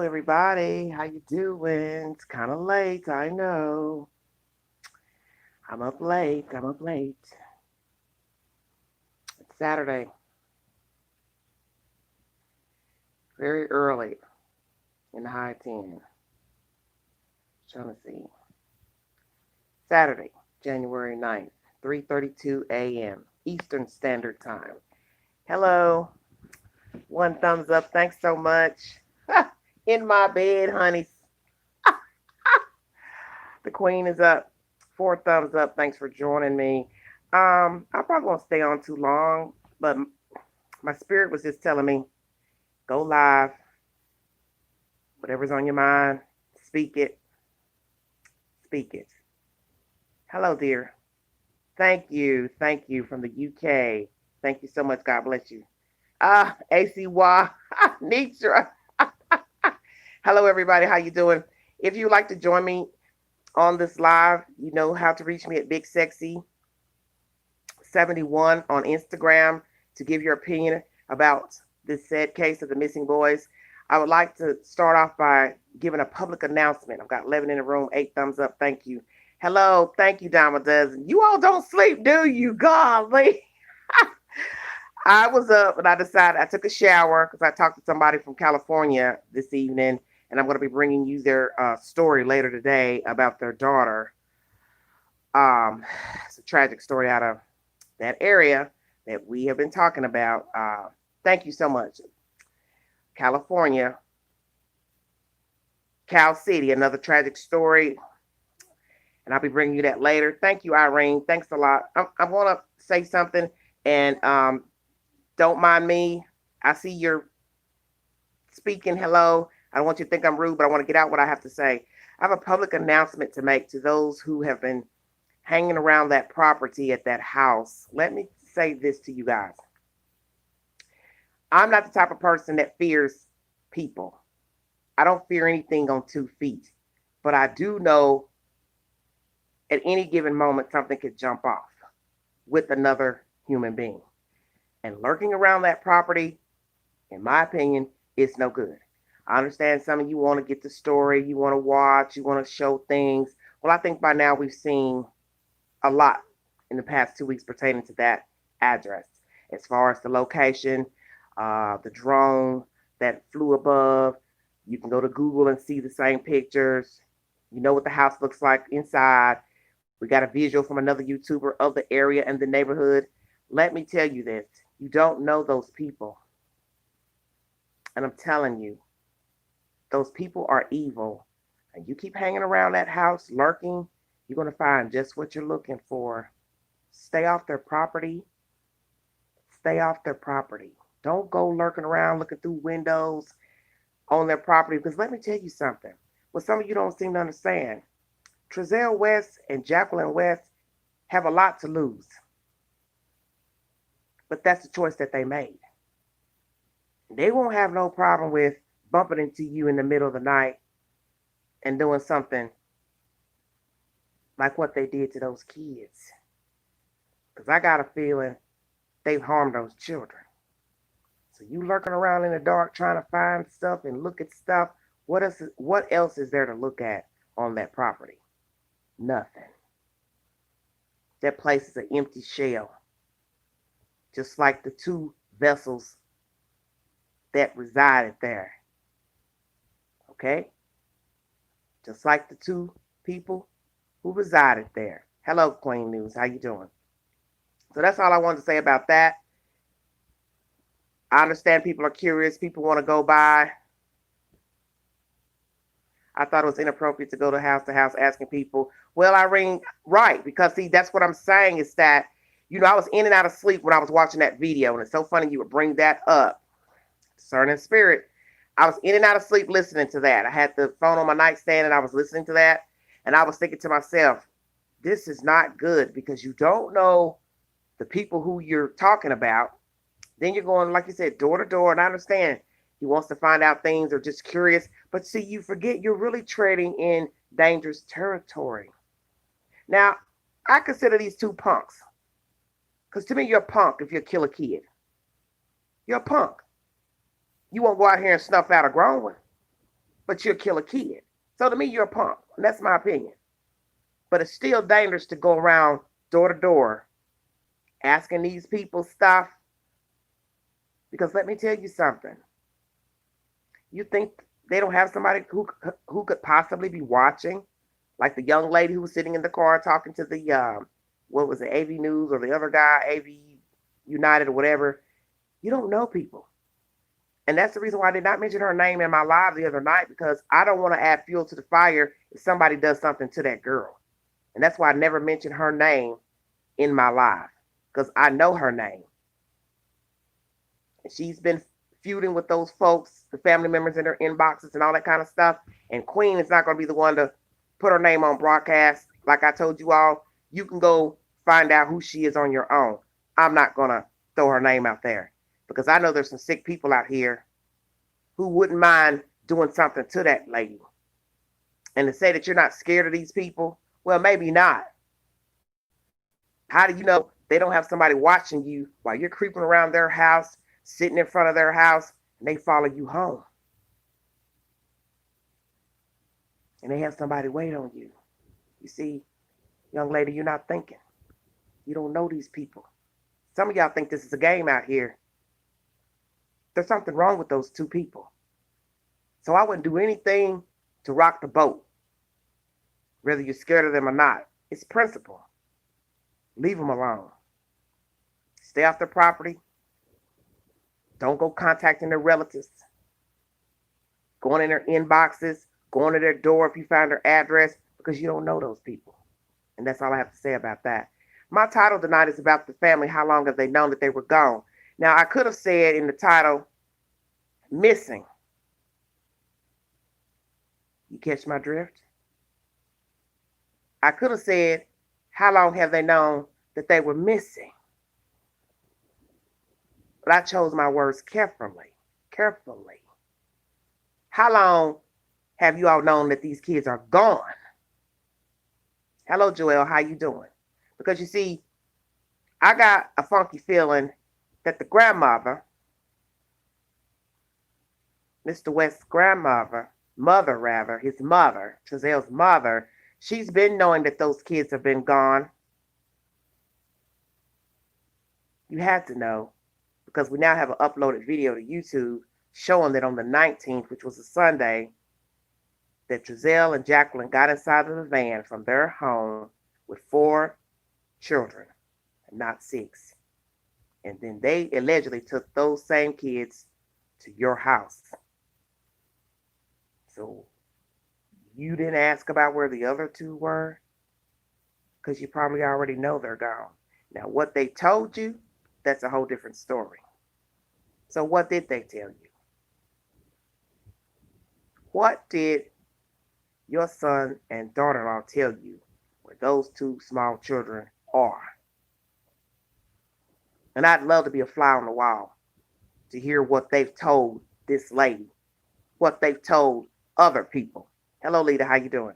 everybody. How you doing? It's kind of late, I know. I'm up late. I'm up late. It's Saturday, very early in the high 10. Trying to see. Saturday, January 9th, 3:32 a.m. Eastern Standard Time. Hello. One thumbs up. Thanks so much. In my bed, honey. The queen is up. Four thumbs up. Thanks for joining me. I probably won't stay on too long, but my spirit was just telling me go live, whatever's on your mind, speak it, speak it. Hello, dear. Thank you from the UK. Thank you so much. God bless you. ACY, Nitra. Hello, everybody. How you doing? If you'd like to join me on this live, you know how to reach me at Big Sexy 71 on Instagram to give your opinion about this said case of the missing boys. I would like to start off by giving a public announcement. I've got 11 in the room, 8 thumbs up. Thank you. Hello, thank you, Dama Dozen. You all don't sleep, do you? Golly. I was up and I decided I took a shower because I talked to somebody from California this evening, and I'm going to be bringing you their story later today about their daughter. It's a tragic story out of that area that we have been talking about. Thank you so much. California, Cal City, another tragic story. And I'll be bringing you that later. Thank you, Irene. Thanks a lot. I'm going to say something, and don't mind me. I see you're speaking. Hello. I don't want you to think I'm rude, but I want to get out what I have to say. I have a public announcement to make to those who have been hanging around that property at that house. Let me say this to you guys. I'm not the type of person that fears people. I don't fear anything on 2 feet, but I do know at any given moment something could jump off with another human being. And lurking around that property, in my opinion, is no good. I understand some of you want to get the story, you want to watch, you want to show things. Well, I think by now we've seen a lot in the past 2 weeks pertaining to that address, as far as the location, the drone that flew above. You can go to Google and see the same pictures. You know what the house looks like inside. We got a visual from another YouTuber of the area and the neighborhood. Let me tell you this, you don't know those people. And I'm telling you, those people are evil. And you keep hanging around that house, lurking, you're going to find just what you're looking for. Stay off their property. Stay off their property. Don't go lurking around looking through windows on their property. Because let me tell you something. What some of you don't seem to understand. Trezell West and Jacqueline West have a lot to lose. But that's the choice that they made. They won't have no problem with bumping into you in the middle of the night and doing something like what they did to those kids. Because I got a feeling they've harmed those children. So you lurking around in the dark trying to find stuff and look at stuff. What else is there to look at on that property? Nothing. That place is an empty shell. Just like the two vessels that resided there. Okay? Just like the two people who resided there. Hello, Queen News. How you doing? So that's all I wanted to say about that. I understand people are curious. People want to go by. I thought it was inappropriate to house asking people. Well, Irene, right, because see, that's what I'm saying is that, I was in and out of sleep when I was watching that video, and it's so funny you would bring that up. Discerning spirit. I was in and out of sleep listening to that. I had the phone on my nightstand and I was listening to that, and I was thinking to myself, this is not good because you don't know the people who you're talking about. Then you're going, like you said, door to door, and I understand he wants to find out things or just curious. But see, you forget you're really treading in dangerous territory. Now, I consider these two punks. Because to me, you're a punk if you kill a kid. You're a punk. You won't go out here and snuff out a grown one. but you'll kill a kid. So to me, you're a punk. And that's my opinion. But it's still dangerous to go around door to door asking these people stuff. Because let me tell you something. You think they don't have somebody who could possibly be watching? Like the young lady who was sitting in the car talking to the, what was it, AV News or the other guy, AV United or whatever. You don't know people. And that's the reason why I did not mention her name in my live the other night, because I don't want to add fuel to the fire if somebody does something to that girl. And that's why I never mentioned her name in my live, because I know her name. And she's been feuding with those folks, the family members in her inboxes and all that kind of stuff. And Queen is not going to be the one to put her name on broadcast. Like I told you all, you can go find out who she is on your own. I'm not going to throw her name out there, because I know there's some sick people out here who wouldn't mind doing something to that lady. And to say that you're not scared of these people, well, maybe not. How do you know they don't have somebody watching you while you're creeping around their house, sitting in front of their house, and they follow you home? And they have somebody wait on you. You see, young lady, you're not thinking. You don't know these people. Some of y'all think this is a game out here. There's something wrong with those two people. So I wouldn't do anything to rock the boat, whether you're scared of them or not. It's principle. Leave them alone. Stay off their property. Don't go contacting their relatives. Going in their inboxes, going to their door if you find their address, because you don't know those people. And that's all I have to say about that. My title tonight is about the family. How long have they known that they were gone? Now, I could have said in the title, missing. You catch my drift? I could have said, how long have they known that they were missing? But I chose my words carefully. Carefully. How long have you all known that these kids are gone? Hello, Joelle. How you doing? Because you see, I got a funky feeling that the grandmother, Mr. West's grandmother, his mother, Trazel's mother, she's been knowing that those kids have been gone. You had to know, because we now have an uploaded video to YouTube showing that on the 19th, which was a Sunday, that Trazel and Jacqueline got inside of the van from their home with 4 children, not 6. And then they allegedly took those same kids to your house. So you didn't ask about where the other 2 were, because you probably already know they're gone. Now, what they told you, that's a whole different story. So what did they tell you? What did your son and daughter-in-law tell you where those 2 small children are? And I'd love to be a fly on the wall to hear what they've told this lady, what they've told other people. Hello, Lita, how you doing?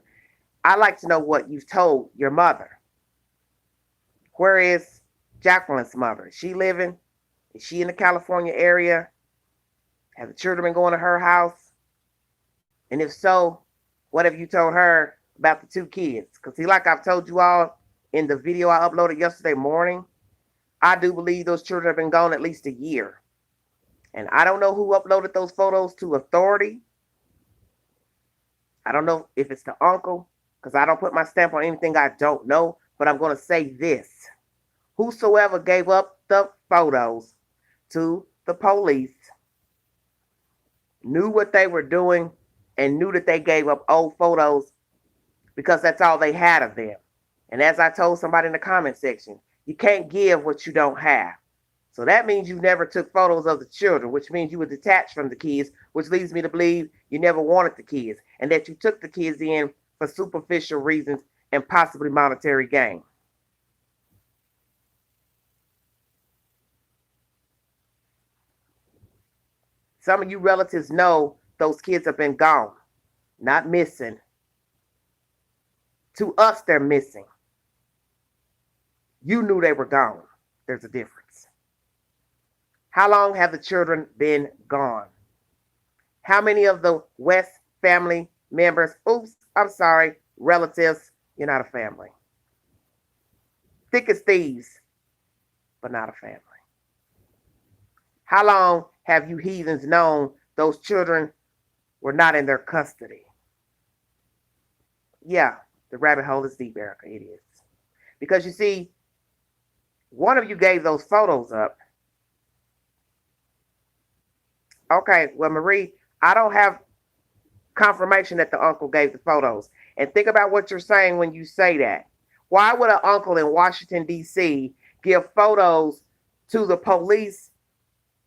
I'd like to know what you've told your mother. Where is Jacqueline's mother? Is she living? Is she in the California area? Have the children been going to her house? And if so, what have you told her about the 2 kids? Because see, like I've told you all in the video I uploaded yesterday morning, I do believe those children have been gone at least a year. And I don't know who uploaded those photos to authority. I don't know if it's the uncle, because I don't put my stamp on anything I don't know. But I'm going to say this. Whosoever gave up the photos to the police knew what they were doing and knew that they gave up old photos because that's all they had of them. And as I told somebody in the comment section, you can't give what you don't have. So that means you never took photos of the children, which means you were detached from the kids, which leads me to believe you never wanted the kids and that you took the kids in for superficial reasons and possibly monetary gain. Some of you relatives know those kids have been gone, not missing. To us, they're missing. You knew they were gone. There's a difference. How long have the children been gone? How many of the West family members. Oops, I'm sorry, relatives. You're not a family. Thick as thieves, but not a family. How long have you heathens known those children were not in their custody? Yeah, the rabbit hole is deep, Erica. It is. Because you see, one of you gave those photos up. Okay, well, Marie, I don't have confirmation that the uncle gave the photos. And think about what you're saying when you say that. Why would an uncle in Washington, D.C. give photos to the police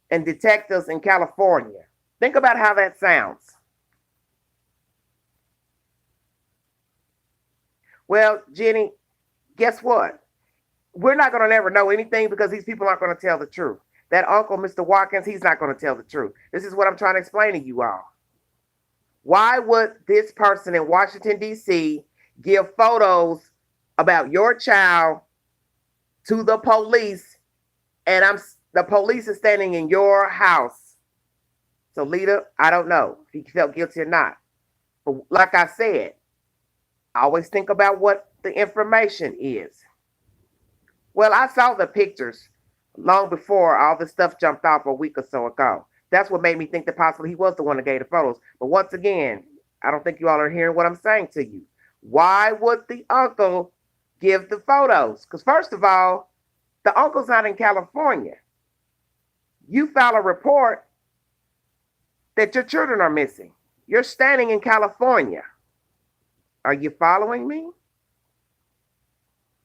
and detectives in California? Think about how that sounds. Well, Jenny, guess what? We're not going to never know anything because these people aren't going to tell the truth. That uncle, Mr. Watkins, he's not going to tell the truth. This is what I'm trying to explain to you all. Why would this person in Washington, D.C. give photos about your child to the police and the police is standing in your house? So, Lita, I don't know if he felt guilty or not. But like I said, I always think about what the information is. Well, I saw the pictures long before all this stuff jumped off a week or so ago. That's what made me think that possibly he was the one that gave the photos. But once again, I don't think you all are hearing what I'm saying to you. Why would the uncle give the photos? Because first of all, the uncle's not in California. You file a report that your children are missing. You're standing in California. Are you following me?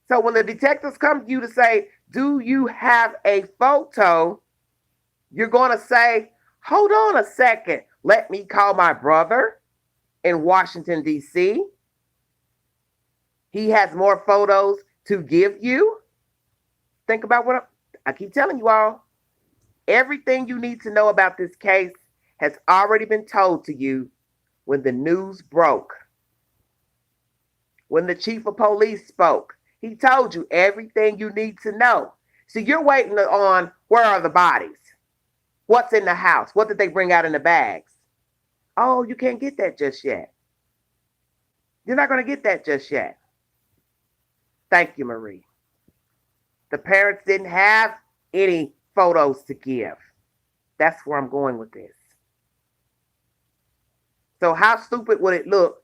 So when the detectives come to you to say, do you have a photo? You're going to say, hold on a second. Let me call my brother in Washington, D.C. He has more photos to give you. Think about what I keep telling you all. Everything you need to know about this case has already been told to you when the news broke. When the chief of police spoke, he told you everything you need to know. So you're waiting on where are the bodies? What's in the house? What did they bring out in the bags? Oh, you can't get that just yet. You're not going to get that just yet. Thank you, Marie. The parents didn't have any photos to give. That's where I'm going with this. So how stupid would it look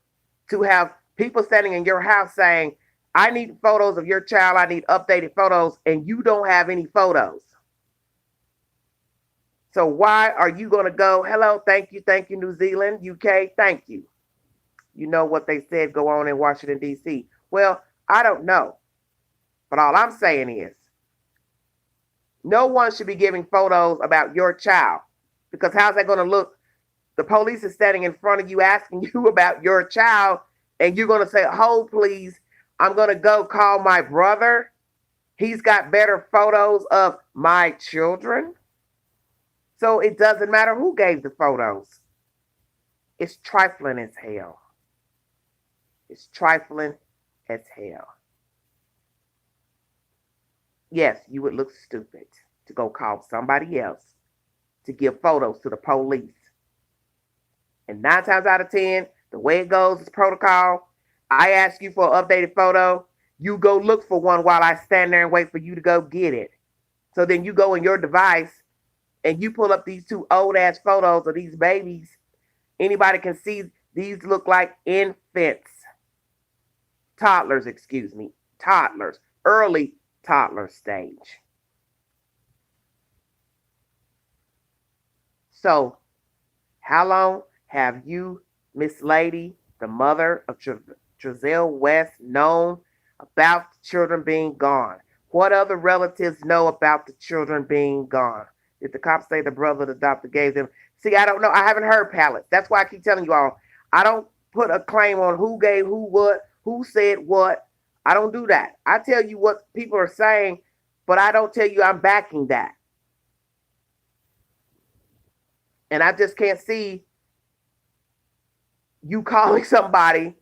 to have people standing in your house saying, I need photos of your child, I need updated photos, and you don't have any photos? So why are you going to go, hello, thank you, New Zealand, UK, thank you. You know what they said go on in Washington, D.C. Well, I don't know. But all I'm saying is, no one should be giving photos about your child. Because how's that going to look? The police is standing in front of you asking you about your child, and you're going to say, hold, please, I'm going to go call my brother. He's got better photos of my children. So it doesn't matter who gave the photos. It's trifling as hell. It's trifling as hell. Yes, you would look stupid to go call somebody else to give photos to the police. And 9 times out of 10, the way it goes is protocol. I ask you for an updated photo. You go look for one while I stand there and wait for you to go get it. So then you go in your device and you pull up these 2 old ass photos of these babies. Anybody can see these look like infants. Toddlers, early toddler stage. So, how long have you, Miss Lady, the mother of Trezell West, known about the children being gone? What other relatives know about the children being gone? Did the cops say the brother the doctor gave them? See, I don't know. I haven't heard pallets. That's why I keep telling you all. I don't put a claim on who gave who what, who said what. I don't do that. I tell you what people are saying, but I don't tell you I'm backing that. And I just can't see you calling somebody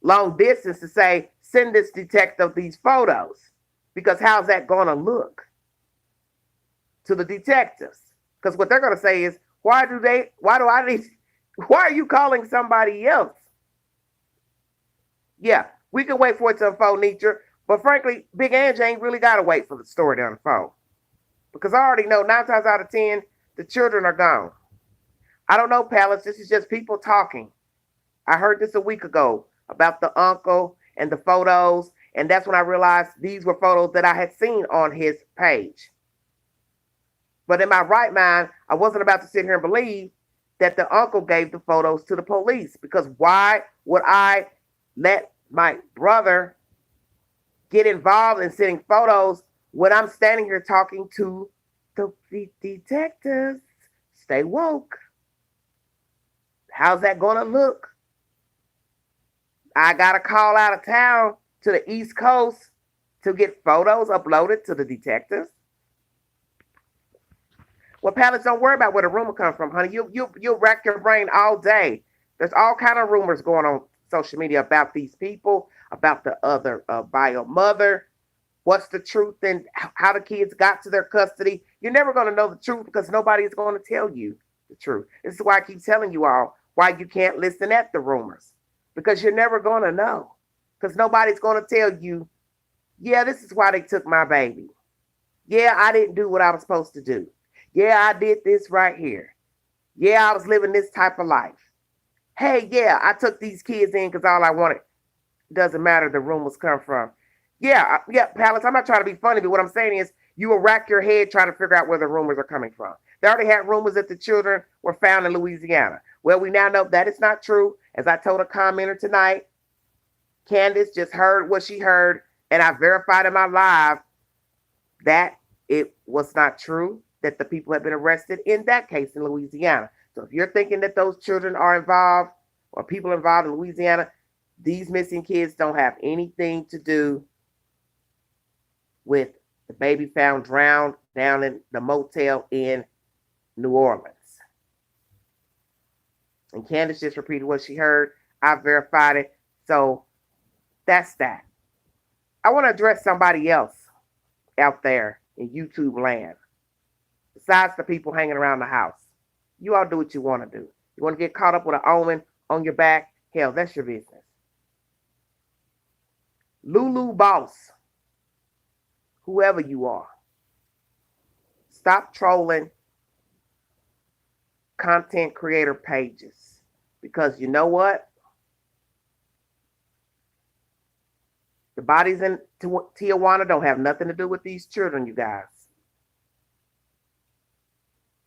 long distance to say, send this detective these photos. Because how's that going to look to the detectives? Because what they're going to say is, why do I need Why are you calling somebody else? Yeah, we can wait for it to unfold, Nietzsche. But frankly, Big Angie ain't really got to wait for the story to unfold. Because I already know 9 times out of 10, the children are gone. I don't know, Palace. This is just people talking. I heard this a week ago about the uncle and the photos. And that's when I realized these were photos that I had seen on his page. But in my right mind, I wasn't about to sit here and believe that the uncle gave the photos to the police. Because why would I let my brother get involved in sending photos when I'm standing here talking to the detectives? Stay woke. How's that going to look? I got to call out of town to the East Coast to get photos uploaded to the detectives. Well, Palace, don't worry about where the rumor comes from, honey. You'll rack your brain all day. There's all kind of rumors going on social media about these people, about the other bio mother. What's the truth and how the kids got to their custody? You're never going to know the truth because nobody is going to tell you the truth. This is why I keep telling you all why you can't listen at the rumors, because you're never going to know, because nobody's going to tell you, yeah, this is why they took my baby. Yeah, I didn't do what I was supposed to do. Yeah, I did this right here. Yeah, I was living this type of life. Hey, yeah, I took these kids in because all I wanted. Doesn't matter the rumors come from. Yeah, Palace, I'm not trying to be funny, but what I'm saying is you will rack your head trying to figure out where the rumors are coming from. They already had rumors that the children were found in Louisiana. Well, we now know that it's not true. As I told a commenter tonight, Candace just heard what she heard, and I verified in my live that it was not true, that the people have been arrested in that case in Louisiana. So if you're thinking that those children are involved or people involved in Louisiana, these missing kids don't have anything to do with the baby found drowned down in the motel in New Orleans. And Candace just repeated what she heard. I verified it. So that's that. I want to address somebody else out there in YouTube land, besides the people hanging around the house. You all do what you want to do. You want to get caught up with an omen on your back? Hell, that's your business. Lulu Boss, whoever you are, stop trolling content creator pages, because you know what? The bodies in Tijuana don't have nothing to do with these children, you guys.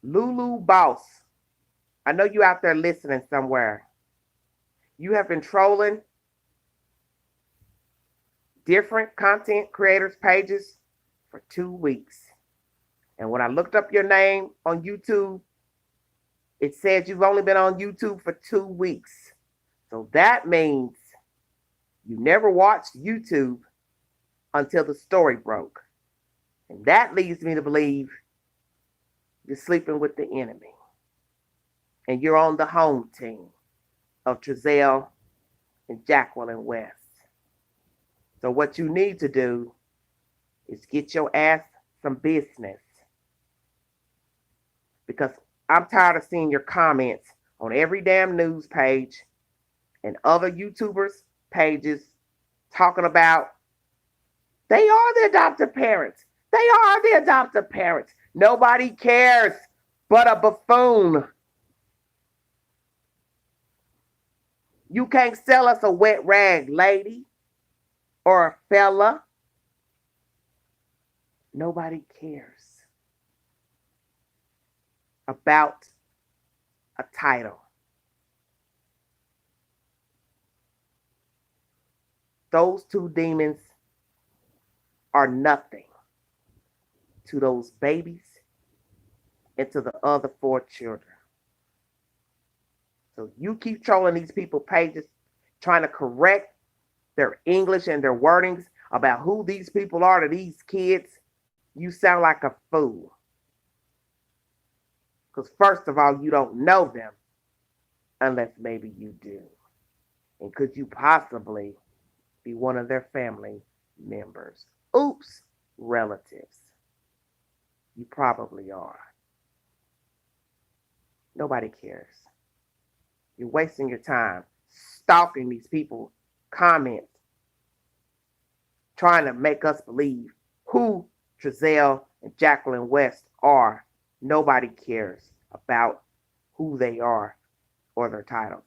Lulu Boss, I know you out there listening somewhere. You have been trolling different content creators' pages for 2 weeks. And when I looked up your name on YouTube, it said you've only been on YouTube for 2 weeks. So that means you never watched YouTube until the story broke. And that leads me to believe you're sleeping with the enemy. And you're on the home team of Trezell and Jacqueline West. So what you need to do is get your ass some business. Because I'm tired of seeing your comments on every damn news page and other YouTubers' pages talking about they are the adoptive parents. They are the adoptive parents. Nobody cares but a buffoon. You can't sell us a wet rag, lady or a fella. Nobody cares about a title. Those two demons are nothing to those babies and to the other 4 children. So you keep trolling these people pages, trying to correct their English and their wordings about who these people are to these kids. You sound like a fool. Because first of all, you don't know them unless maybe you do. And could you possibly be one of their family members? Oops, relatives. You probably are. Nobody cares. You're wasting your time stalking these people, comments, trying to make us believe who Trezell and Jacqueline West are. Nobody cares about who they are or their titles.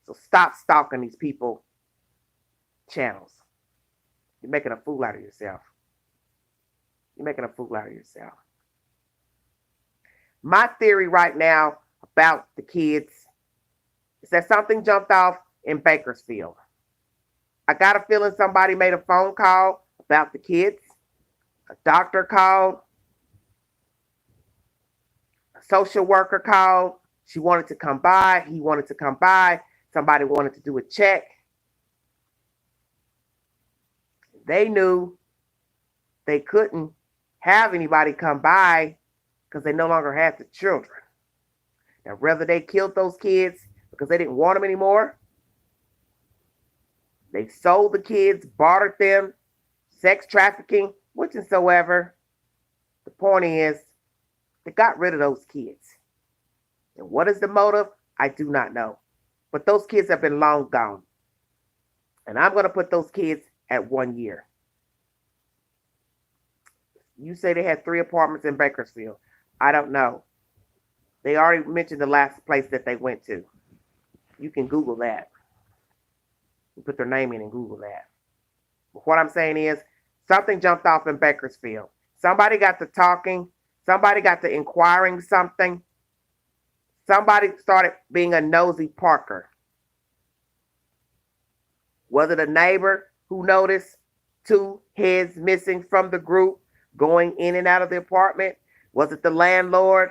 So stop stalking these people channels. You're making a fool out of yourself. You're making a fool out of yourself. My theory right now about the kids is that something jumped off in Bakersfield. I got a feeling somebody made a phone call about the kids. A doctor called. A social worker called. She wanted to come by. He wanted to come by. Somebody wanted to do a check. They knew they couldn't have anybody come by because they no longer had the children. Now, whether they killed those kids because they didn't want them anymore, they sold the kids, bartered them, sex trafficking, whatsoever. The point is, they got rid of those kids. And what is the motive? I do not know. But those kids have been long gone. And I'm going to put those kids at 1 year. You say they had 3 apartments in Bakersfield. I don't know. They already mentioned the last place that they went to. You can Google that. You put their name in and Google that. But what I'm saying is, something jumped off in Bakersfield. Somebody got to talking. Somebody got to inquiring something. Somebody started being a nosy Parker. Was it a neighbor who noticed 2 heads missing from the group going in and out of the apartment? Was it the landlord?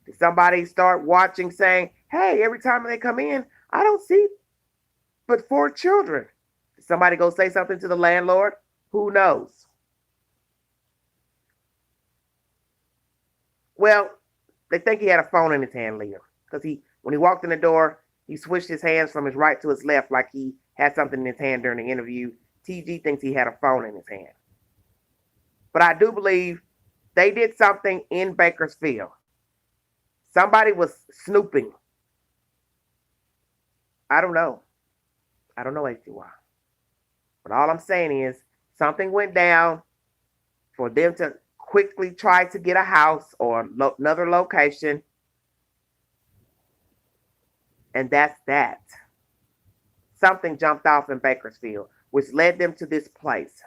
Did somebody start watching saying, hey, every time they come in, I don't see but 4 children? Did somebody go say something to the landlord? Who knows? Well, they think he had a phone in his hand, Leah, because when he walked in the door, he switched his hands from his right to his left like he had something in his hand during the interview. TG thinks he had a phone in his hand. But I do believe they did something in Bakersfield. Somebody was snooping. I don't know. I don't know, ATY. But all I'm saying is something went down for them to quickly try to get a house or another location. And that's that. Something jumped off in Bakersfield, which led them to this place.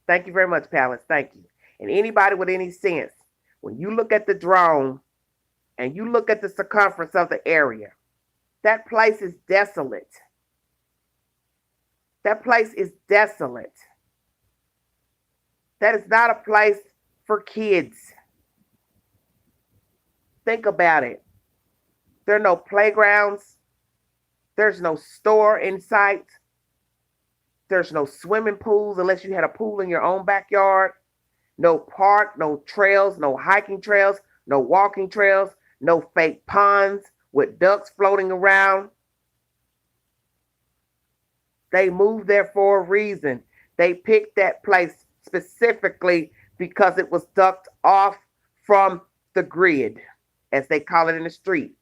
Thank you very much, Palace. Thank you. And anybody with any sense, when you look at the drone and you look at the circumference of the area, that place is desolate. That place is desolate. That is not a place for kids. Think about it. There are no playgrounds. There's no store in sight. There's no swimming pools unless you had a pool in your own backyard. No park, no trails, no hiking trails, no walking trails, no fake ponds with ducks floating around. They moved there for a reason. They picked that place specifically because it was ducked off from the grid, as they call it in the street,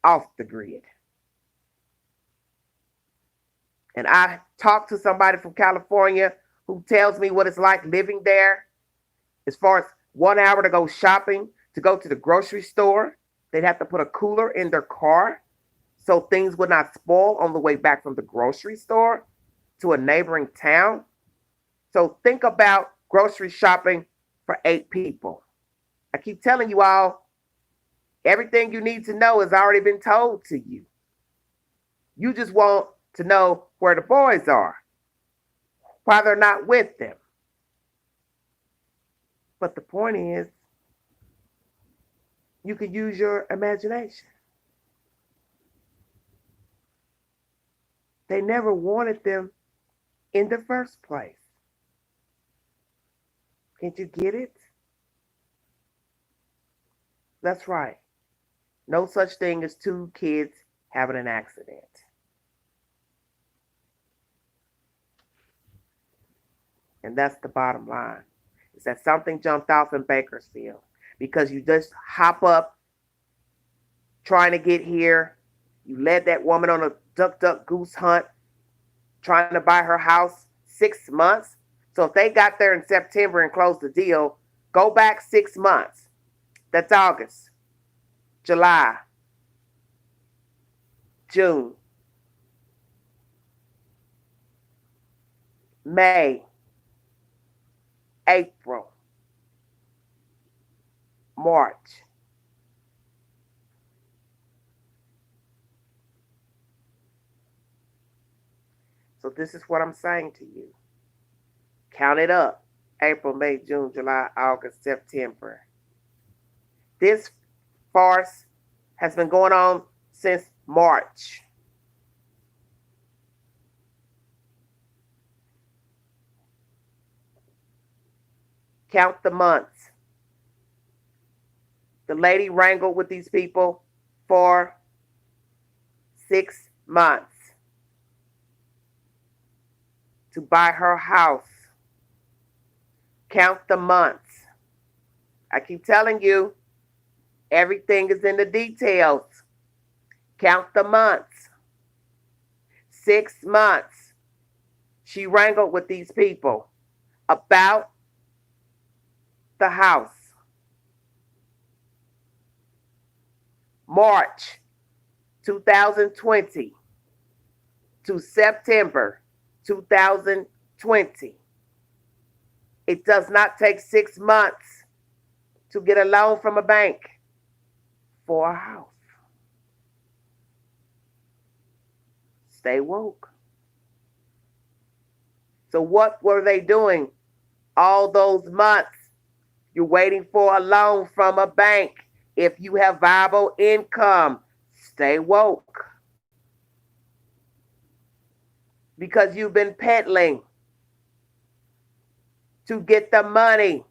off the grid. And I talked to somebody from California who tells me what it's like living there. As far as 1 hour to go shopping, to go to the grocery store, they'd have to put a cooler in their car so things would not spoil on the way back from the grocery store to a neighboring town. So think about grocery shopping for 8 people. I keep telling you all, everything you need to know has already been told to you. You just want to know where the boys are, why they're not with them. But the point is, you can use your imagination. They never wanted them in the first place. Can't you get it? That's right. No such thing as 2 kids having an accident. And that's the bottom line. Is that something jumped off in Bakersfield because you just hop up trying to get here. You led that woman on a duck, duck, goose hunt trying to buy her house 6 months. So if they got there in September and closed the deal, go back 6 months. That's August, July, June, May, April, March. So this is what I'm saying to you. Count it up. April, May, June, July, August, September. This farce has been going on since March. Count the months. The lady wrangled with these people for 6 months to buy her house. Count the months. I keep telling you, everything is in the details. Count the months. 6 months. She wrangled with these people about the house. March 2020 to September 2020. It does not take 6 months to get a loan from a bank for a house. Stay woke. So what were they doing all those months? You're waiting for a loan from a bank. If you have viable income, stay woke. Because you've been peddling to get the money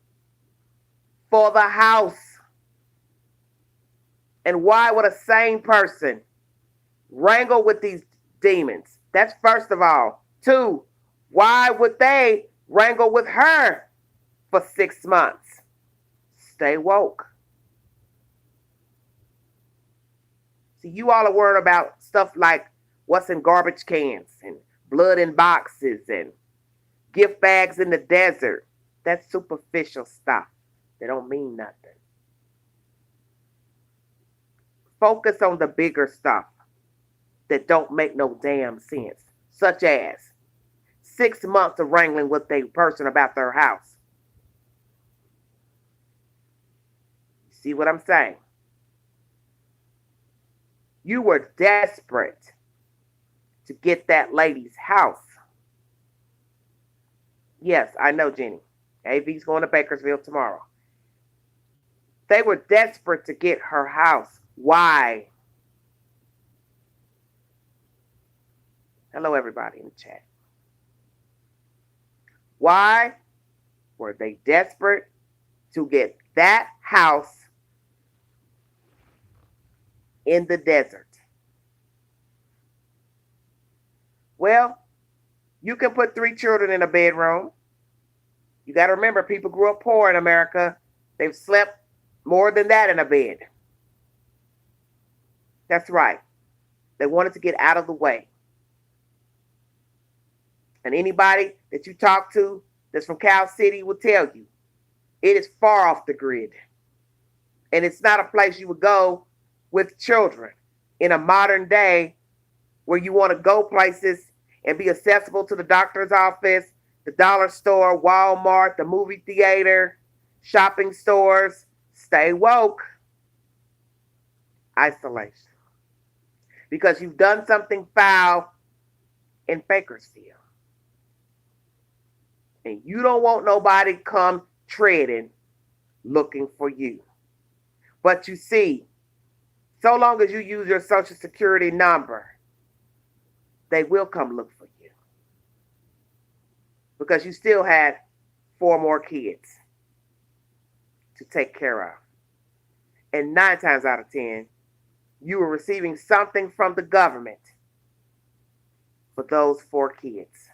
for the house. And why would a sane person wrangle with these demons? That's first of all. Two, why would they wrangle with her for 6 months? Stay woke. See, you all are worried about stuff like what's in garbage cans and blood in boxes and gift bags in the desert. That's superficial stuff. They don't mean nothing. Focus on the bigger stuff that don't make no damn sense, such as 6 months of wrangling with a person about their house. See what I'm saying? You were desperate to get that lady's house. Yes, I know, Jenny. AV's going to Bakersfield tomorrow. They were desperate to get her house. Why? Hello, everybody in the chat. Why were they desperate to get that house in the desert? Well, you can put 3 children in a bedroom. You got to remember, people grew up poor in America. They've slept more than that in a bed. That's right. They wanted to get out of the way. And anybody that you talk to that's from Cal City will tell you it is far off the grid. And it's not a place you would go with children in a modern day where you want to go places and be accessible to the doctor's office, the dollar store, Walmart, the movie theater, shopping stores. Stay woke. Isolation. Because you've done something foul in Bakersfield. And you don't want nobody come treading looking for you. But you see, so long as you use your social security number, they will come look for you. Because you still had 4 more kids to take care of. And 9 times out of 10, you were receiving something from the government for those 4 kids.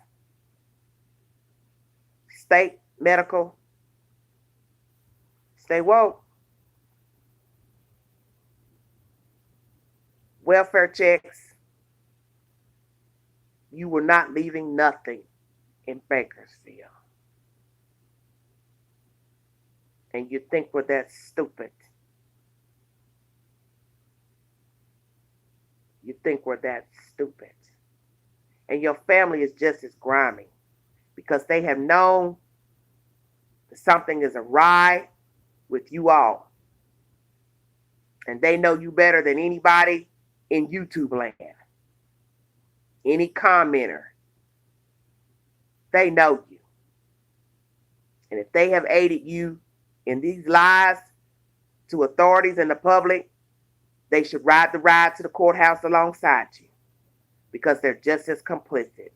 State, medical, stay woke. welfare checks. You were not leaving nothing in Bakersfield. And you think, well, that's stupid. You think, well, that's stupid. And your family is just as grimy because they have known that something is awry with you all. And they know you better than anybody in YouTube land. Any commenter, they know you. And if they have aided you in these lies to authorities and the public, they should ride the ride to the courthouse alongside you because they're just as complicit.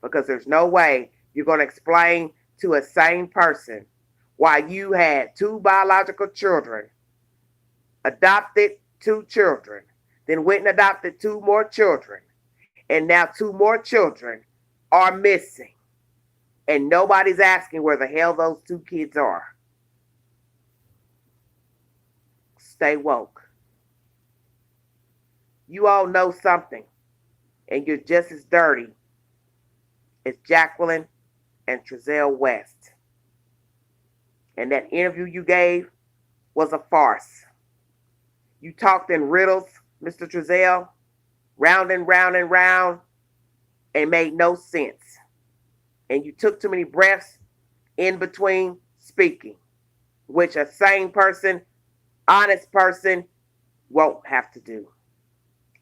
Because there's no way you're going to explain to a sane person why you had two biological children, adopted two children, then went and adopted two more children, and now two more children are missing. And nobody's asking where the hell those two kids are. Stay woke. You all know something, and you're just as dirty as Jacqueline and Trezell West. And that interview you gave was a farce. You talked in riddles, Mr. Trezell, round and round and round, and made no sense. And you took too many breaths in between speaking, which a sane person, honest person won't have to do.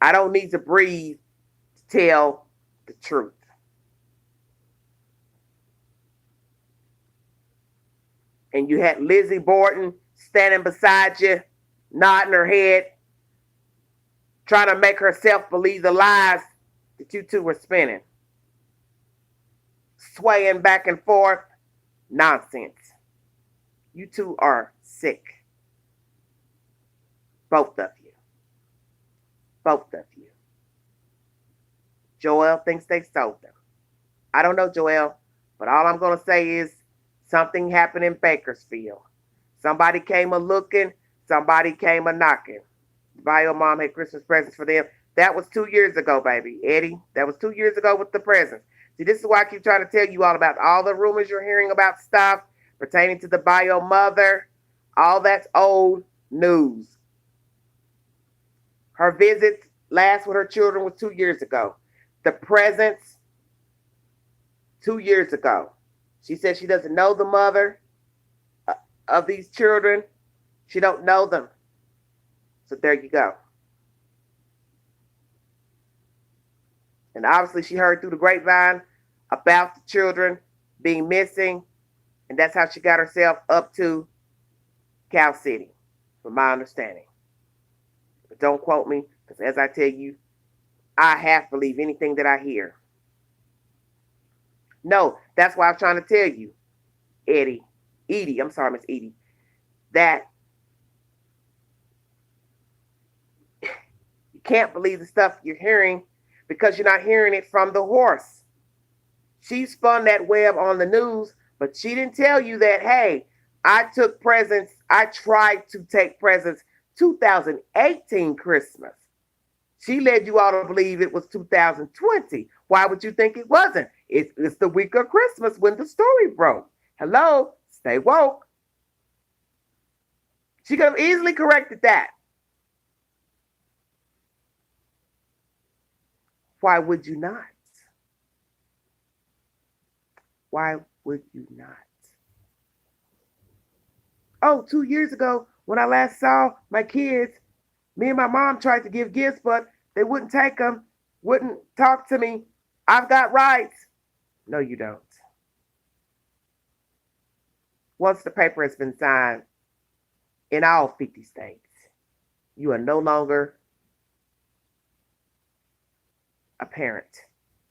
I don't need to breathe to tell the truth. And you had Lizzie Borden standing beside you, nodding her head, trying to make herself believe the lies that you two were spinning. Swaying back and forth. Nonsense. You two are sick. Both of you. Both of you. Joel thinks they sold them. I don't know, Joel, but all I'm going to say is something happened in Bakersfield. Somebody came a looking, somebody came a knocking. Bio mom had Christmas presents for them. That was 2 years ago, baby. Eddie, that was 2 years ago with the presents. See, this is why I keep trying to tell you all about all the rumors you're hearing about stuff pertaining to the bio mother. All that's old news. Her visits last with her children was 2 years ago. The presents, 2 years ago. She said she doesn't know the mother of these children. She don't know them. So there you go. And obviously she heard through the grapevine about the children being missing. And that's how she got herself up to Cal City, from my understanding. But don't quote me, because as I tell you, I half believe anything that I hear. No, that's why I'm trying to tell you, Edie, I'm sorry, Miss Edie, that you can't believe the stuff you're hearing because you're not hearing it from the horse. She spun that web on the news, but she didn't tell you that, hey, I took presents, I tried to take presents 2018 Christmas. She led you all to believe it was 2020. Why would you think it wasn't? It's the week of Christmas when the story broke. Hello, stay woke. She could have easily corrected that. Why would you not? Why would you not? Oh, 2 years ago, when I last saw my kids, me and my mom tried to give gifts, but they wouldn't take them, wouldn't talk to me. I've got rights. No, you don't. Once the paper has been signed in all 50 states, you are no longer a parent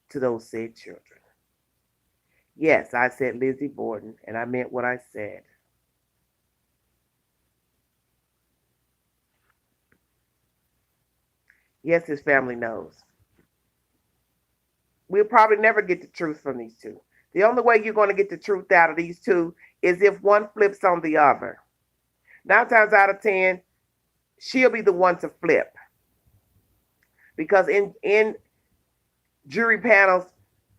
to those said children. Yes, I said Lizzie Borden, and I meant what I said. Yes, his family knows. We'll probably never get the truth from these two. The only way you're going to get the truth out of these two is if one flips on the other. 9 times out of 10, she'll be the one to flip. because in jury panels,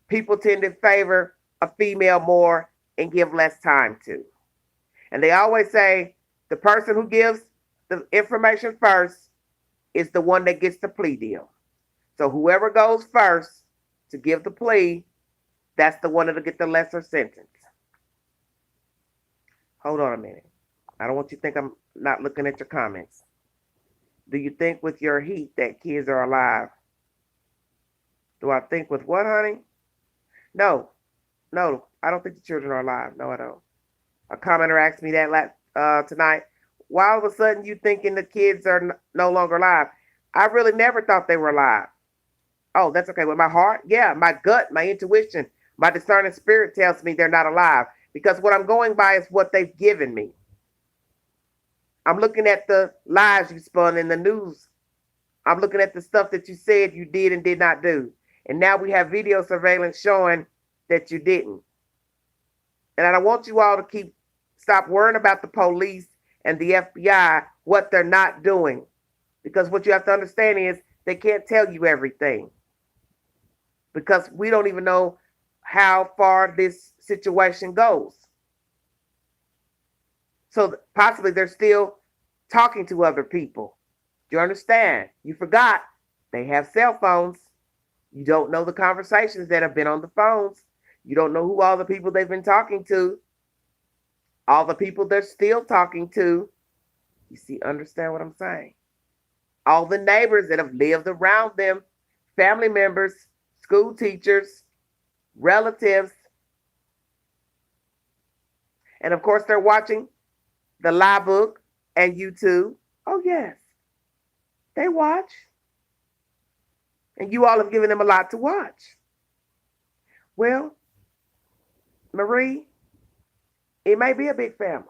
people tend to favor a female more and give less time to. And they always say the person who gives the information first is the one that gets the plea deal. So whoever goes first to give the plea, that's the one that'll get the lesser sentence. Hold on a minute. I don't want you to think I'm not looking at your comments. Do you think with your heat that kids are alive? Do I think with what, honey? No, no, I don't think the children are alive. No, I don't. A commenter asked me that tonight. Why all of a sudden you thinking the kids are no longer alive? I really never thought they were alive. Oh, that's okay. With my heart, yeah, my gut, my intuition, my discerning spirit tells me they're not alive because what I'm going by is what they've given me. I'm looking at the lies you spun in the news. I'm looking at the stuff that you said you did and did not do. And now we have video surveillance showing that you didn't. And I don't want you all to stop worrying about the police and the FBI, what they're not doing. Because what you have to understand is they can't tell you everything. Because we don't even know how far this situation goes. So possibly they're still talking to other people. Do you understand? You forgot they have cell phones. You don't know the conversations that have been on the phones. You don't know who all the people they've been talking to. All the people they're still talking to. You see, understand what I'm saying? All the neighbors that have lived around them, family members, school teachers, relatives. And of course, they're watching the Lie Book and YouTube. Oh, yes. They watch. And you all have given them a lot to watch. Well, Marie, it may be a big family.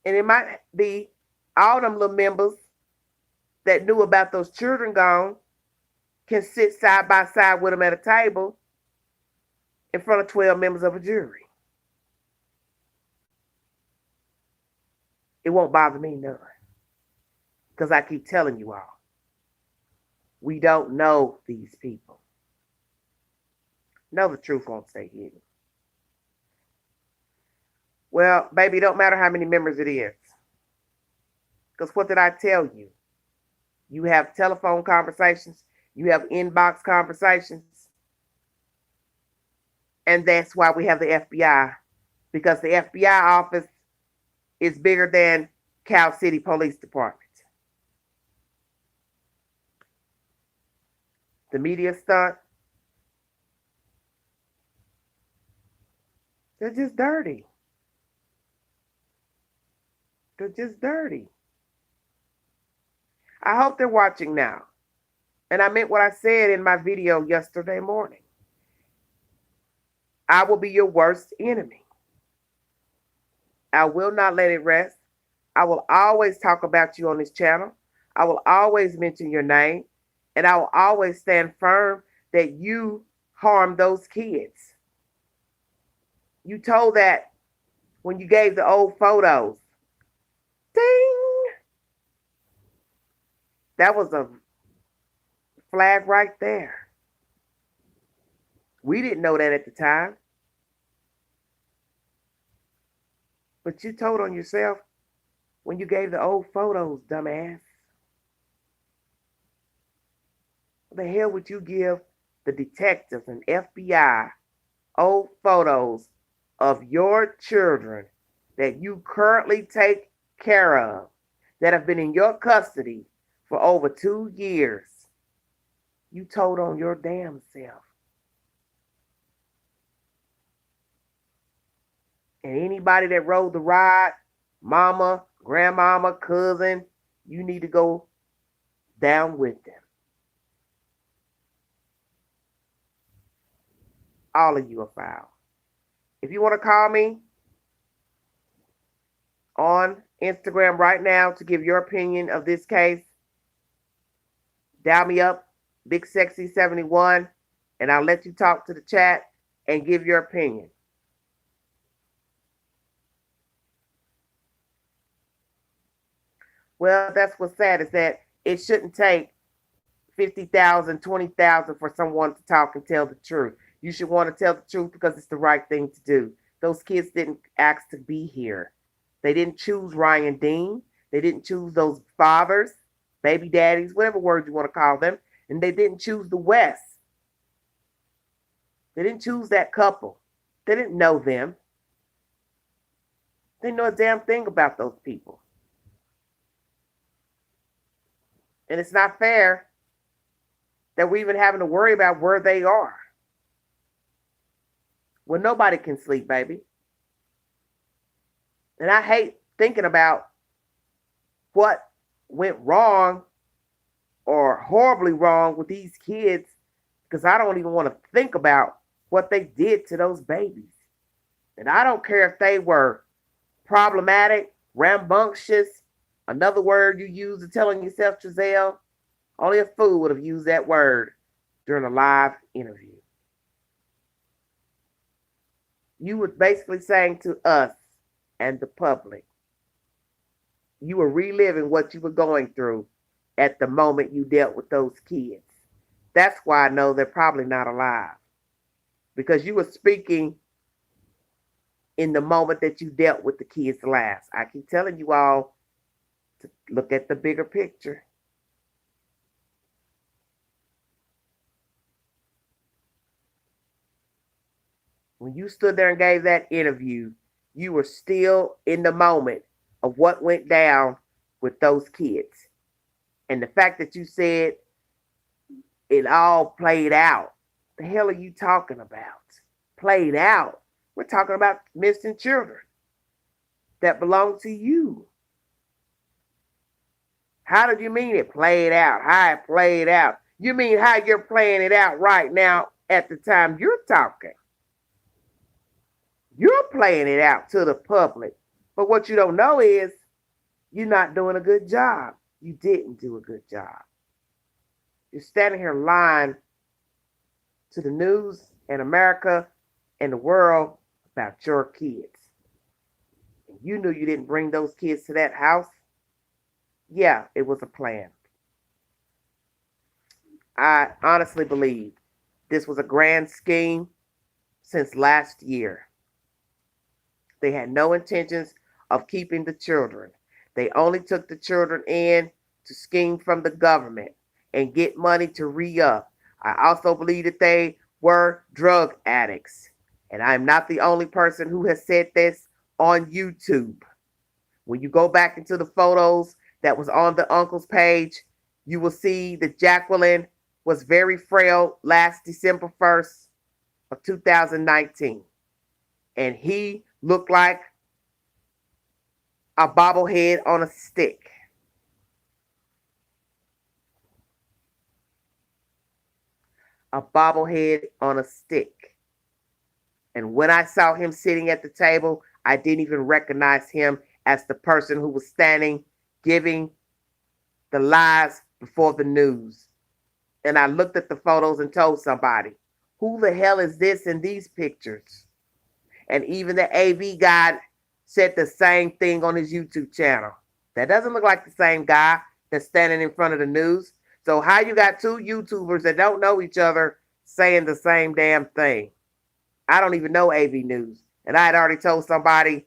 And it might be all them little members that knew about those children gone can sit side by side with them at a table in front of 12 members of a jury. It won't bother me none. Because I keep telling you all, we don't know these people. No, the truth won't stay hidden. Well, baby, it don't matter how many members it is. Because what did I tell you? You have telephone conversations. You have inbox conversations. And that's why we have the FBI. Because the FBI office is bigger than Cal City Police Department. The media stunt. They're just dirty. They're just dirty. I hope they're watching now. And I meant what I said in my video yesterday morning. I will be your worst enemy. I will not let it rest. I will always talk about you on this channel. I will always mention your name. And I will always stand firm that you harmed those kids. You told that when you gave the old photos. Ding! That was a flag right there. We didn't know that at the time. But you told on yourself when you gave the old photos, dumbass. What the hell would you give the detectives and FBI old photos of your children that you currently take care of, that have been in your custody for over 2 years? You told on your damn self. And anybody that rode the ride, mama, grandmama, cousin, you need to go down with them. All of you are foul. If you want to call me on Instagram right now to give your opinion of this case, dial me up, Big Sexy 71, and I'll let you talk to the chat and give your opinion. Well, that's what's sad is that it shouldn't take 50,000, 20,000 for someone to talk and tell the truth. You should want to tell the truth because it's the right thing to do. Those kids didn't ask to be here. They didn't choose Ryan Dean. They didn't choose those fathers, baby daddies, whatever word you want to call them. And they didn't choose the West. They didn't choose that couple. They didn't know them. They didn't know a damn thing about those people. And it's not fair that we're even having to worry about where they are. Well, nobody can sleep, baby. And I hate thinking about what went wrong or horribly wrong with these kids because I don't even want to think about what they did to those babies. And I don't care if they were problematic, rambunctious, another word you use to telling yourself, Giselle. Only a fool would have used that word during a live interview. You were basically saying to us and the public, you were reliving what you were going through at the moment you dealt with those kids. That's why I know they're probably not alive. Because you were speaking in the moment that you dealt with the kids last. I keep telling you all to look at the bigger picture. When you stood there and gave that interview, you were still in the moment of what went down with those kids. And the fact that you said it all played out. The hell are you talking about? Played out. We're talking about missing children that belong to you. How did you mean it played out? How it played out? You mean how you're playing it out right now at the time you're talking. You're playing it out to the public. But what you don't know is you're not doing a good job. You didn't do a good job. You're standing here lying to the news and America and the world about your kids. And you knew you didn't bring those kids to that house. Yeah, it was a plan. I honestly believe this was a grand scheme since last year. They had no intentions of keeping the children. They only took the children in to scheme from the government and get money to re-up. I also believe that they were drug addicts. And I'm not the only person who has said this on YouTube. When you go back into the photos that was on the uncle's page, you will see that Jacqueline was very frail last December 1st of 2019. And he looked like a bobblehead on a stick. A bobblehead on a stick. And when I saw him sitting at the table, I didn't even recognize him as the person who was standing giving the lies before the news. And I looked at the photos and told somebody, who the hell is this in these pictures? And even the AV guy said the same thing on his YouTube channel. That doesn't look like the same guy that's standing in front of the news. So how you got two YouTubers that don't know each other saying the same damn thing? I don't even know AV News. And I had already told somebody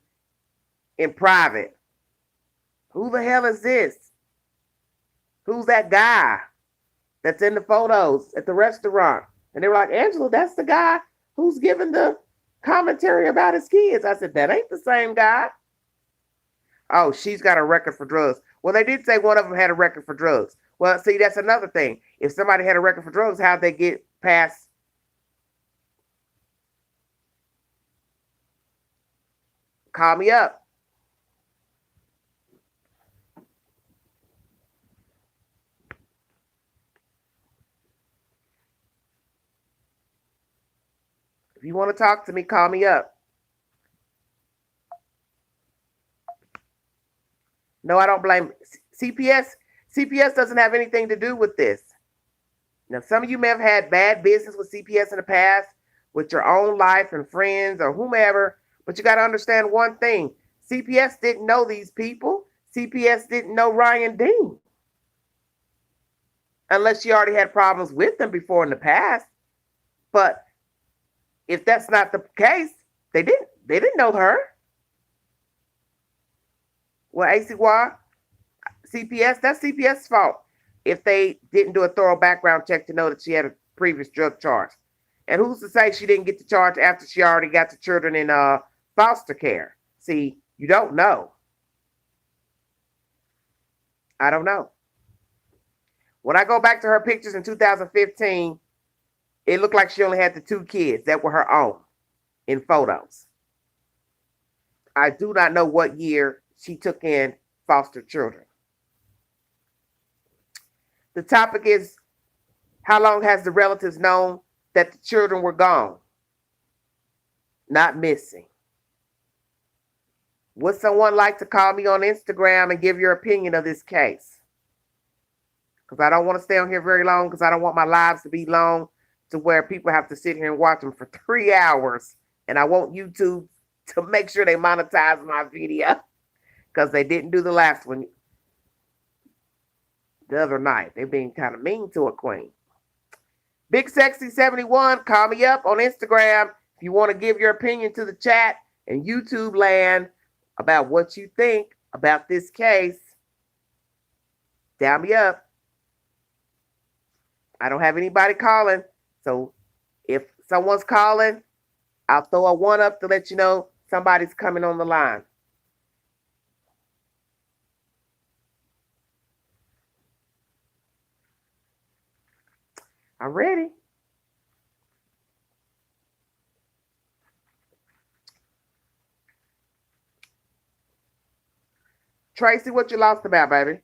in private, who the hell is this? Who's that guy that's in the photos at the restaurant? And they were like, Angela, that's the guy who's giving the commentary about his kids. I said, that ain't the same guy. Oh, she's got a record for drugs. Well, they did say one of them had a record for drugs. Well, see, that's another thing. If somebody had a record for drugs, how'd they get past? Call me up. If you want to talk to me, call me up. No, I don't blame CPS. CPS doesn't have anything to do with this. Now, some of you may have had bad business with CPS in the past, with your own life and friends or whomever, but you got to understand one thing. CPS didn't know these people. CPS didn't know Ryan Dean. Unless she already had problems with them before in the past. But if that's not the case, they didn't know her. Well, ACY, CPS, that's CPS's fault if they didn't do a thorough background check to know that she had a previous drug charge. And who's to say she didn't get the charge after she already got the children in foster care? See, you don't know. I don't know. When I go back to her pictures in 2015, it looked like she only had the 2 kids that were her own in photos. I do not know what year she took in foster children. The topic is, how long has the relatives known that the children were gone, not missing? Would someone like to call me on Instagram and give your opinion of this case? Because I don't want to stay on here very long, because I don't want my lives to be long to where people have to sit here and watch them for 3 hours. And I want YouTube to make sure they monetize my video, because they didn't do the last one the other night. They're being kind of mean to a queen. Big Sexy 71, call me up on Instagram if you want to give your opinion to the chat and YouTube land about what you think about this case. Down me up. I don't have anybody calling, so if someone's calling, I'll throw a 1 up to let you know somebody's coming on the line. I'm ready. Tracy, what you lost about, baby?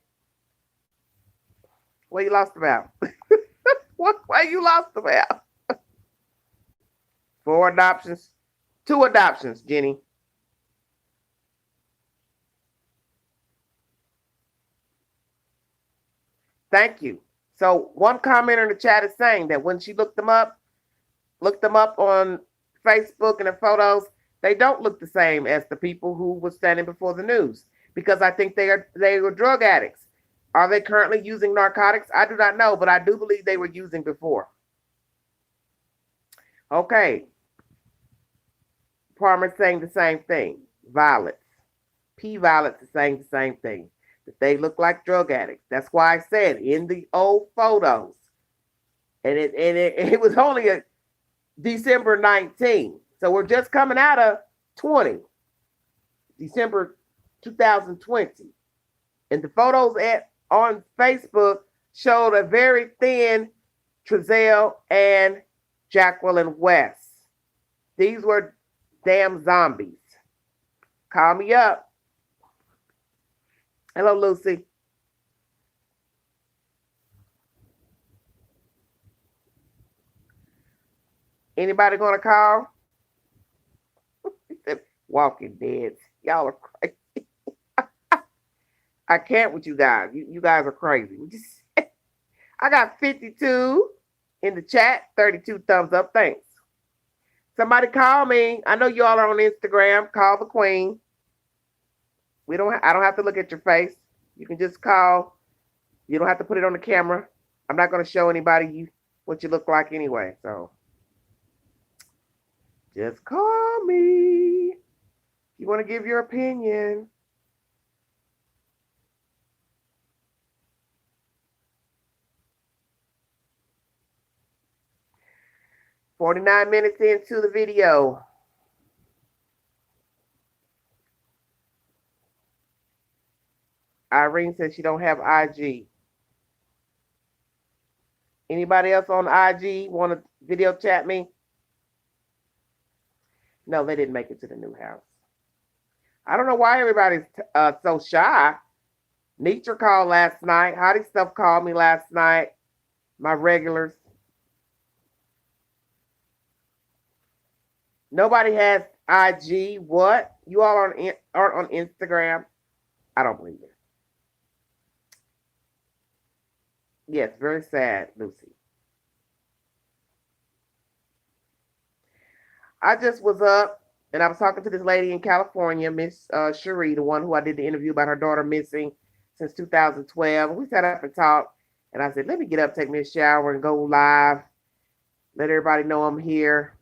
What you lost about? What you lost about? 4 adoptions. 2 adoptions, Jenny. Thank you. So one commenter in the chat is saying that when she looked them up on Facebook and the photos, they don't look the same as the people who were standing before the news, because I think they were drug addicts. Are they currently using narcotics? I do not know, but I do believe they were using before. Okay. Palmer's saying the same thing. Violets. P. Violets is saying the same thing. That they look like drug addicts. That's why I said in the old photos. And it was only a December 19. So we're just coming out of 20. December 2020. And the photos on Facebook showed a very thin Trezell and Jacqueline West. These were damn zombies. Call me up. Hello, Lucy. Anybody gonna call? Walking Dead. Y'all are crazy. I can't with you guys. You guys are crazy. I got 52 in the chat, 32 thumbs up. Thanks. Somebody call me. I know you all are on Instagram. Call the queen. I don't have to look at your face. You can just call. You don't have to put it on the camera. I'm not going to show anybody what you look like anyway. So just call me if you want to give your opinion. "49 minutes into the video." Irene says she don't have IG. Anybody else on IG want to video chat me? No, they didn't make it to the new house. I don't know why everybody's so shy. Nitra called last night. Hottie Stuff called me last night. My regulars. Nobody has IG. What? You all aren't on Instagram? I don't believe it. Yes, very sad, Lucy. I just was up And I was talking to this lady in California, Miss Cherie, the one who I did the interview about her daughter missing since 2012. We sat up and talked, and I said, "Let me get up, take me a shower, and go live. Let everybody know I'm here."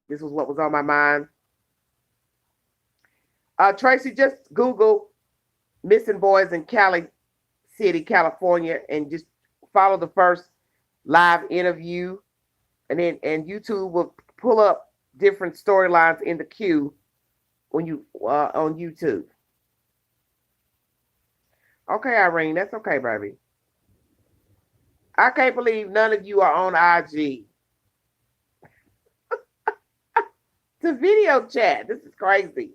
This was what was on my mind. Tracy, just Google missing boys in Cali City, California, and just follow the first live interview, and YouTube will pull up different storylines in the queue when you on YouTube. Okay, Irene, that's okay, baby. I can't believe none of you are on IG. It's a video chat. This is crazy.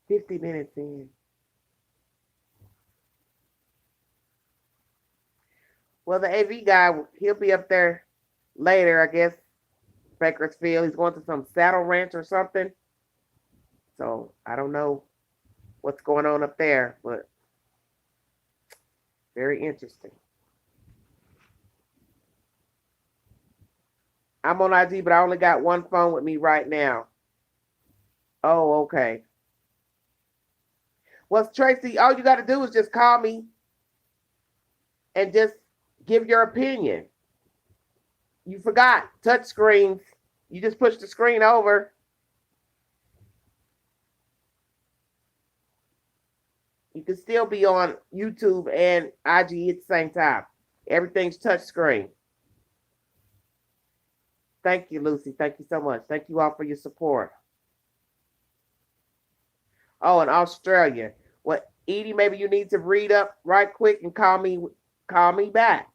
50 minutes in. Well, the AV guy, he'll be up there later, I guess. Bakersfield. He's going to some saddle ranch or something. So I don't know what's going on up there, but very interesting. I'm on IG, but I only got one phone with me right now. Oh, okay. Well, Tracy, all you got to do is just call me and just give your opinion. You forgot touch screens. You just push the screen over. You can still be on YouTube and IG at the same time. Everything's touch screen. Thank you, Lucy. Thank you so much. Thank you all for your support. Oh, in Australia. Well, Edie, maybe you need to read up right quick and call me back.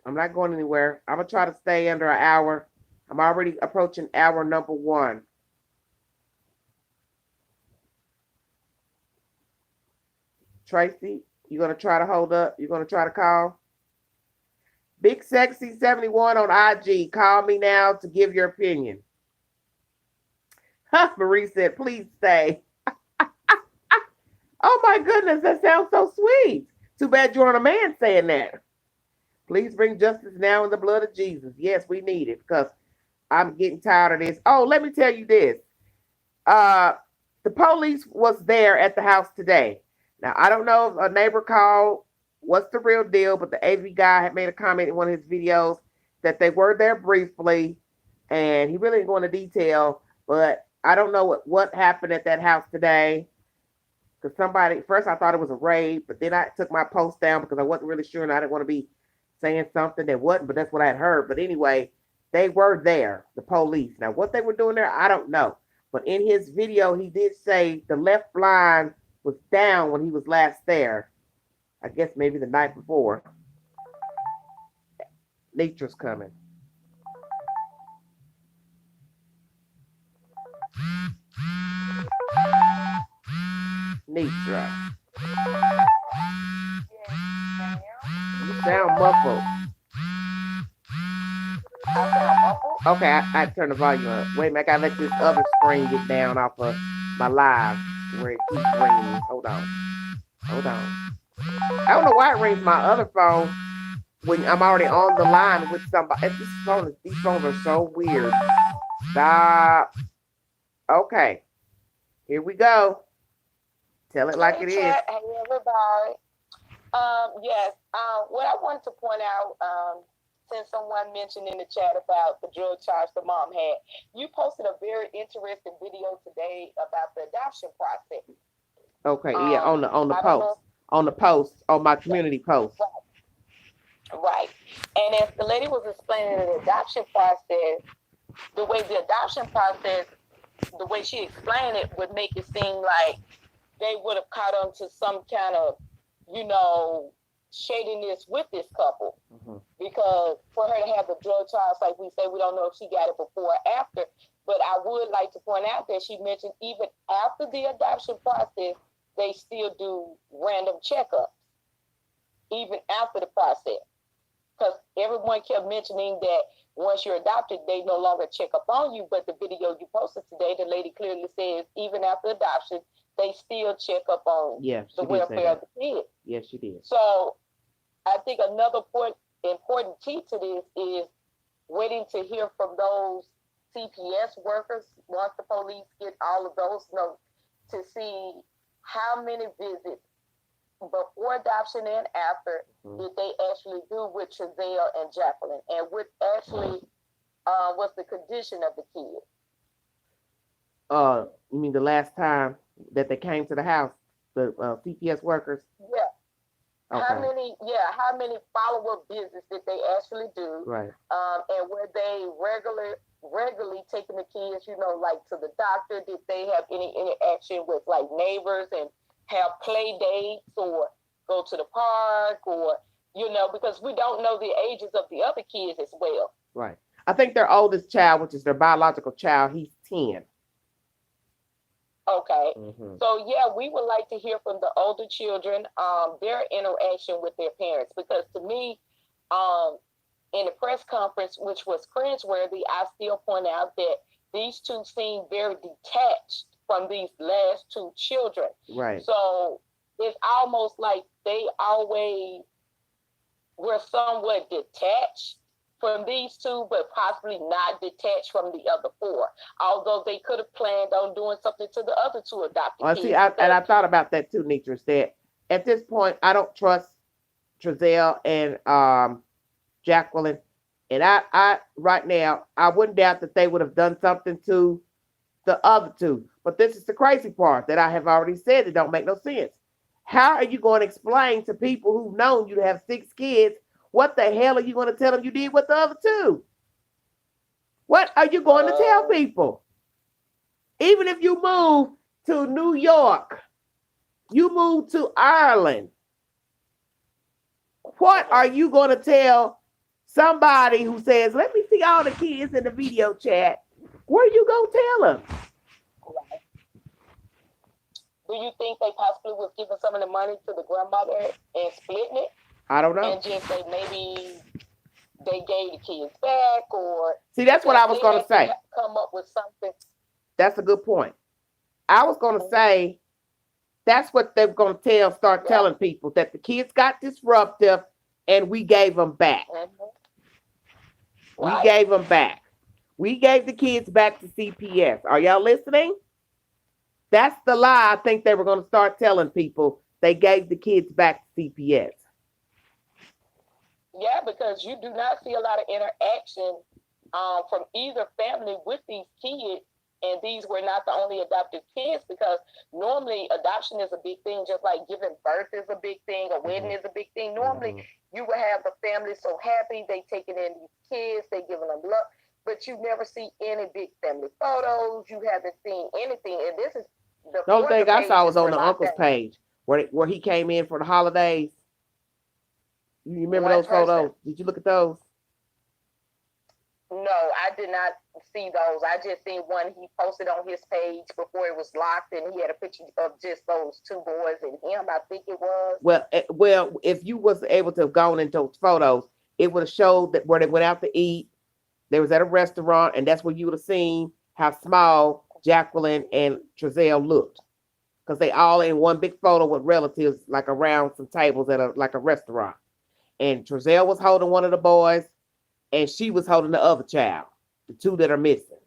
I'm not going anywhere. I'm gonna try to stay under an hour. I'm already approaching hour number 1. Tracy, you gonna try to hold up? You gonna try to call? Big Sexy 71 on IG. Call me now to give your opinion. Marie said, please stay. Oh my goodness, that sounds so sweet. Too bad you're on a man saying that. Please bring justice now in the blood of Jesus. Yes, we need it because I'm getting tired of this. Oh, let me tell you this. Uh, the police was there at the house today. Now, I don't know if a neighbor called, what's the real deal, but the AV guy had made a comment in one of his videos that they were there briefly, and he really didn't go into detail, but I don't know what happened at that house today. Because somebody, first I thought it was a raid, but then I took my post down because I wasn't really sure and I didn't want to be saying something that wasn't, but that's what I had heard. But anyway, they were there, the police. Now, what they were doing there, I don't know. But in his video, he did say the left blind was down when he was last there. I guess maybe the night before. Nature's coming. Nitra. You sound muffled. Okay, I turn the volume up. Wait a minute, I gotta let this other screen get down off of my live where it keeps ringing. Hold on. I don't know why it rings my other phone when I'm already on the line with somebody. These phones are so weird. Stop. Okay, here we go. Tell it like it is. Hey, everybody. Yes. What I wanted to point out, since someone mentioned in the chat about the drug charge the mom had, you posted a very interesting video today about the adoption process. Okay, yeah, on the post, on my community post. Right. And as the lady was explaining the adoption process, the way she explained it would make it seem like they would have caught on to some kind of, shadiness with this couple. Mm-hmm. Because for her to have the drug charge, like we say, we don't know if she got it before or after. But I would like to point out that she mentioned even after the adoption process, they still do random checkups, even after the process. Because everyone kept mentioning that once you're adopted, they no longer check up on you. But the video you posted today, the lady clearly says even after adoption, they still check up on the welfare of the kid. Yes, she did. So I think another important key to this is waiting to hear from those CPS workers once the police get all of those notes to see how many visits before adoption and after did they actually do with Trezell and Jacqueline, and what actually was the condition of the kid. You mean the last time that they came to the house, the CPS workers? Yeah. Okay. How many follow-up visits did they actually do? Right. And were they regularly taking the kids, like to the doctor? Did they have any interaction with like neighbors and have play dates or go to the park or, because we don't know the ages of the other kids as well. Right. I think their oldest child, which is their biological child, he's 10. Okay. Mm-hmm. So yeah, we would like to hear from the older children, their interaction with their parents, because to me, in the press conference, which was cringeworthy, I still point out that these two seem very detached from these last two children. Right. So it's almost like they always were somewhat detached from these two, but possibly not detached from the other four. Although they could have planned on doing something to the other two adopted kids. See, I thought about that too, Nitris, that at this point, I don't trust Trezell and Jacqueline. And I right now, I wouldn't doubt that they would have done something to the other two. But this is the crazy part that I have already said that don't make no sense. How are you going to explain to people who've known you to have 6 kids, what the hell are you going to tell them you did with the other 2? What are you going to tell people? Even if you move to New York, you move to Ireland, what are you going to tell somebody who says, let me see all the kids in the video chat? Where you going to tell them? Do you think they possibly was giving some of the money to the grandmother and splitting it? I don't know. And just say maybe they gave the kids back, or see, that's what I was going to say. Come up with something. That's a good point. I was going to say that's what they're going to start telling people, that the kids got disruptive and we gave them back. Right. We gave them back. We gave the kids back to CPS. Are y'all listening? That's the lie I think they were going to start telling people. They gave the kids back to CPS. Yeah, because you do not see a lot of interaction from either family with these kids. And these were not the only adopted kids, because normally adoption is a big thing, just like giving birth is a big thing, a wedding is a big thing. Normally, you would have the family so happy, they taking in these kids, they giving them love, but you never see any big family photos. You haven't seen anything. And this is the only thing I saw was on the uncle's page where he came in for the holidays. You remember those photos? Did you look at those? No, I did not see those. I just seen one he posted on his page before it was locked, and he had a picture of just those 2 boys and him, I think it was. Well, if you was able to have gone into those photos, it would have showed that where they went out to eat. They was at a restaurant, and that's where you would have seen how small Jacqueline and Trezell looked, because they all in one big photo with relatives, like around some tables at a restaurant. And Trezell was holding one of the boys, and she was holding the other child, the 2 that are missing.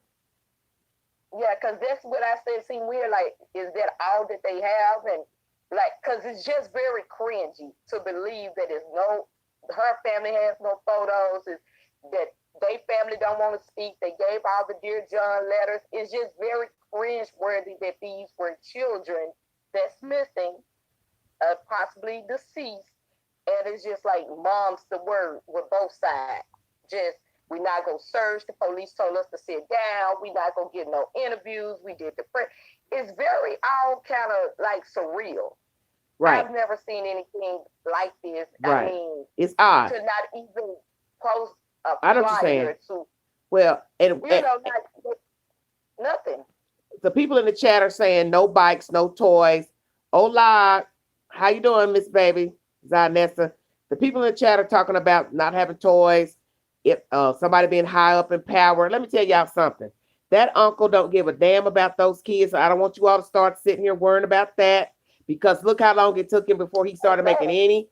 Yeah, because that's what I said seemed weird. Like, is that all that they have? And like, because it's just very cringy to believe that her family has no photos, that they family don't want to speak. They gave all the Dear John letters. It's just very cringe-worthy that these were children that's missing, possibly deceased. And it's just like, mom's the word with both sides. Just, we not gonna search. The police told us to sit down. We not gonna get no interviews. We did the press. It's very all kind of like surreal. Right. I've never seen anything like this. Right. I mean, it's odd to not even post a I know what you're flyer saying. Well, and nothing. The people in the chat are saying no bikes, no toys. Hola, how you doing, Miss Baby Zanessa? The people in the chat are talking about not having toys. If somebody being high up in power. Let me tell y'all something. That uncle don't give a damn about those kids. I don't want you all to start sitting here worrying about that, because look how long it took him before he started making any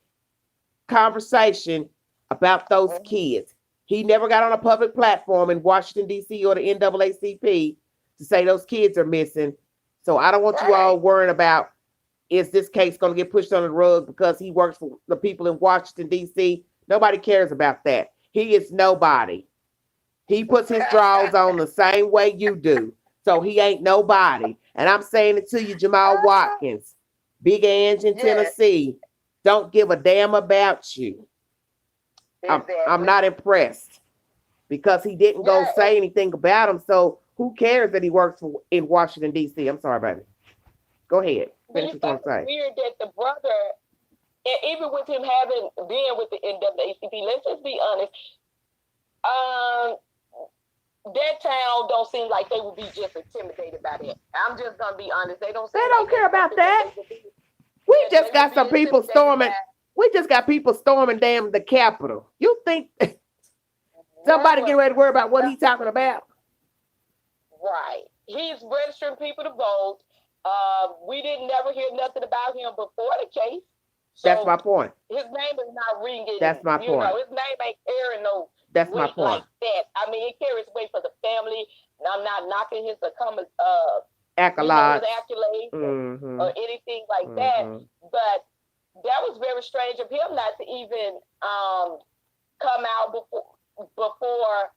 conversation about those Mhm. kids. He never got on a public platform in Washington, D.C. or the NAACP to say those kids are missing. So I don't want you all Right. worrying about, is this case going to get pushed under the rug because he works for the people in Washington, D.C.? Nobody cares about that. He is nobody. He puts his drawers on the same way you do. So he ain't nobody. And I'm saying it to you, Jamal Watkins, Big Ange in Yes, Tennessee, don't give a damn about you. I'm exactly. not impressed because he didn't go Yeah, say anything about him. So who cares that he works for, in Washington, D.C.? I'm sorry, baby. Go ahead. do Finish you what you think want to it's say. weird that the brother, and even with him having been with the NAACP, let's just be honest, um, that town don't seem like they would be just intimidated by that. I'm just gonna be honest. They don't They seem don't like care that's about something that that. they would be. We Yeah, just they would got be some people intimidated storming. by. We just got people storming damn the Capitol. You think That somebody was getting ready to worry about what he's talking about? right. He's registering people to vote. We didn't never hear nothing about him before the case, That's so my point. his name is not ringing. That's my point. His name ain't carrying no That's my weight like point. that. I mean, it carries weight for the family. And I'm not knocking his his Accolades. accolades Mm-hmm. or anything like that. Mm-hmm. But that was very strange of him not to even come out before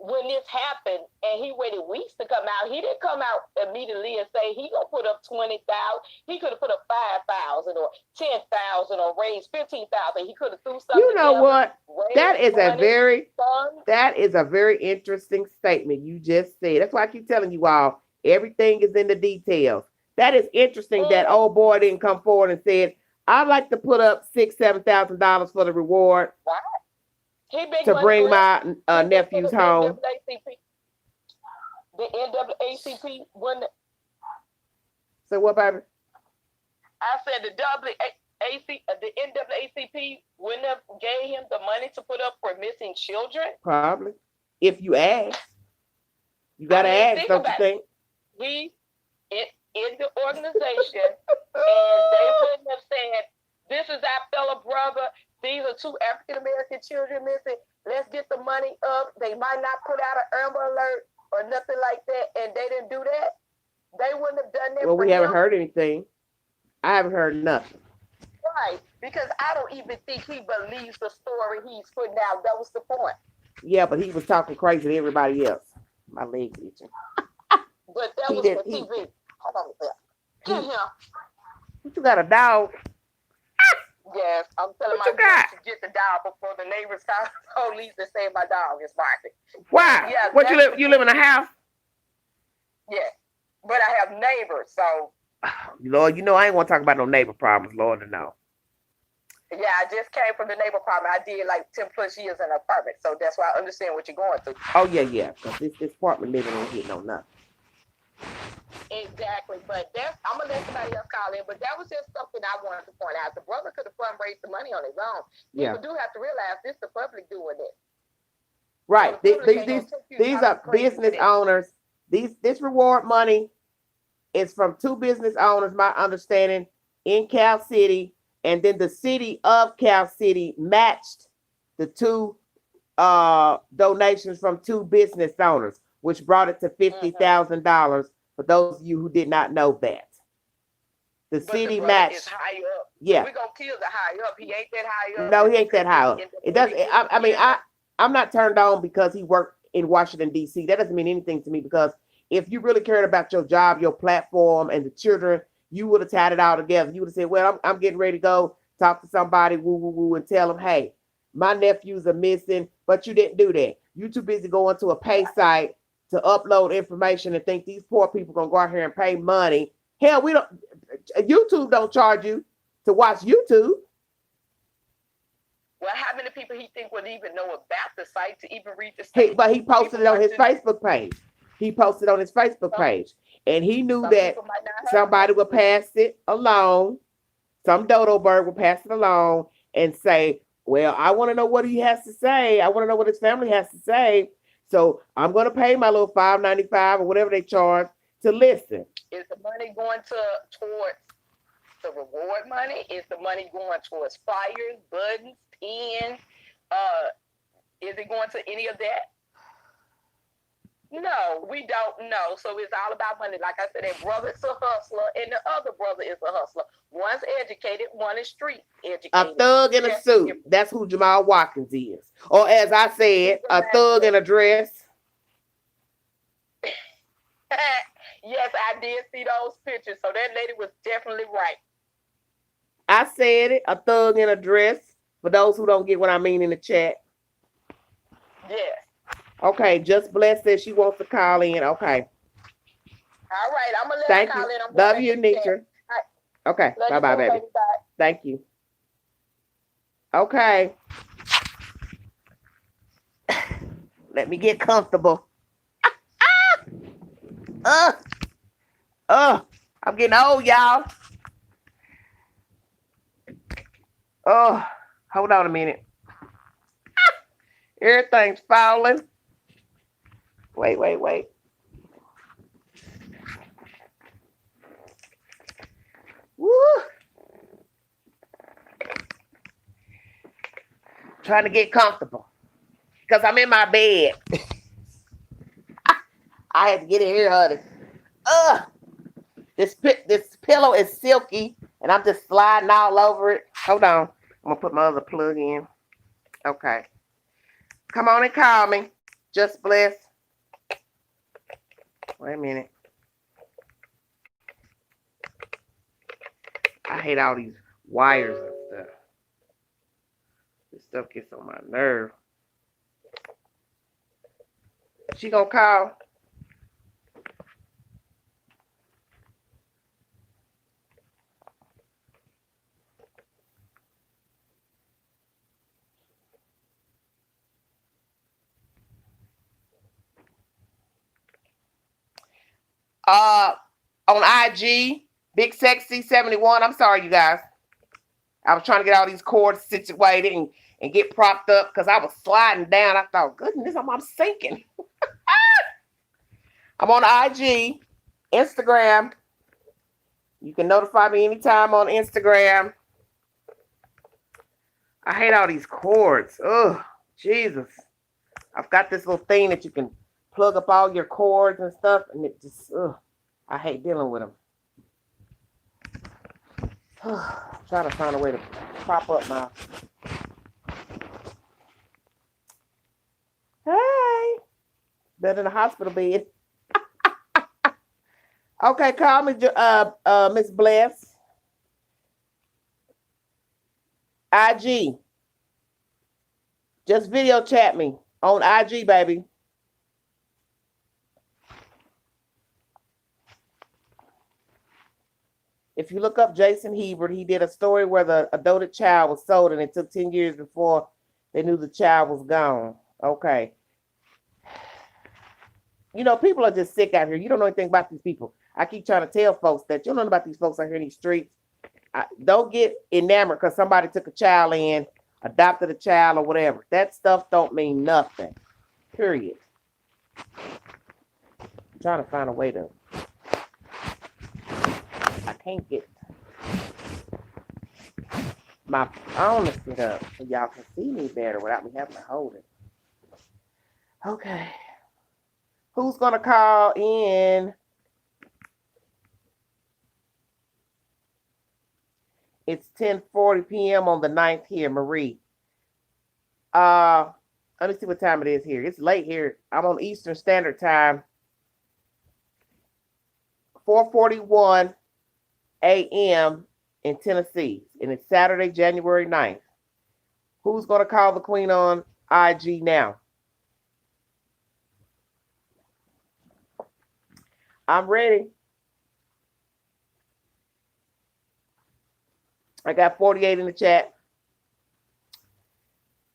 when this happened, and he waited weeks to come out. He didn't come out immediately and say he gonna put up 20,000. He could have put up 5,000 or 10,000 or raised 15,000. He could have threw something. You know together, what? That raised is a money, very funds. that is a very interesting statement you just said. That's why I keep telling you all, everything is in the details. That is interesting that old boy didn't come forward and said, I'd like to put up $6,000-7,000 for the reward Right. He big to money bring for my He big nephews for home. The NAACP wouldn't. So what, baby? I said the NAACP wouldn't have gave him the money to put up for missing children. Probably. If you ask. You gotta ask, don't you think? He in the organization, and they wouldn't have said, "This is our fellow brother. These are 2 African American children missing. Let's get the money up." They might not put out an Amber Alert or nothing like that, and they didn't do that. They wouldn't have done that. Well, we haven't him. heard anything. I haven't heard nothing. Right, because I don't even think he believes the story he's putting out. That was the point. Yeah, but he was talking crazy to everybody else. My leg itching. But that was for TV. Hold on with that. Get him. You got a dog? Yes, I'm telling What my you girl got? to get the dog before the neighbors call police and say my dog is barking. Why? Yeah, What, you live in a house? Yeah, but I have neighbors, so Lord, you know I ain't want to talk about no neighbor problems, Lord, no. yeah, I just came from the neighbor apartment. I did like 10 plus years in an apartment, so that's why I understand what you're going through. Oh yeah, because this apartment living ain't getting on nothing. Exactly, but I'm gonna let somebody else call in. But that was just something I wanted to point out. The brother could have fundraised the money on his own. Yeah. People do have to realize this the public doing it. Right. So the public ain't gonna take you These are crazy business with it. owners. This reward money is from 2 business owners, my understanding, in Cal City, and then the city of Cal City matched the 2 donations from 2 business owners, which brought it to $50,000. For those of you who did not know that, the city matched. Is high up. Yeah, we're gonna kill the high up. He ain't that high up. No, he ain't that high up. It does. I mean, I'm not turned on because he worked in Washington, D.C. That doesn't mean anything to me, because if you really cared about your job, your platform, and the children, you would have tied it all together. You would have said, well, I'm getting ready to go talk to somebody, woo, woo, woo, and tell them, hey, my nephews are missing, but you didn't do that. You too busy going to a pay site to upload information and think these poor people going to go out here and pay money. Hell, YouTube don't charge you to watch YouTube. Well, how many people he think would even know about the site to even read the site? But he posted it on his Facebook page. He posted on his Facebook page. And he knew that somebody would pass it along. Some dodo bird would pass it along and say, well, I want to know what he has to say. I want to know what his family has to say. So I'm going to pay my little $5.95 or whatever they charge to listen. Is the money going towards the reward money? Is the money going towards flyers, buttons, pens? Is it going to any of that? No, we don't know. So it's all about money. Like I said, that brother is a hustler and the other brother is a hustler. One's educated, one is street educated. A thug in a suit. That's who Jamal Watkins is. Or as I said, a thug in a dress. Yes, I did see those pictures. So that lady was definitely right. I said it. A thug in a dress. For those who don't get what I mean in the chat. Yes. Okay, Just Bless says she wants to call in. Okay. All right, I'm gonna let her call in. Love you, Nitra. Okay, bye-bye, baby. Bye. Thank you. Okay. Let me get comfortable. I'm getting old, y'all. Oh, hold on a minute. Everything's falling. Wait. Woo. Trying to get comfortable. Because I'm in my bed. I had to get in here, honey. This pillow is silky, and I'm just sliding all over it. Hold on. I'm going to put my other plug in. Okay. Come on and call me. Just Bless. Wait a minute. I hate all these wires and stuff. This stuff gets on my nerve. She gonna call? On IG, Big Sexy 71. I'm sorry, you guys. I was trying to get all these cords situated and get propped up because I was sliding down. I thought, goodness, I'm sinking. I'm on IG, Instagram. You can notify me anytime on Instagram. I hate all these cords. Oh, Jesus. I've got this little thing that you can plug up all your cords and stuff, and it just, I hate dealing with them. Trying to find a way to prop up my. Hey, better than a hospital bed. Okay, call me, Miss Bless. IG. Just video chat me on IG, baby. If you look up Jason Hebert, he did a story where the adopted child was sold and it took 10 years before they knew the child was gone. Okay. You know, people are just sick out here. You don't know anything about these people. I keep trying to tell folks that you don't know about these folks out here in these streets. Don't get enamored because somebody took a child in, adopted a child or whatever. That stuff don't mean nothing. Period. I'm trying to find a way to. I can't get my phone to sit up so y'all can see me better without me having to hold it. Okay. Who's going to call in? It's 10:40 p.m. on the 9th here, Marie. Let me see what time it is here. It's late here. I'm on Eastern Standard Time. 4:41 a.m. in Tennessee. And it's Saturday, January 9th. Who's going to call the queen on IG now? I'm ready. I got 48 in the chat.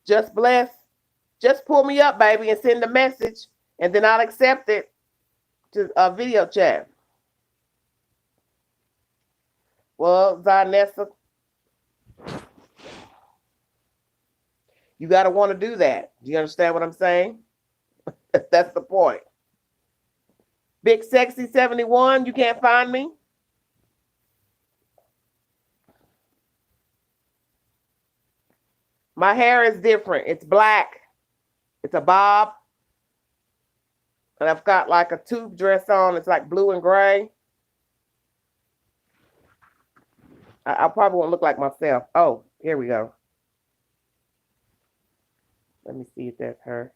Just Bless. Just pull me up, baby, and send a message, and then I'll accept it to a video chat. Well, Zanessa, you got to want to do that. Do you understand what I'm saying? That's the point. Big Sexy 71, you can't find me? My hair is different. It's black. It's a bob. And I've got like a tube dress on. It's like blue and gray. I probably won't look like myself. Oh, here we go. Let me see if that's her.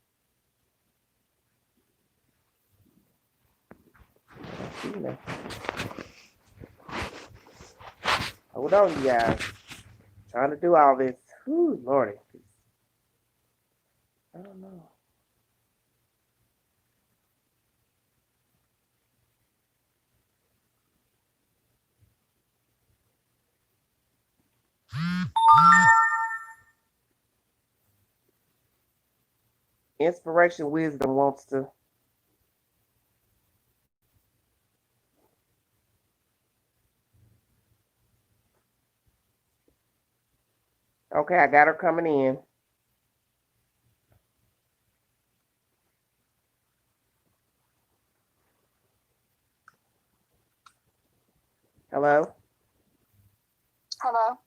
Hold on, you guys. Trying to do all this. Whew, Lordy. I don't know. Inspiration Wisdom wants to. Okay, I got her coming in. Hello. Hello.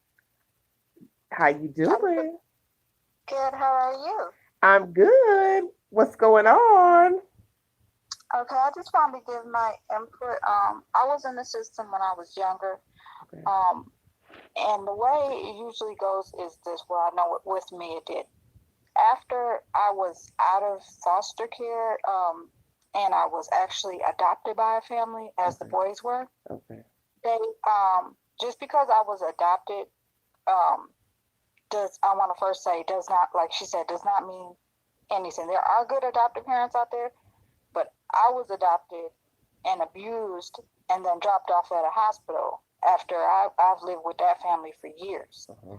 How you doing? Good. How are you? I'm good. What's going on? Okay, I just wanted to give my input. I was in the system when I was younger. Okay. And the way it usually goes is this. Well, I know with me it did. After I was out of foster care, and I was actually adopted by a family, as the boys were. Okay. They, just because I was adopted, I want to first say, does not, like she said, does not mean anything. There are good adoptive parents out there, but I was adopted and abused and then dropped off at a hospital after I've lived with that family for years. Uh-huh.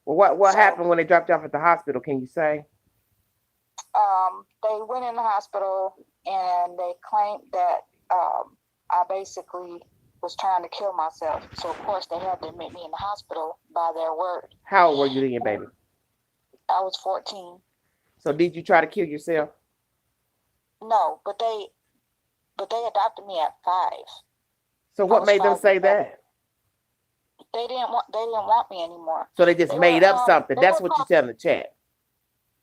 Well, what happened when they dropped you off at the hospital? Can you say? They went in the hospital and they claimed that I basically was trying to kill myself. So of course they had to admit me in the hospital by their word. How old were you then, baby? I was 14. So did you try to kill yourself? No, but they adopted me at 5. So what made them say that? They didn't want me anymore. So they just made up something. That's what you tell in the chat.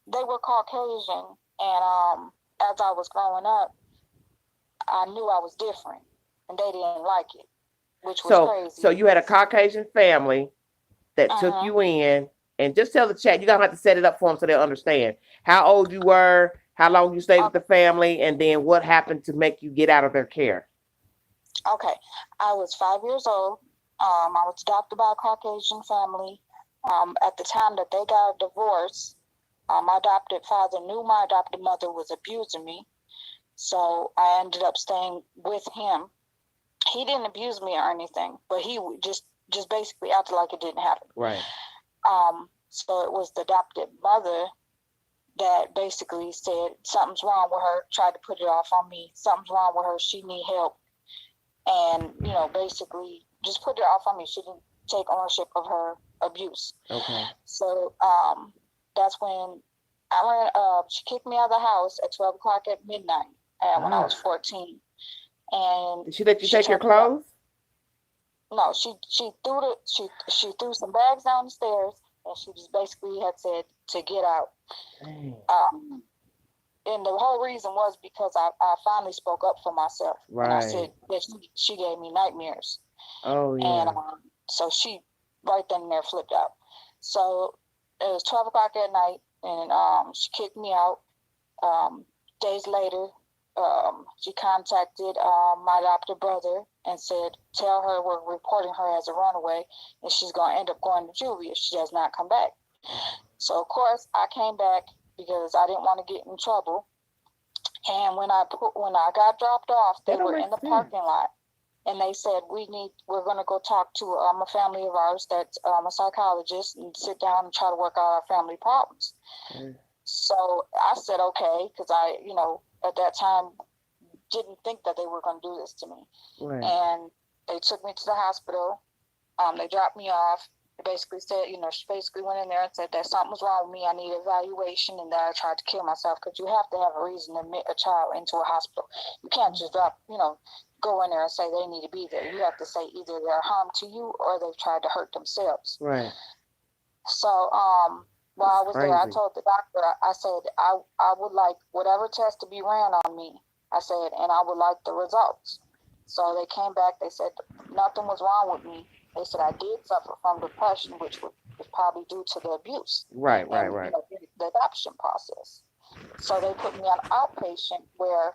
They were Caucasian, and as I was growing up, I knew I was different, and they didn't like it, which was crazy. So you had a Caucasian family that took you in, and just tell the chat, you're going to have to set it up for them so they'll understand how old you were, how long you stayed with the family, and then what happened to make you get out of their care. Okay. I was 5 years old. I was adopted by a Caucasian family. At the time that they got a divorce, my adopted father knew my adopted mother was abusing me. So I ended up staying with him. He didn't abuse me or anything, but he just basically acted like it didn't happen. Right. So it was the adopted mother that basically said something's wrong with her, tried to put it off on me. Something's wrong with her. She need help. And, basically just put it off on me. She didn't take ownership of her abuse. Okay. So that's when she kicked me out of the house at 12 o'clock at midnight when I was 14. And did she let you take your clothes? No, she threw some bags down the stairs, and she just basically had said to get out. And the whole reason was because I finally spoke up for myself. Right. And I said that she gave me nightmares. Oh, yeah. And so she right then and there flipped out. So it was 12 o'clock at night, and she kicked me out. Days later, she contacted my adopted brother and said, tell her we're reporting her as a runaway, and she's going to end up going to juvie if she does not come back. So, of course, I came back because I didn't want to get in trouble. And when I got dropped off, they were in the parking lot, and they said, we're going to go talk to a family of ours that's a psychologist and sit down and try to work out our family problems. So I said, okay, because I, at that time didn't think that they were going to do this to me. Right. And they took me to the hospital. They dropped me off. They basically said, she basically went in there and said that something was wrong with me. I need evaluation, and that I tried to kill myself, because you have to have a reason to admit a child into a hospital. You can't just go in there and say they need to be there. You have to say either they're harm to you or they've tried to hurt themselves. Right. So while I It's was there, I crazy. told the doctor, I said, I would like whatever test to be ran on me. I said, and I would like the results. So they came back, they said nothing was wrong with me. They said I did suffer from depression, which was probably due to the abuse Right, right, and right. the adoption process. So they put me on outpatient where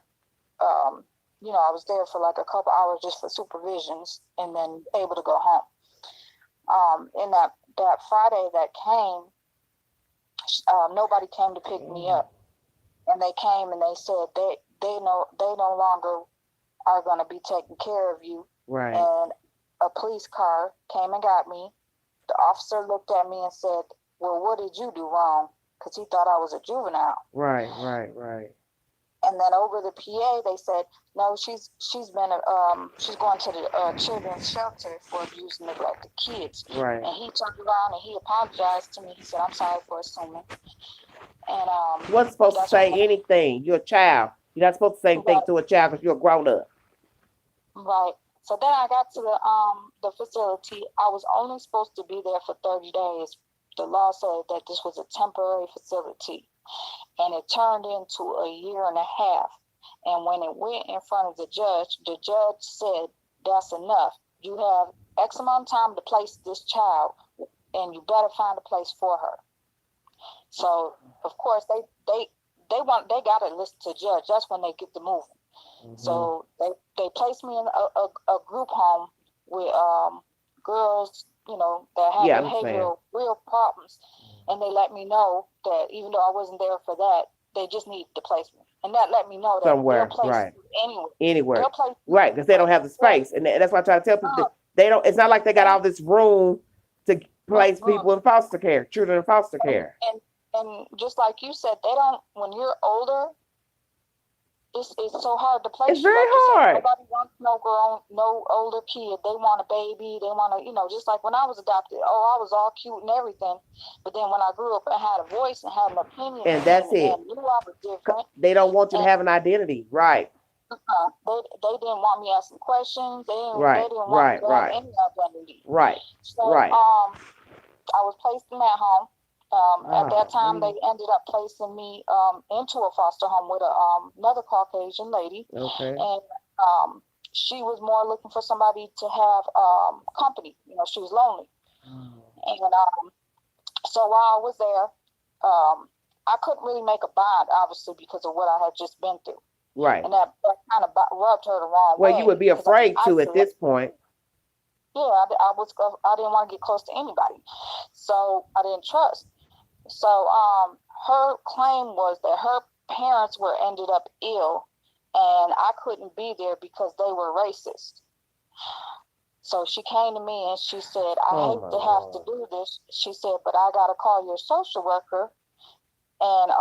I was there for like a couple hours just for supervisions and then able to go home. And that Friday that came, nobody came to pick me up, and they came and they said they no longer are going to be taking care of you. Right. And a police car came and got me. The officer looked at me and said, "Well, what did you do wrong?" Because he thought I was a juvenile. Right, right, right. And then over the PA, they said, "No, she's going to the children's shelter for abuse and neglect of kids." Right. And he turned around and he apologized to me. He said, "I'm sorry for assuming." And You wasn't supposed to say anything. You're a child. You're not supposed to say anything to a child because you're a grown up. Right. So then I got to the facility. I was only supposed to be there for 30 days. The law said that this was a temporary facility, and it turned into a year and a half. And when it went in front of the judge said, "That's enough. You have X amount of time to place this child, and you better find a place for her." So of course they got to listen to the judge. That's when they get to moving. Mm-hmm. So they placed me in a group home with girls, that had behavioral real problems, and they let me know that even though I wasn't there for that, they just need to place me, and that let me know that somewhere, they'll place right? Anywhere, right? Because they don't have the space, and that's why I try to tell people they don't. It's not like they got all this room to place people in foster care, children in foster care. And just like you said, they don't. When you're older, it's so hard to place. It's very hard. Nobody wants no older kid. They want a baby. They want to, just like when I was adopted. Oh, I was all cute and everything, but then when I grew up and had a voice and had an opinion, and that's it. And knew I was different. They don't want you to have an identity, right? They didn't want me asking questions. They didn't want me to have any identity. Right. So I was placed in that home. At that time, they ended up placing me into a foster home with another Caucasian lady. Okay. And she was more looking for somebody to have company. She was lonely. And so while I was there, I couldn't really make a bond, obviously, because of what I had just been through. Right. And that kind of rubbed her the wrong way. Well, you would be afraid to at this point. Yeah, I didn't want to get close to anybody, so I didn't trust. So her claim was that her parents ended up ill, and I couldn't be there because they were racist. So she came to me and she said, "I hate to have to do this." She said, "But I got to call your social worker, and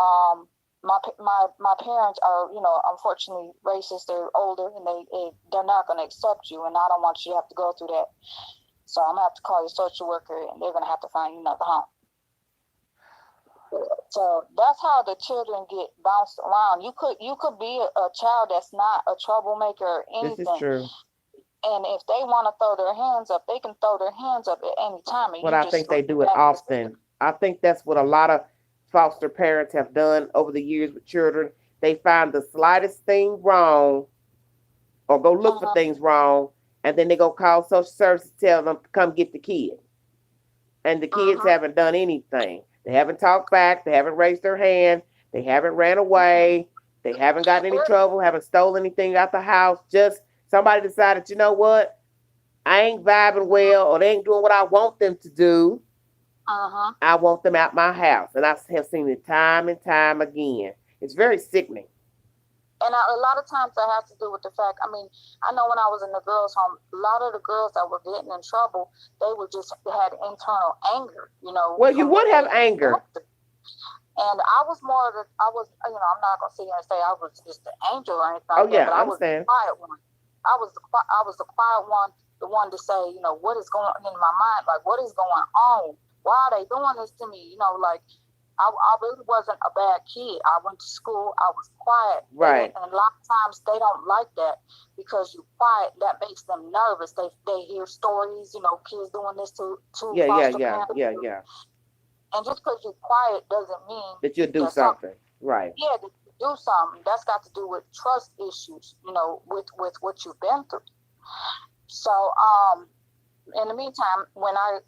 my parents are, unfortunately racist. They're older, and they're not going to accept you, and I don't want you to have to go through that. So I'm gonna have to call your social worker, and they're gonna have to find you another home." So that's how the children get bounced around. You could be a child that's not a troublemaker or anything. This is true. And if they want to throw their hands up, they can throw their hands up at any time. But I think they do it often. I think that's what a lot of foster parents have done over the years with children. They find the slightest thing wrong or go look for things wrong, and then they go call social services to tell them to come get the kid. And the kids haven't done anything. They haven't talked back. They haven't raised their hand. They haven't ran away. They haven't gotten any trouble, haven't stolen anything out the house. Just somebody decided, you know what? I ain't vibing well, or they ain't doing what I want them to do. I want them out my house. And I have seen it time and time again. It's very sickening. And a lot of times that has to do with the fact, I know when I was in the girls' home, a lot of the girls that were getting in trouble, they were just had internal anger, Well, you would have anger. And I was I'm not going to sit here and say I was just an angel or anything. Oh, yeah, I understand. was the quiet one. I was the quiet one, the one to say, what is going on in my mind? Like, what is going on? Why are they doing this to me? I really wasn't a bad kid. I went to school. I was quiet. Right. And a lot of times they don't like that because you're quiet. That makes them nervous. They hear stories, kids doing this to foster parents. Yeah. And just because you're quiet doesn't mean That you'll do that something. Right. yeah, to do something. That's got to do with trust issues, with what you've been through. So, in the meantime, when I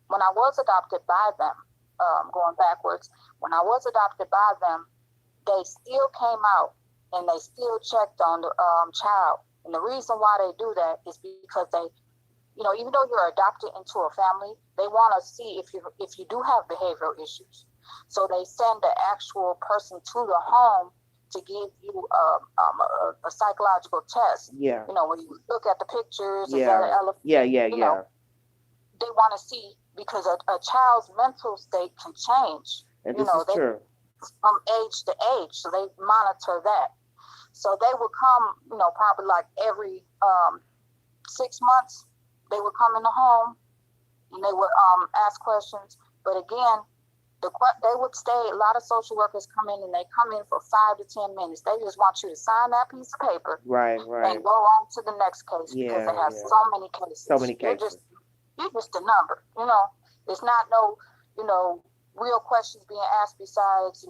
was adopted by them, going backwards, when I was adopted by them, they still came out and they still checked on the child. And the reason why they do that is because they, even though you're adopted into a family, they want to see if you do have behavioral issues. So they send the actual person to the home to give you a psychological test. Yeah. When you look at the pictures, is Yeah. that an elephant? Yeah. They want to see, because a child's mental state can change. And this is true. From age to age, so they monitor that. So they would come, probably like every 6 months, they would come in the home and they would ask questions. But again, they would stay. A lot of social workers come in and they come in for 5 to 10 minutes. They just want you to sign that piece of paper, right, and go on to the next case, because they have so many cases. So many cases. You're just a number. It's not no, real questions being asked besides,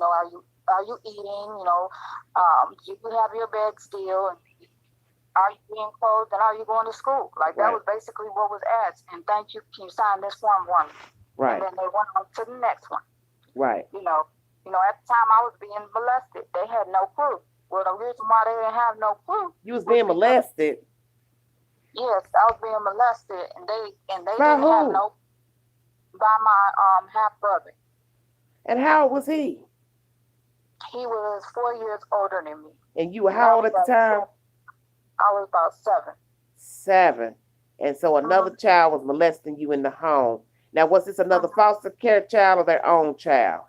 are you eating? Do you have your bed still? And are you being clothed? And are you going to school? Like that was basically what was asked. And thank you. Can you sign this form one? Right. And then they went on to the next one. Right. At the time I was being molested, they had no clue. Well, the reason why they didn't have no clue. You was being molested. Yes, I was being molested, and they By didn't who? have no. By my half brother. And how old was he? He was 4 years older than me. And you were how old at the time? I was about 7. 7. And so another child was molesting you in the home. Now, was this another foster care child or their own child?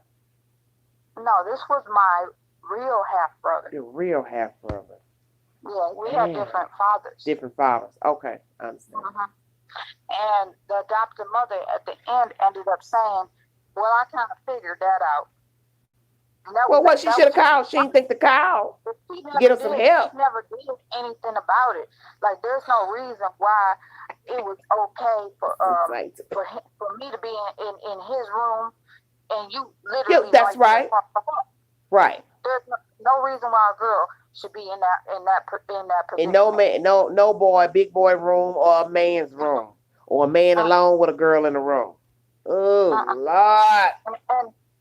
No, this was my real half brother. Your real half brother. Yeah, we had different fathers. Different fathers. Okay, I understand. And the adopted mother at the end ended up saying, "Well, I kind of figured that out." What she should have called? She didn't think to call. Get her some help. She never did anything about it. Like, there's no reason why it was okay for me to be in his room, and you literally. That's right. Right. There's no reason why a girl should be in that position. And no man, no boy, big boy room or a man's room or a man alone with a girl in the room. Oh Lord.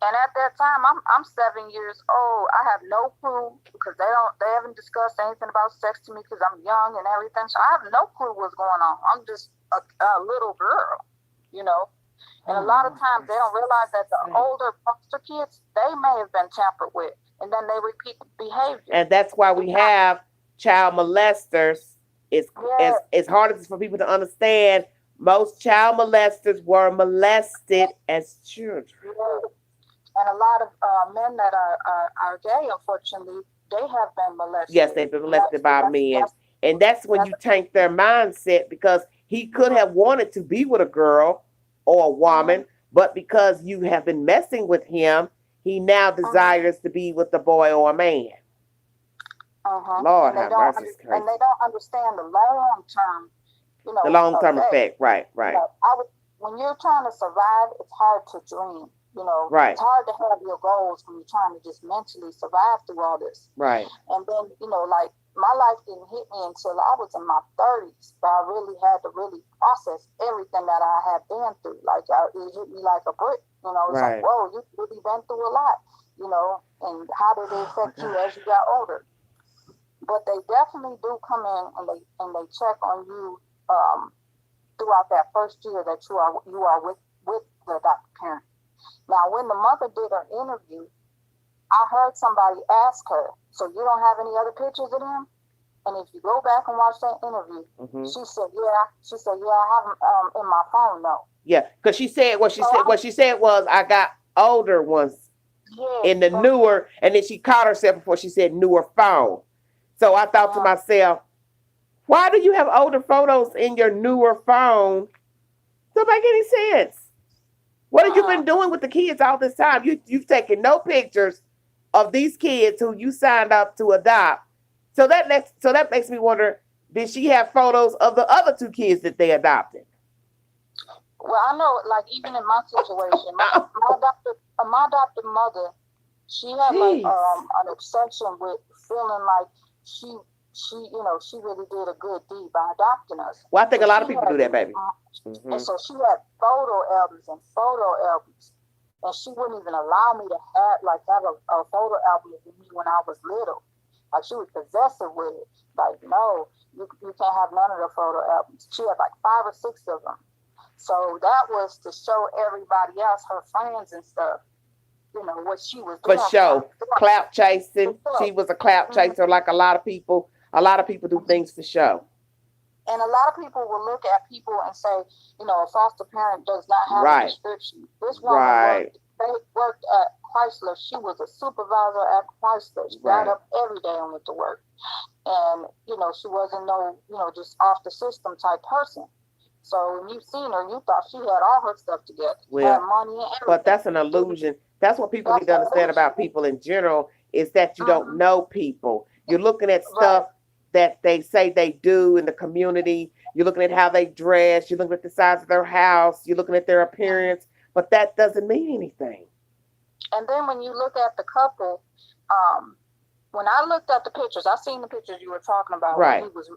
And at that time, I'm 7 years old. I have no clue, because they haven't discussed anything about sex to me, because I'm young and everything. So I have no clue what's going on. I'm just a little girl, And a lot of times they don't realize that the older foster kids, they may have been tampered with, and then they repeat behavior. And that's why we have child molesters. It's hard for people to understand. Most child molesters were molested as children. Yeah. And a lot of men that are gay, unfortunately, they have been molested. Yes, they've been molested by men. And that's when you tank their mindset, because he could have wanted to be with a girl or a woman, but because you have been messing with him, he now desires to be with a boy or a man. Lord have mercy. And they don't understand the long-term, the long-term effect. Right. When you're trying to survive, it's hard to dream. Right. It's hard to have your goals when you're trying to just mentally survive through all this. Right. And then, like, my life didn't hit me until I was in my 30s, but I really had to process everything that I had been through. Like, it hit me like a brick. It's like, whoa, you've really been through a lot, and how did it affect you as you got older? But they definitely do come in and they check on you throughout that first year that you are with the adopted parent. Now, when the mother did her interview, I heard somebody ask her, "So you don't have any other pictures of them?" And if you go back and watch that interview, she said, "Yeah." She said, "Yeah, I have them in my phone, though." Yeah, because she said what she said was, "I got older ones in the newer," and then she caught herself before she said newer phone. So I thought to myself, why do you have older photos in your newer phone? Doesn't make any sense. What have you been doing with the kids all this time? You've taken no pictures of these kids who you signed up to adopt. So that makes me wonder, did she have photos of the other 2 kids that they adopted? Well, I know, like, even in my situation, my adopted mother, she had like Jeez. an obsession with feeling like she she really did a good deed by adopting us. Well, I think So a lot she of people had do that, baby. and so she had photo albums, and she wouldn't even allow me to have a photo album of me when I was little. Like, she was possessive with it. Like, no, you can't have none of the photo albums. She had like 5 or 6 of them. So that was to show everybody else, her friends and stuff, what she was For doing. sure. Clout chasing. For sure. She was a clout chaser like a lot of people. A lot of people do things for show. And a lot of people will look at people and say, a foster parent does not have Right. a restriction. This woman Right. worked at Chrysler. She was a supervisor at Chrysler. She got up every day and went to work. And, she wasn't just off the system type person. So when you seen her, you thought she had all her stuff together. Well, had money and everything. But that's an illusion. That's what people need to understand about people in general, is that you don't know people. You're looking at stuff that they say they do in the community. You're looking at how they dress. You're looking at the size of their house. You're looking at their appearance. But that doesn't mean anything. And then when you look at the couple, when I looked at the pictures, I seen the pictures you were talking about. Right. When he was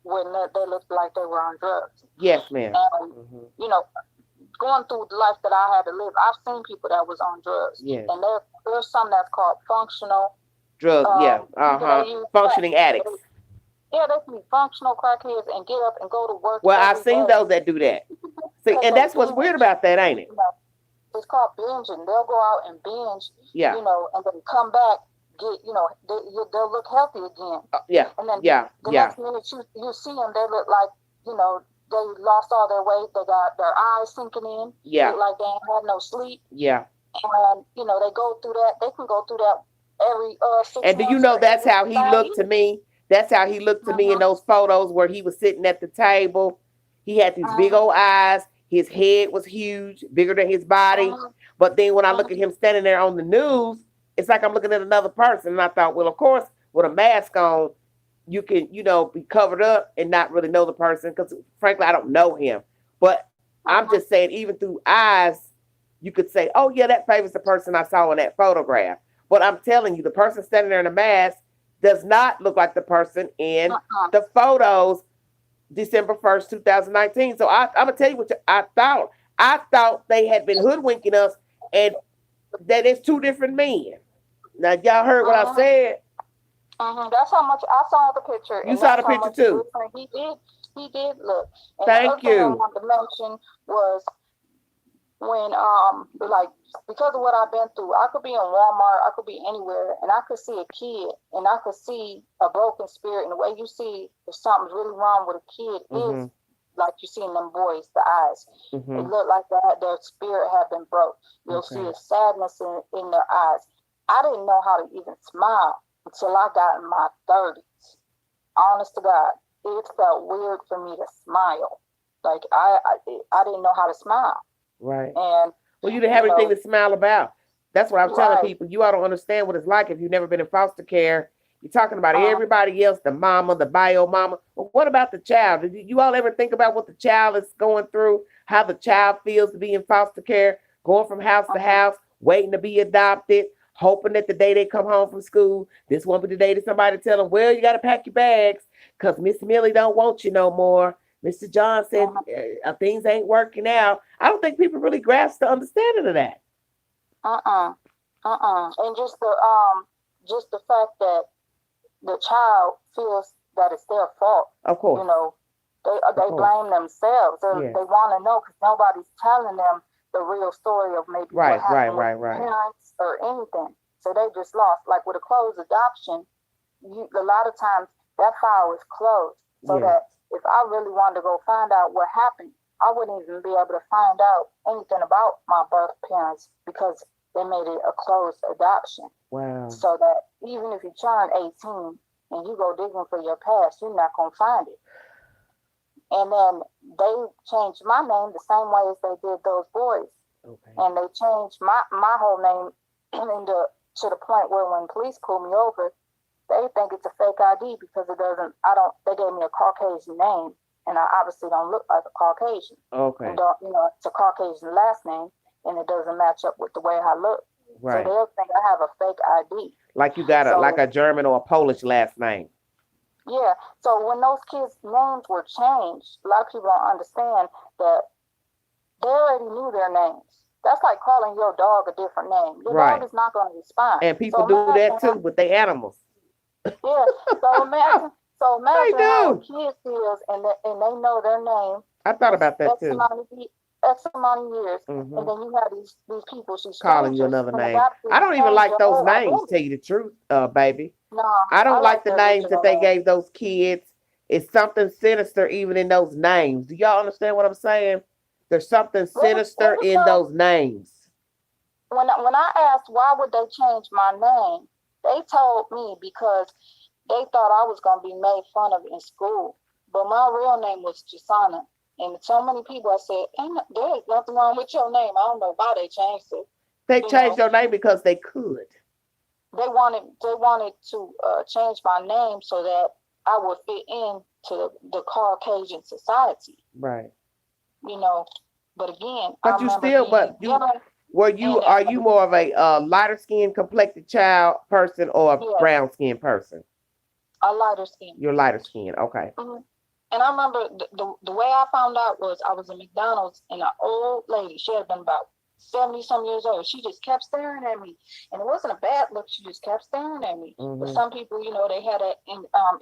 when they looked like they were on drugs. Yes, ma'am. Going through the life that I had to live, I've seen people that was on drugs. Yes. And there's some that's called functional drug. Functioning addicts. They can be functional crackheads and get up and go to work. Well, I've seen those that do that. See, and that's what's weird about that, ain't it? It's called binging. They'll go out and binge. Yeah. And then come back. They'll look healthy again. And then the next minute you see them, they look like they lost all their weight. They got their eyes sinking in. Yeah. Look like they ain't had no sleep. Yeah. And they go through that. They can go through that every 6 months. And do you know that's how he looked to me? That's how he looked to me in those photos where he was sitting at the table. He had these big old eyes. His head was huge, bigger than his body. But then when I look at him standing there on the news, it's like I'm looking at another person. And I thought, well, of course, with a mask on, you can, be covered up and not really know the person. Because frankly, I don't know him. But I'm just saying, even through eyes, you could say, oh, yeah, that favors the person I saw in that photograph. But I'm telling you, the person standing there in a mask does not look like the person in the photos December 1st, 2019. So I'm going to tell you what I thought. I thought they had been hoodwinking us and that it's 2 different men. Now, y'all heard what I said? That's how much I saw the picture. You saw the picture too? He did look. And Thank you. The other thing I wanted to mention was when, because of what I've been through, I could be in Walmart, I could be anywhere, and I could see a kid, and I could see a broken spirit. And the way you see if something's really wrong with a kid is like you see in them boys, the eyes. It looked like their spirit had been broke. You'll see a sadness in their eyes. I didn't know how to even smile until I got in my 30s. Honest to God, it felt weird for me to smile. Like I didn't know how to smile. Right. And well, you didn't have anything to smile about. That's what I'm telling people. You all don't understand what it's like if you've never been in foster care. You're talking about everybody else, the mama, the bio mama. But what about the child? Did you all ever think about what the child is going through? How the child feels to be in foster care, going from house to house, waiting to be adopted, hoping that the day they come home from school, this won't be the day that somebody tell them, well, you got to pack your bags because Miss Millie don't want you no more. Mr. John said things ain't working out. I don't think people really grasp the understanding of that. And just the fact that the child feels that it's their fault. Of course. They blame themselves. They want to know because nobody's telling them the real story of maybe what happened with parents or anything. So they just lost. Like with a closed adoption, a lot of times that file is closed. So that if I really wanted to go find out what happened, I wouldn't even be able to find out anything about my birth parents because they made it a closed adoption. Wow. So that even if you turn 18 and you go digging for your past, you're not going to find it. And then they changed my name the same way as they did those boys. Okay. And they changed my whole name to the point where when police pull me over, they think it's a fake ID because they gave me a Caucasian name and I obviously don't look like a Caucasian. Okay. And don't, it's a Caucasian last name, and it doesn't match up with the way I look. Right. So they'll think I have a fake ID. Like you got So, like a German or a Polish last name. yeah. So when those kids' names were changed, a lot of people don't understand that they already knew their names. That's like calling your dog a different name. Your Right. dog is not going to respond. And people So do imagine that too with their animals. Yeah. So imagine, They how a do. kid feels, and they know their name I thought for about that X too. amount of years, and Hmm. then you have these people, these Calling you strangers, another and they name. got to I don't even change like your those whole names, identity. tell you the truth, baby. No, I don't I like like the the names that original they name. gave those kids. It's something sinister even in those names. Do y'all understand what I'm saying? There's something sinister in those names. When I asked why would they change my name, they told me because they thought I was going to be made fun of in school. But my real name was Jasana. And so many people, I said, there's nothing wrong with your name. I don't know why they changed it. They changed your name because they could. They wanted to change my name so that I would fit in to the Caucasian society. Right. But again, But you still, are you more of a lighter skinned complected child person or a brown skinned person? A lighter skin. You're lighter skinned, okay. Mm-hmm. And I remember the way I found out was I was in McDonald's and an old lady, she had been about 70-some years old. She just kept staring at me. And it wasn't a bad look. She just kept staring at me. Mm-hmm. But some people, they had an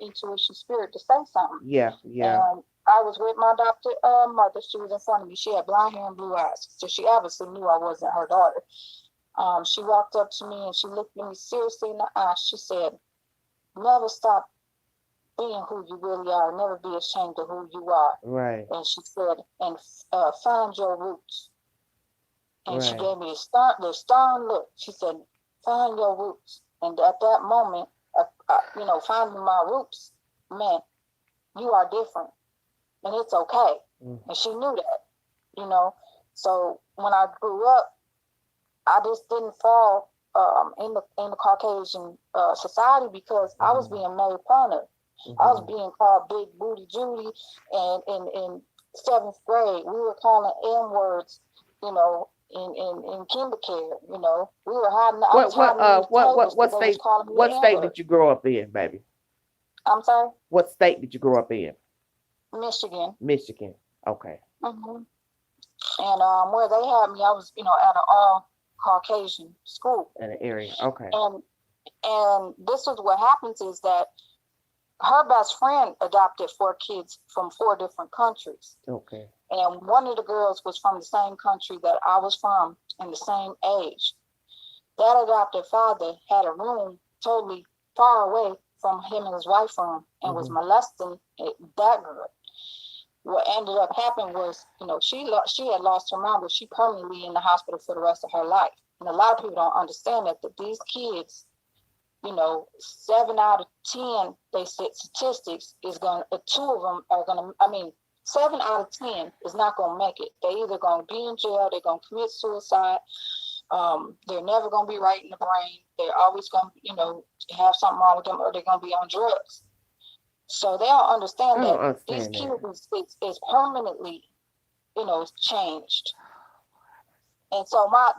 intuition spirit to say something. Yeah. And I was with my adopted mother. She was in front of me. She had blonde hair and blue eyes. So she obviously knew I wasn't her daughter. She walked up to me and she looked at me seriously in the eyes. She said, never stop being who you really are. Never be ashamed of who you are. Right. And she said, and find your roots. And she gave me the stern look. She said, find your roots. And at that moment, finding my roots meant you are different. And it's okay. Mm. And she knew that, So when I grew up, I just didn't fall in the Caucasian society because I was being made fun of. Mm-hmm. I was being called Big Booty Judy, and in 7th grade, we were calling M words, in kindergarten. We were hiding. What state did you grow up in, baby? I'm sorry. What state did you grow up in? Michigan. Michigan. Okay. Mm-hmm. And where they had me, I was, at an all Caucasian school. In an area. Okay. And this is what happens is that her best friend adopted 4 kids from 4 different countries. Okay. And one of the girls was from the same country that I was from and the same age. That adopted father had a room totally far away from him and his wife room and was molesting that girl. What ended up happening was, she had lost her mom, but she permanently in the hospital for the rest of her life. And a lot of people don't understand that these kids, 7 out of 10, they said statistics is going to, 2 of them are going to, 7 out of 10 is not going to make it. They're either going to be in jail, they're going to commit suicide, they're never going to be right in the brain, they're always going to, have something wrong with them, or they're going to be on drugs. So they don't understand that these kids is permanently, changed. And so now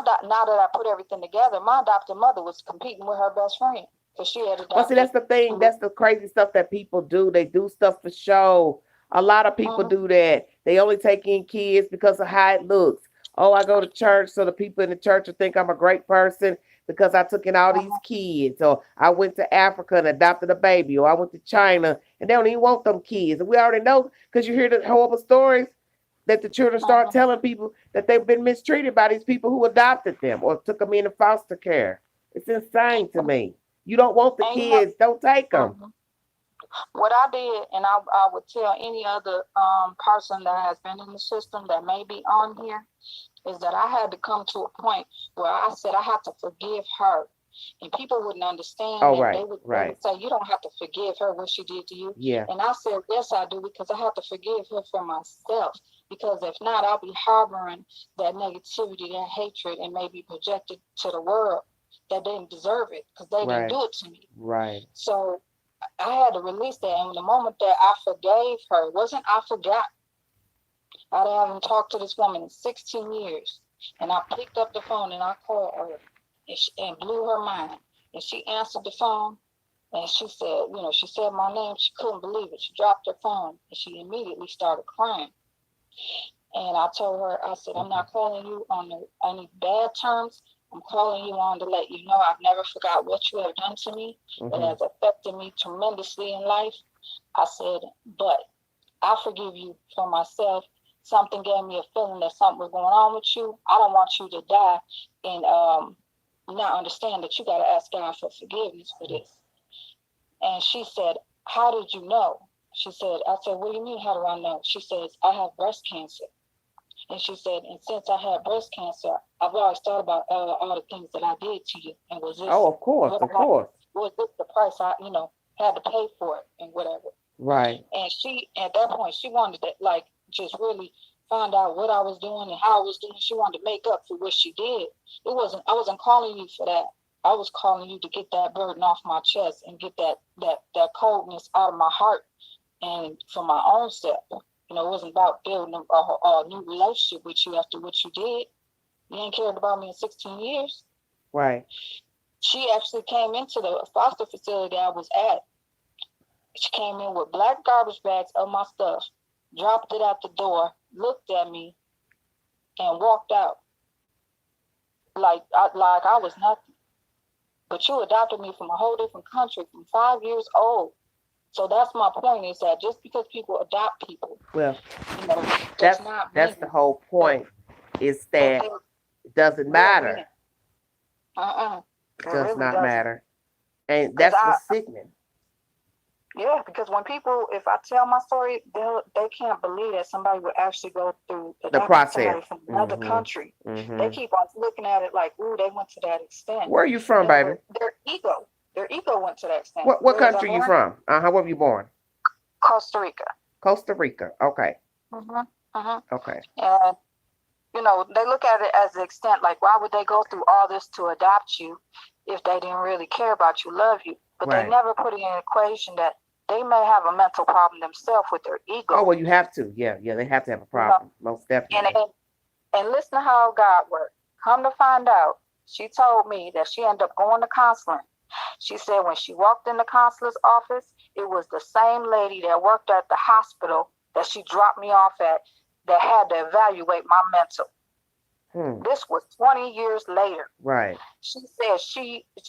that I put everything together, my adopted mother was competing with her best friend because she had adopted. Well, see, that's the thing. That's the crazy stuff that people do. They do stuff for show. A lot of people do that. They only take in kids because of how it looks. Oh, I go to church, so the people in the church will think I'm a great person because I took in all these kids. Or I went to Africa and adopted a baby. Or I went to China and they don't even want them kids. And we already know because you hear the horrible stories that the children start telling people that they've been mistreated by these people who adopted them or took them into foster care. It's insane to me. You don't want the kids, don't take them. What I did, and I would tell any other person that has been in the system that may be on here, is that I had to come to a point where I said I have to forgive her. And people wouldn't understand that. They would say, you don't have to forgive her what she did to you. Yeah. And I said, yes, I do, because I have to forgive her for myself. Because if not, I'll be harboring that negativity, that hatred, and maybe projected to the world that didn't deserve it because they didn't do it to me. Right. So I had to release that. And the moment that I forgave her, wasn't I forgot. I haven't talked to this woman in 16 years. And I picked up the phone and I called her and blew her mind. And she answered the phone and she said, she said my name. She couldn't believe it. She dropped her phone and she immediately started crying. And I told her, I said, I'm not calling you on any bad terms. I'm calling you on to let you know I've never forgot what you have done to me. It has affected me tremendously in life. I said, but I forgive you for myself. Something gave me a feeling that something was going on with you. I don't want you to die and not understand that you got to ask God for forgiveness for this. And she said, how did you know? She said, I said, what do you mean, how do I know? She says, I have breast cancer. And she said, and since I had breast cancer, I've always thought about all the things that I did to you. And was this, of course. Was this the price I, had to pay for it and whatever. Right. And she, at that point, she wanted to, just really find out what I was doing and how I was doing. She wanted to make up for what she did. I wasn't calling you for that. I was calling you to get that burden off my chest and get that coldness out of my heart and for my own self. It wasn't about building a new relationship with you after what you did. You ain't cared about me in 16 years. Right. She actually came into the foster facility I was at. She came in with black garbage bags of my stuff, dropped it at the door, looked at me, and walked out. Like I was nothing. But you adopted me from a whole different country, from 5 years old. So that's my point, is that just because people adopt people, well, that's the whole point, is that it doesn't matter. It does really not doesn't. matter. And that's what's sickening. Yeah, because when people, if I tell my story, they can't believe that somebody would actually go through the process from another country. They keep on looking at it like, ooh, they went to that extent. Where are you from, baby? Their ego went to that extent. What country are you from? Where were you born? Costa Rica. Costa Rica. Okay. Okay. And they look at it as the extent, like, why would they go through all this to adopt you if they didn't really care about you, love you? But they never put in an equation that they may have a mental problem themselves with their ego. Oh, well, you have to. Yeah, they have to have a problem. Most definitely. And listen to how God worked. Come to find out, she told me that she ended up going to counseling. She said when she walked in the counselor's office, it was the same lady that worked at the hospital that she dropped me off at that had to evaluate my mental. This was 20 years later. Right. She said,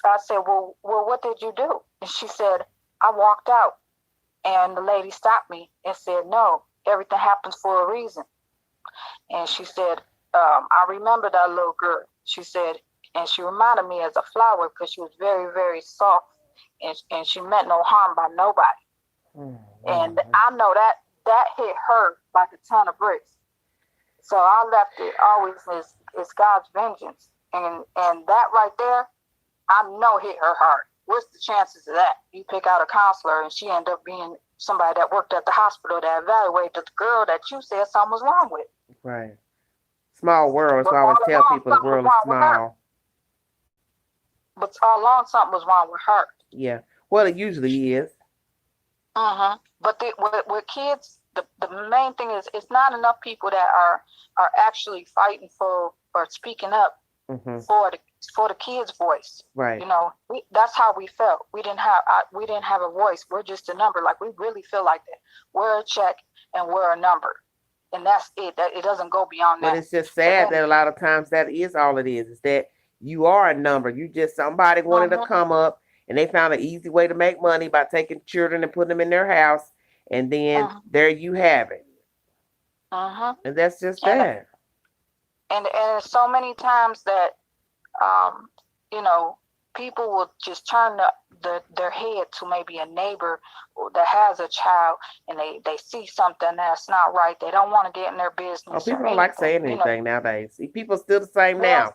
I said, well, what did you do? And she said, I walked out. And the lady stopped me and said, no, everything happens for a reason. And she said, I remember that little girl. She said, and she reminded me as a flower because she was very, very soft and she meant no harm by nobody. And I know that hit her like a ton of bricks. So I left it always as God's vengeance. And that right there, I know hit her hard. What's the chances of that? You pick out a counselor and she ended up being somebody that worked at the hospital that evaluated the girl that you said something was wrong with. Right. Small world. So I always tell people the world is small. But all along something was wrong with her. Yeah. Well, it usually is. But with kids, the main thing is it's not enough people that are actually fighting for or speaking up for the kids' voice. Right. That's how we felt. We didn't have a voice. We're just a number. Like, we really feel like that. We're a check and we're a number. And that's it. It doesn't go beyond that. But it's just sad that a lot of times that is all it is that you are a number. You just somebody wanted to come up and they found an easy way to make money by taking children and putting them in their house. And then there you have it. And that's just bad. And so many times that, people will just turn their head to maybe a neighbor that has a child and they see something that's not right. They don't want to get in their business. Oh, people don't like saying anything nowadays. People still the same now.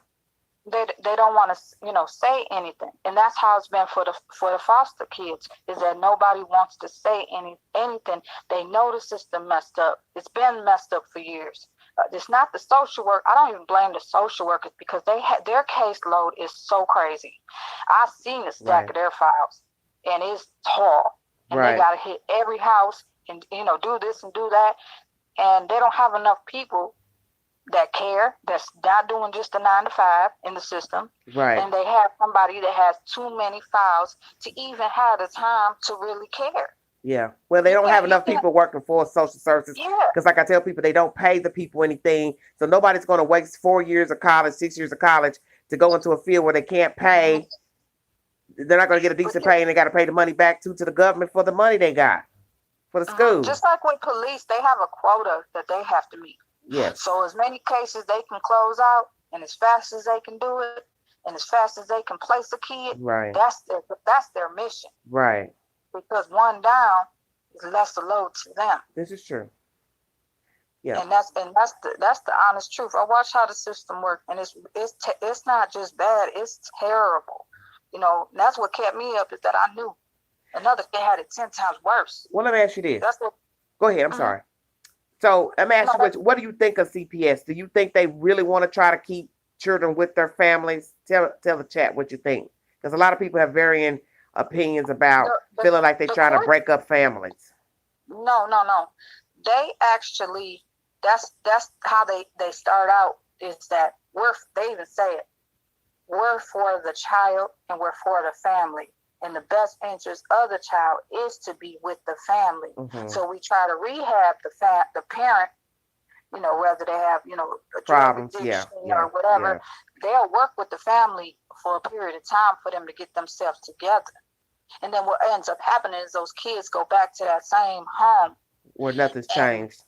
They don't want to, say anything. And that's how it's been for the foster kids, is that nobody wants to say anything. They know the system messed up. It's been messed up for years. It's not the social work. I don't even blame the social workers because their caseload is so crazy. I've seen the stack of their files, and it's tall. and Right. they got to hit every house and, you know, do this and do that. And they don't have enough people that care, that's not doing just the 9 to 5 in the system. Right. And they have somebody that has too many files to even have the time to really care. Yeah. Well, they don't have enough people working for social services. Yeah. Because like I tell people, they don't pay the people anything. So nobody's going to waste 4 years of college, 6 years of college to go into a field where they can't pay. They're not going to get a decent pay, and they got to pay the money back to the government for the money they got for the school. Just like with police, they have a quota that they have to meet. Yes. So as many cases they can close out, and as fast as they can do it, and as fast as they can place a kid, Right. that's their mission. Right. Because one down is less a load to them. This is true. Yeah. And that's the honest truth. I watch how the system works, and it's not just bad; it's terrible. You know, and that's what kept me up, is that I knew another kid had it 10 times worse. Well, let me ask you this. That's what. Go ahead. I'm sorry. So let me ask you, what do you think of CPS? Do you think they really want to try to keep children with their families? Tell the chat what you think, because a lot of people have varying opinions about feeling like they're trying to break up families. No. They actually, that's how they start out, is that they even say it, we're for the child and we're for the family. And the best interest of the child is to be with the family. Mm-hmm. So we try to rehab the parent, you know, whether they have, you know, a Problems, drug addiction yeah, or whatever. They'll work with the family for a period of time for them to get themselves together. And then what ends up happening is those kids go back to that same home where nothing's changed.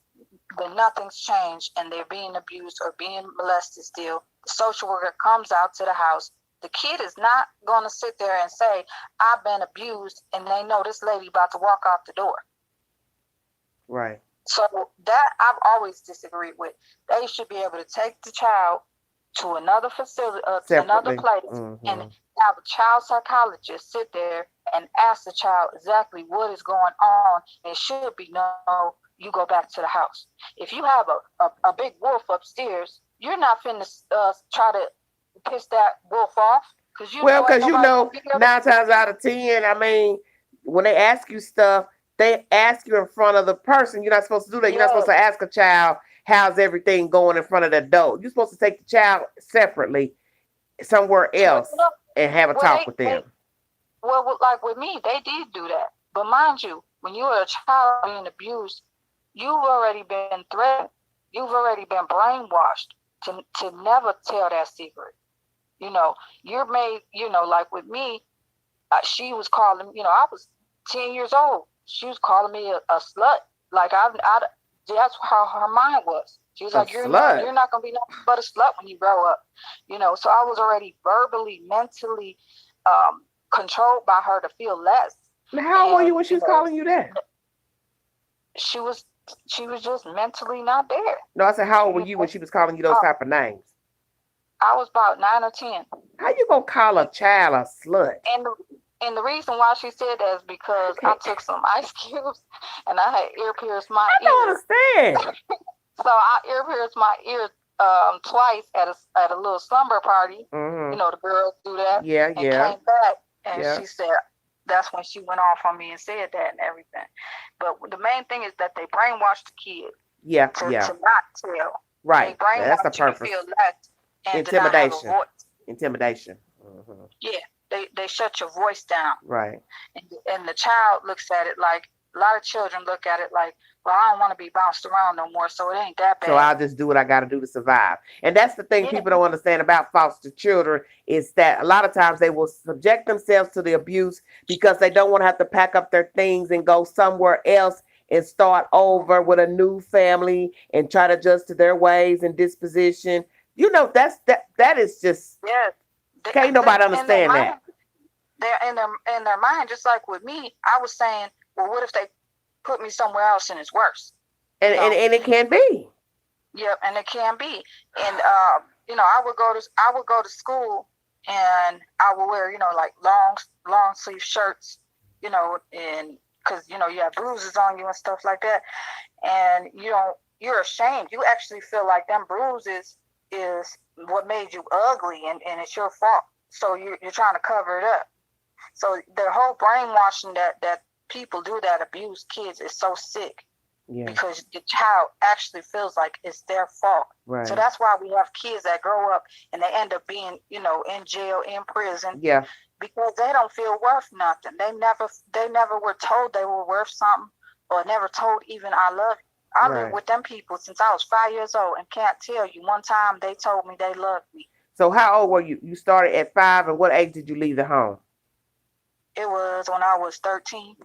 But nothing's changed, and they're being abused or being molested still. The social worker comes out to the house. The kid is not going to sit there and say, I've been abused, and they know this lady about to walk out the door. Right. So that I've always disagreed with. They should be able to take the child to another facility, to another place, mm-hmm. and have a child psychologist sit there and ask the child exactly what is going on. It should be, no, you go back to the house. If you have a big wolf upstairs, you're not finna try to piss that wolf off. Because you know 9 times out of 10, I mean, when they ask you stuff, they ask you in front of the person. You're not supposed to do that. You're not supposed to ask a child, how's everything going in front of the adult. You're supposed to take the child separately somewhere else and have a talk with them. Well, like with me, they did do that. But mind you, when you are a child being abused, you've already been threatened. You've already been brainwashed to never tell that secret. You know, you're made, you know, like with me, she was calling, you know, I was 10 years old. She was calling me a slut. Like, that's how her mind was. She was like, you're not going to be nothing but a slut when you grow up. You know, so I was already verbally, mentally controlled by her to feel less. How old were you when she was calling you that? She was just mentally not there. No, I said, how old were you when she was calling you those type of names? I was about 9 or 10. How you gonna call a child a slut? And the reason why she said that is because I took some ice cubes and I had ear pierced my ear. I don't understand. So I ear pierced my ear twice at a little slumber party. Mm-hmm. You know, the girls do that. Yeah. Came back and she said, that's when she went off on me and said that and everything. But the main thing is that they brainwash the kid. To not tell. Right. That's the purpose. To feel less and Intimidation. Intimidation. Mm-hmm. Yeah. They shut your voice down. Right. And the child looks at it like, a lot of children look at it like, well, I don't want to be bounced around no more, so it ain't that bad. So I'll just do what I got to do to survive. And that's the thing people don't understand about foster children, is that a lot of times they will subject themselves to the abuse because they don't want to have to pack up their things and go somewhere else and start over with a new family and try to adjust to their ways and disposition. You know, that is just, can't nobody understand that. They're in their mind, just like with me, I was saying, well, what if they put me somewhere else and it's worse? And it can be. Yep, and it can be. And you know, I would go to school and I would wear, you know, like long sleeve shirts, you know, and because you know you have bruises on you and stuff like that, and you're ashamed. You actually feel like them bruises is what made you ugly, and it's your fault. So you're trying to cover it up. So the whole brainwashing that people do that abuse kids is so sick Yeah. because the child actually feels like it's their fault. Right. So that's why we have kids that grow up and they end up being, you know, in jail, in prison, Yeah. because they don't feel worth nothing. They never were told they were worth something, or never told even I love you. I Right. lived with them people since I was 5 years old and can't tell you one time they told me they loved me. So how old were you? You started at 5, and what age did you leave the home? It was when I was 13.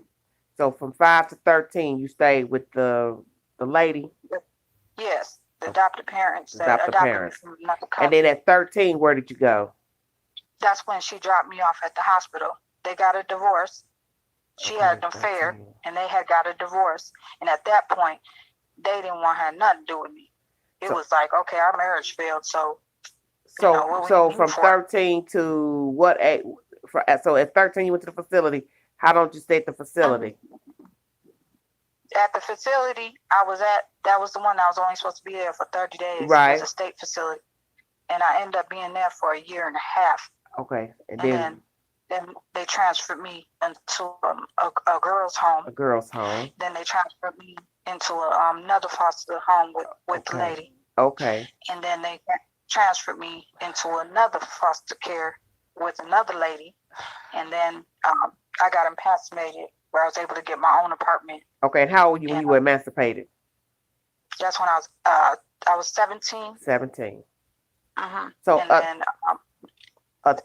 So from 5 to 13, you stayed with the lady, Yes, the adopted parents that Adopted adopted parents. me from another and country. then at 13, where did you go? That's when she dropped me off at the hospital. They got a divorce. She Okay, had an affair, 13. and they had got a divorce. And at that point, they didn't want to have nothing to do with me. It So- was like, okay, our marriage failed, so So know, what we so need from for- 13 to what age? So at 13, you went to the facility. How long did you stay at the facility? at the facility I was at, that was the one I was only supposed to be there for 30 days. Right. It was a state facility. And I ended up being there for a year and a half. Okay, and And then they transferred me into a girl's home. a girl's home. Then they transferred me into another foster home with the Okay. lady. Okay, And then they transferred me into another foster care with another lady. And then I got emancipated, where I was able to get my own apartment. okay. And how old were you when you were emancipated? That's when I was 17. 17. Mm-hmm. So And then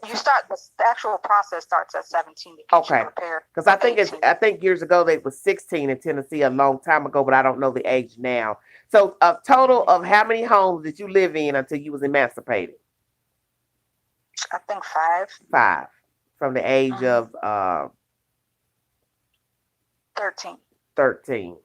you start the actual process starts at 17 to get Okay. you prepared. because I for think 18. I think years ago they was 16 in Tennessee a long time ago, but I don't know the age now. So a total of how many homes did you live in until you was emancipated? I think 5, 5, from the age Mhm. of 13. 13.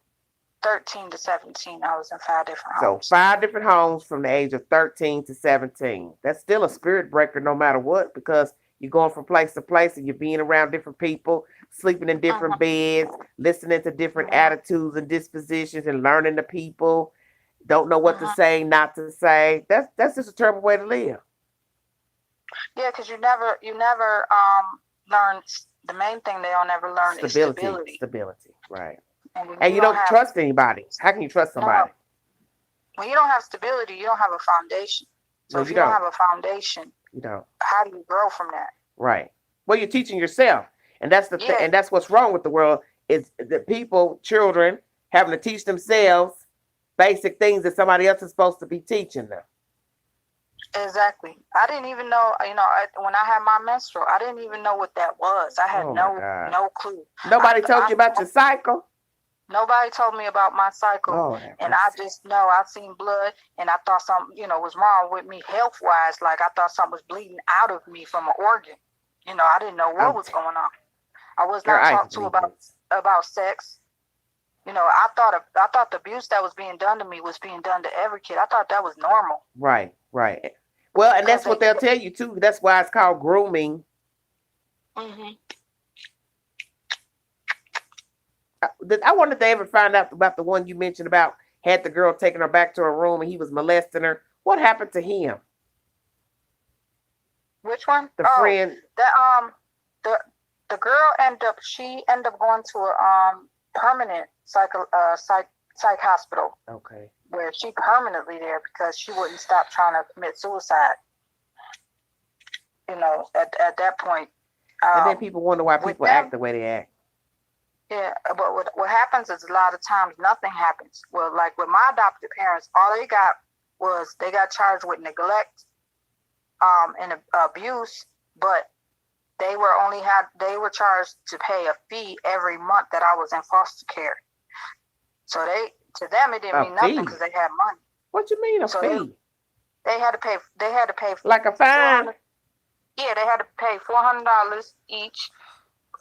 13 to 17, I was in 5 different So homes. 5 different homes from the age of 13 to 17. That's still a spirit breaker no matter what, because you're going from place to place and you're being around different people, sleeping in different beds, listening to different Mhm. attitudes and dispositions and learning the people. Don't know what to Mhm. say, not to say. That's just a terrible way to live. Yeah, because you never learn. The main thing they don't ever learn is stability. Stability, right. when And you don't have- trust anybody. How can you trust somebody? When you don't have stability, you don't have a foundation. So No, if you you don't don't. have a foundation, You don't. how do you grow from that? Right. Well, you're teaching yourself, and that's the Yeah. and that's what's wrong with the world is that people, children, having to teach themselves basic things that somebody else is supposed to be teaching them. Exactly. I didn't even know. When I had my menstrual, I didn't even know what that was. I had Oh my God. no clue. Nobody told you about your cycle. Nobody told me about my cycle. Lord, And I just know I seen blood, and I thought something, was wrong with me health wise. Like I thought something was bleeding out of me from an organ. I didn't know what was going on. I was Girl, not I talked to believe about sex. I thought the abuse that was being done to me was being done to every kid. I thought that was normal. Right. Well, and that's what they'll tell you too. That's why it's called grooming. Mm-hmm. I wonder if they ever find out about the one you mentioned about had the girl taking her back to her room and he was molesting her. What happened to him? Which one? The friend. The girl ended up going to a permanent psych hospital Okay. where she permanently there because she wouldn't stop trying to commit suicide. At that point. And then people wonder why with people them- act the way they act. Yeah, but what happens is a lot of times nothing happens. Well, like with my adopted parents, all they got was they got charged with neglect, and abuse, but they were charged to pay a fee every month that I was in foster care. So to them it didn't A mean nothing fee? because they had money. What you mean a So fee? They had to pay. Like a fine? Yeah, they had to pay $400 each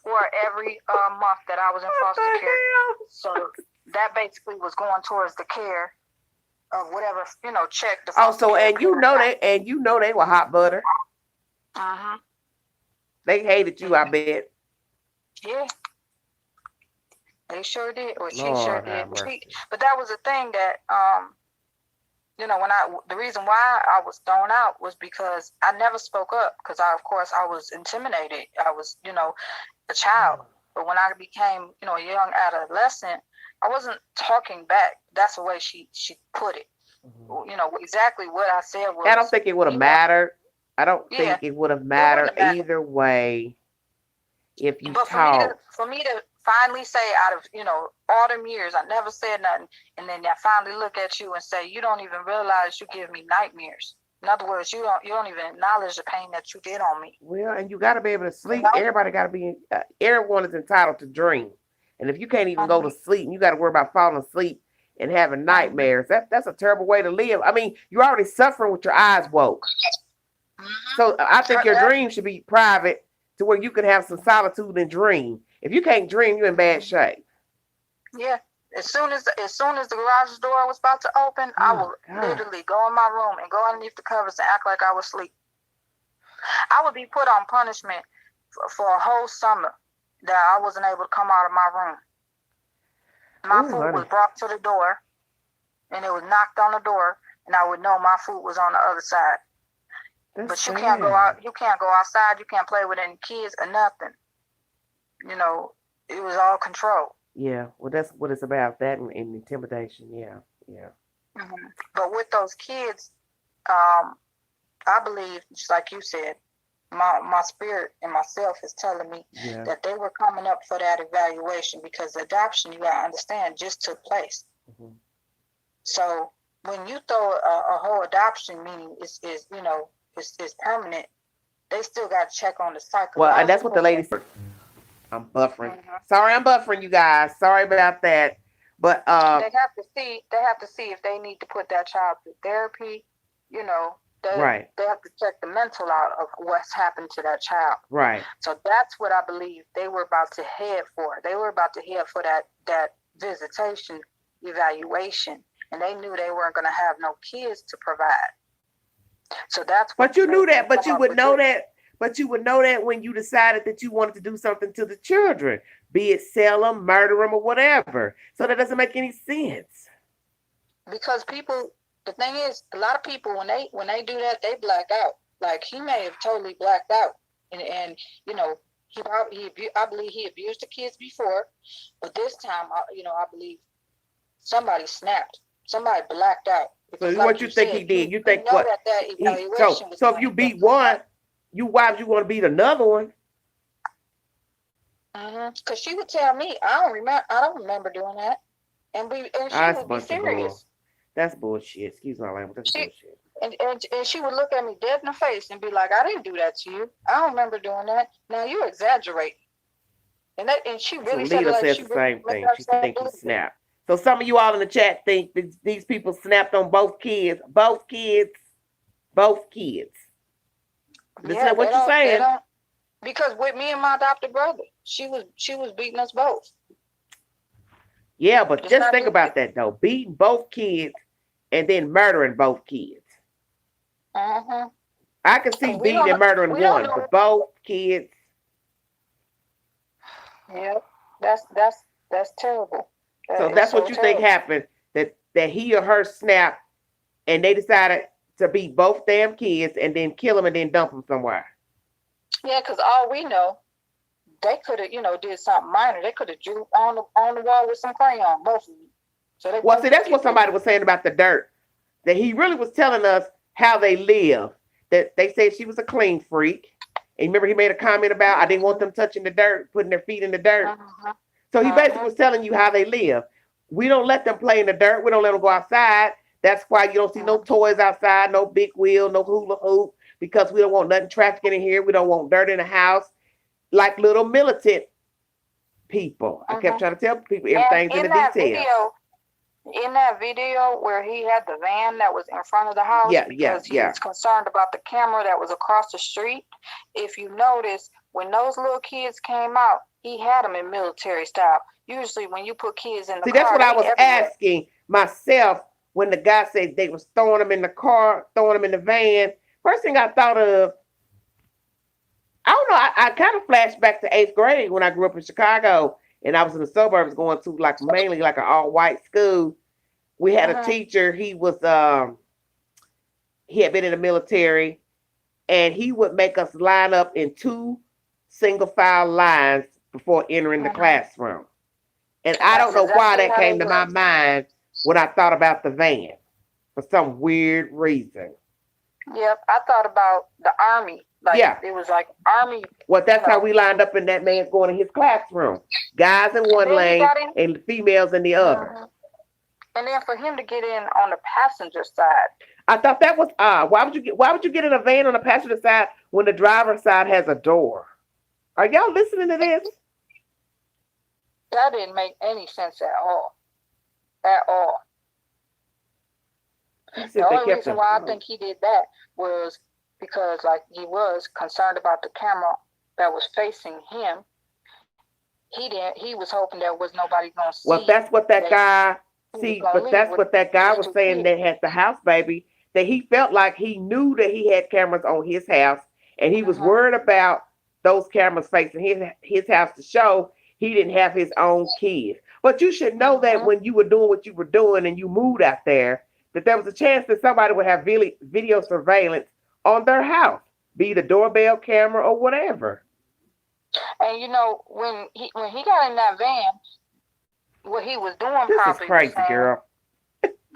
for every month that I was in What foster the care. hell? So that basically was going towards the care of whatever, check the Oh, so and you know they were hot butter. Uh-huh. They hated you, I bet. Yeah. They sure did. Well, she sure Lord did. have mercy. But that was the thing that the reason why I was thrown out was because I never spoke up because of course I was intimidated. I was, a child. But when I became, you know, a young adolescent, I wasn't talking back. That's the way she put it. You know, exactly what I said was. I don't think it would have you know, mattered. I don't Yeah. think it would have wouldn't mattered have mattered. either way if you But talked. for me to finally say, out of, you know, all them years, I never said nothing, and then I finally look at you and say, you don't even realize you give me nightmares. In other words, you don't even acknowledge the pain that you did on me. Well, and you got to be able to sleep. know? Everybody got to be. Everyone is entitled to dream. And if you can't even go to Mhm. sleep, and you got to worry about falling asleep and having nightmares. That's a terrible way to live. I mean, you're already suffering with your eyes woke. So I think your dream should be private to where you can have some solitude and dream. If you can't dream, you're in bad shape. Yeah. As soon as the garage door was about to open, I Oh, would God. literally go in my room and go underneath the covers and act like I was asleep. I would be put on punishment for a whole summer that I wasn't able to come out of my room. My Ooh, food honey. was brought to the door, and it was knocked on the door, and I would know my food was on the other side. That's But you sad. can't go out. You can't go outside. You can't play with any kids or nothing. You know, it was all control. Yeah, well, that's what it's about. That and intimidation. Yeah. But with those kids, I believe, just like you said, my spirit and myself is telling me Yeah. that they were coming up for that evaluation, because adoption, you gotta understand, just took place. Mhm. So when you throw a whole adoption, meaning is you know, it's permanent, they still got to check on the psychological. Well, and that's what the lady said. I'm buffering. Sorry, I'm buffering, you guys. Sorry about that. But They have to see. They have to see if they need to put that child through therapy. You know, right, they have to check the mental out of what's happened to that child. right. So that's what I believe they were about to head for. They were about to head for that visitation evaluation, and they knew they weren't going to have no kids to provide. So that's what. But you knew that. But you would know this. that. But you would know that when you decided that you wanted to do something to the children, be it sell them, murder them, or whatever. So that doesn't make any sense. Because people, the thing is, a lot of people when they do that, they black out. Like, he may have totally blacked out, and you know, I believe he abused the kids before, but this time, I believe somebody snapped, somebody blacked out. So Because what you think he did? You think what? That evaluation was So if you beat one, why would you want to beat another one? Because she would tell me, I don't remember doing that, and she would be serious. That's bullshit. Excuse my language. That's bullshit. And she would look at me dead in the face and be like, I didn't do that to you. I don't remember doing that. Now you're exaggerating. And she really so Lita says the same thing. She thinks he snapped. So some of you all in the chat think that these people snapped on both kids. Both kids. Listen to what you're saying. Because with me and my adopted brother, she was beating us both. Yeah, but just think about that though. Beating both kids and then murdering both kids. I can see beating and murdering one, but both kids. Yeah, that's terrible. So that's what you think happened, that he or her snapped and they decided to beat both damn kids and then kill them and then dump them somewhere. Yeah, because all we know, they could have, did something minor. They could have drew on the wall with some crayon, both of them. So see, that's what somebody was saying about the dirt. That he really was telling us how they live. That they said she was a clean freak. And remember he made a comment about, I didn't want them touching the dirt, putting their feet in the dirt. So he basically was telling you how they live. We don't let them play in the dirt. We don't let them go outside. That's why you don't see no toys outside, no big wheel, no hula hoop, because we don't want nothing trafficking in here. We don't want dirt in the house. Like little militant people. I kept trying to tell people everything's in the details. In that video where he had the van that was in front of the house, because he was concerned about the camera that was across the street. If you notice, when those little kids came out, he had them in military style. Usually when you put kids in the car, that's what I was asking myself when the guy said they was throwing them in the car, throwing them in the van. First thing I thought of, I don't know, I kind of flashed back to 8th grade when I grew up in Chicago and I was in the suburbs going to mainly an all-white school. We had a teacher, he had been in the military, and he would make us line up in 2 single file lines before entering the Mhm. classroom. And I don't know That's why exactly that how they came to my was. mind when I thought about the van for some weird reason. Yep, I thought about the army. Like Yeah. it was like army. Well, that's You know. how we lined up in that man's going in his classroom. Guys in one Then he lane got in. and females in the other. Mhm. And then for him to get in on the passenger side, I thought that was odd. Why would you get in a van on the passenger side when the driver's side has a door? Are y'all listening to this? that didn't make any sense at all. At all. He The said they only kept reason them. why I think he did that was because, like, he was concerned about the camera that was facing him. He didn't. He was hoping there was nobody gonna see. Well, that's what that guy he was see, gonna but leave that's with what that guy those was two saying kids. that had the house baby, that he felt like he knew that he had cameras on his house and he was Mhm. worried about those cameras facing his house to show he didn't have his own kids. But you should know that Mhm. when you were doing what you were doing and you moved out there, that there was a chance that somebody would have video surveillance on their house, be the doorbell camera or whatever. And you know, when he got in that van, what he was doing This is probably was crazy, saying, girl.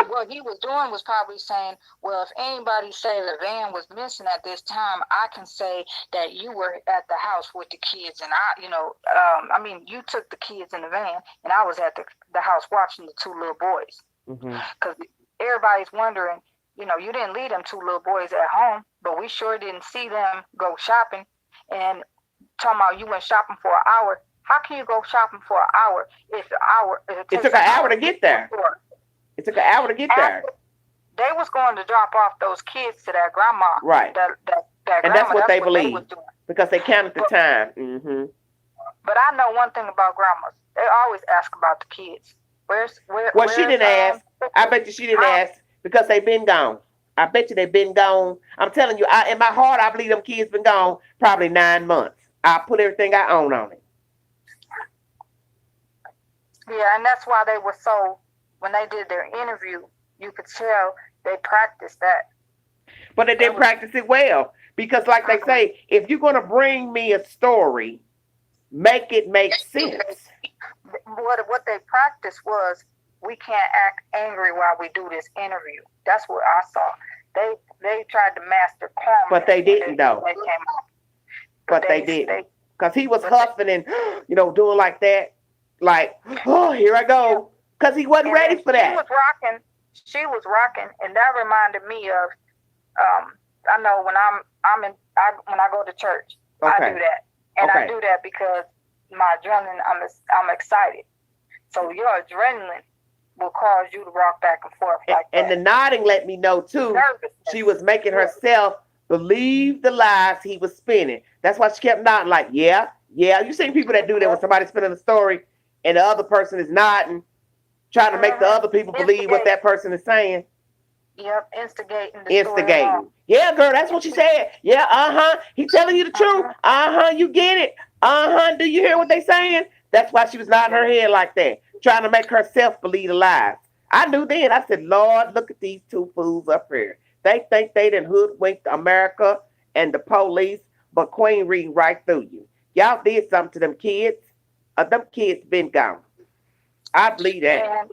what he was doing was probably saying, well, if anybody say the van was missing at this time, I can say that you were at the house with the kids, and I mean, you took the kids in the van, and I was at the house watching the two little boys. Mm-hmm. Because everybody's wondering, you know, you didn't leave them two little boys at home, but we sure didn't see them go shopping. And talking about you went shopping for an hour. How can you go shopping for an hour if It took an hour to get there. It took an hour to get there. They was going to drop off those kids to that grandma. Right. That And grandma, that's what they was believe doing. because they counted the time. Mm-hmm. But I know one thing about grandmas. They always ask about the kids. Well, she didn't ask. I bet you she didn't ask because they've been gone. I bet you they've been gone. I'm telling you, in my heart, I believe them kids been gone probably 9 months. I put everything I own on it. Yeah, and that's why they were so, when they did their interview, you could tell they practiced that. But they didn't practice it well because, like they say, if you're going to bring me a story, make it make sense. What they practiced was, we can't act angry while we do this interview. That's what I saw. They tried to master calmness. But they didn't, though. They came out. But they didn't. Because he was huffing and, doing like that. Like, oh, here I go. Because he wasn't ready for that. She was rocking, and that reminded me of, I know when when I go to church, I do that. And I do that because my adrenaline, I'm excited. So your adrenaline will cause you to rock back and forth like that. And the nodding let me know, too, she was making herself believe the lies he was spinning. That's why she kept nodding like, yeah. You seen people that do that when somebody's spinning a story and the other person is nodding, trying to make the other people believe what that person is saying. Yep, instigating. Yeah, girl, that's what she said. Yeah, He telling you the truth. You get it. Do you hear what they saying? That's why she was nodding her head like that, trying to make herself believe the lies. I knew then. I said, Lord, look at these two fools up here. They think they done hoodwinked America and the police, but Queen reading right through you. Y'all did something to them kids. Them kids been gone. I believe that. And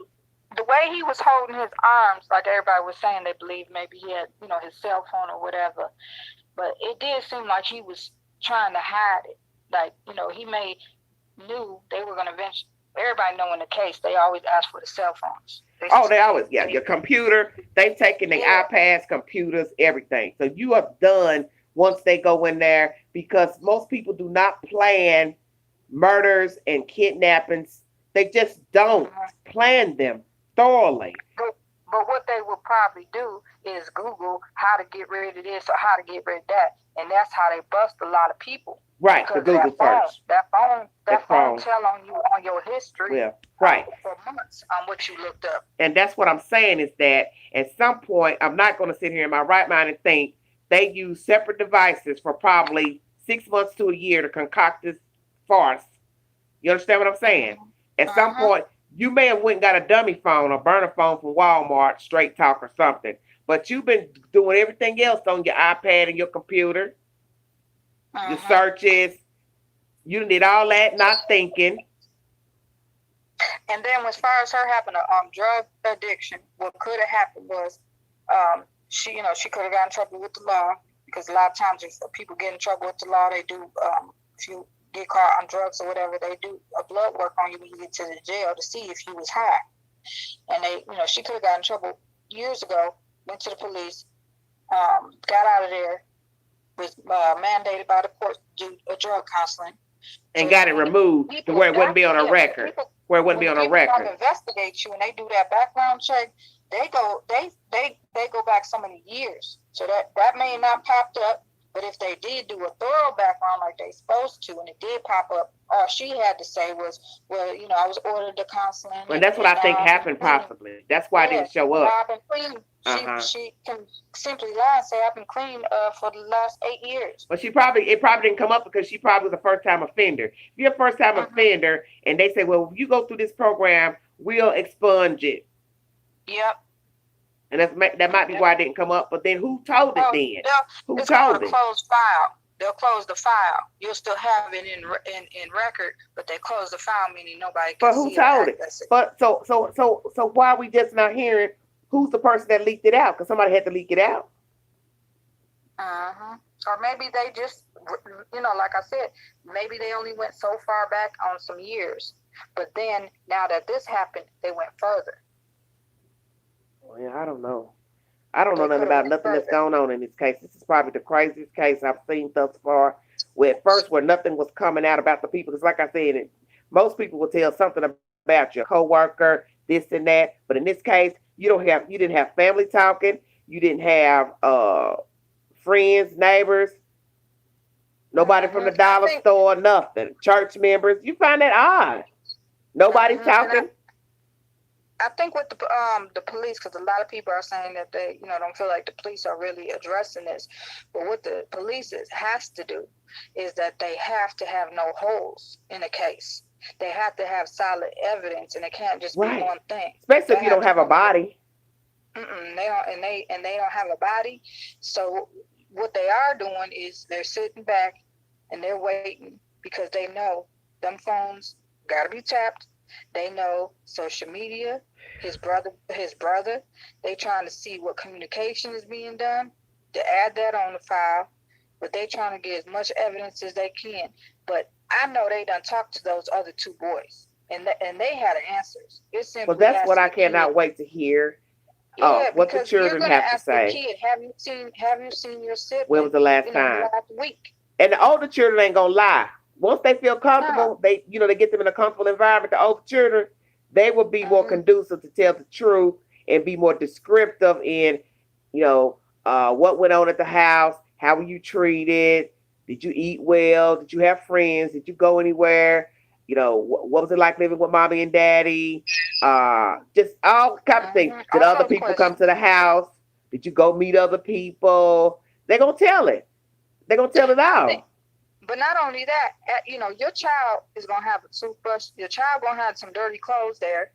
the way he was holding his arms, like everybody was saying, they believed maybe he had, his cell phone or whatever. But it did seem like he was trying to hide it. Like, he knew they were going to eventually. Everybody know in the case, they always ask for the cell phones. They always, your computer. They've taken their iPads, computers, everything. So you are done once they go in there because most people do not plan murders and kidnappings. They just don't plan them thoroughly. But what they will probably do is Google how to get rid of this or how to get rid of that. And that's how they bust a lot of people. Right, the Google search. That phone tell on you on your history. Yeah, right. For months on what you looked up. And that's what I'm saying is that at some point, I'm not going to sit here in my right mind and think they use separate devices for probably 6 months to a year to concoct this farce. You understand what I'm saying? At some point, you may have went and got a dummy phone or burner phone from Walmart, Straight Talk or something. But you've been doing everything else on your iPad and your computer, your searches. You did all that, not thinking. And then as far as her having a drug addiction, what could have happened was she could have gotten in trouble with the law, because a lot of times if people get in trouble with the law, they do, if you get caught on drugs or whatever, they do a blood work on you when you get to the jail to see if you was high. And she could have gotten in trouble years ago, went to the police, got out of there, was mandated by the court to do a drug counseling. And got it removed to where it wouldn't be on a record. Where it wouldn't be on a record. Investigate you when they do that background check. They go back so many years. So that may not popped up, but if they did do a thorough background like they supposed to, and it did pop up, all she had to say was, "Well, I was ordered to counseling." Well, that's what I think happened, possibly. That's why it didn't show up. I've been clean. She can simply lie and say, "I've been clean for the last 8 years." But it probably didn't come up because she probably was a first time offender. If you're a first time offender and they say, "Well, if you go through this program, we'll expunge it." Yep. And that might be why it didn't come up. But then who told it then? Who told it? Closed file. They'll close the file. You'll still have it in record, but they close the file, meaning nobody can but who see told it? it. But so why are we just not hearing who's the person that leaked it out? Because somebody had to leak it out. Or maybe they just, like I said, maybe they only went so far back on some years. But then now that this happened, they went further. Well, yeah, I don't know. I don't know nothing about nothing that's going on in this case. This is probably the craziest case I've seen thus far. Where at first, where nothing was coming out about the people, because like I said, most people will tell something about your coworker, this and that. But in this case, you didn't have family talking. You didn't have friends, neighbors, nobody from the dollar store, nothing. Church members. You find that odd. Nobody talking. I think with the police, because a lot of people are saying that they, don't feel like the police are really addressing this. But what the police has to do is that they have to have no holes in a case. They have to have solid evidence, and it can't just be one thing. Especially if you don't have a body. They don't, and they don't have a body. So what they are doing is they're sitting back and they're waiting, because they know them phones gotta be tapped. They know social media, his brother, they trying to see what communication is being done to add that on the file, but they trying to get as much evidence as they can. But I know they done talked to those other two boys, and they had answers. Well, that's what I cannot wait to hear. Yeah, what the children have to say. Kid, have you seen your sibling? When was the last time? Last week. And the older children ain't gonna lie. Once they feel comfortable, they get them in a comfortable environment. The older children, they will be more conducive to tell the truth and be more descriptive in, what went on at the house, how were you treated, did you eat well, did you have friends, did you go anywhere, what was it like living with mommy and daddy, just all kinds of things. Did other people come to the house? Did you go meet other people? They're gonna tell it. They're gonna tell it all. But not only that, your child is going to have a toothbrush. Your child going to have some dirty clothes there.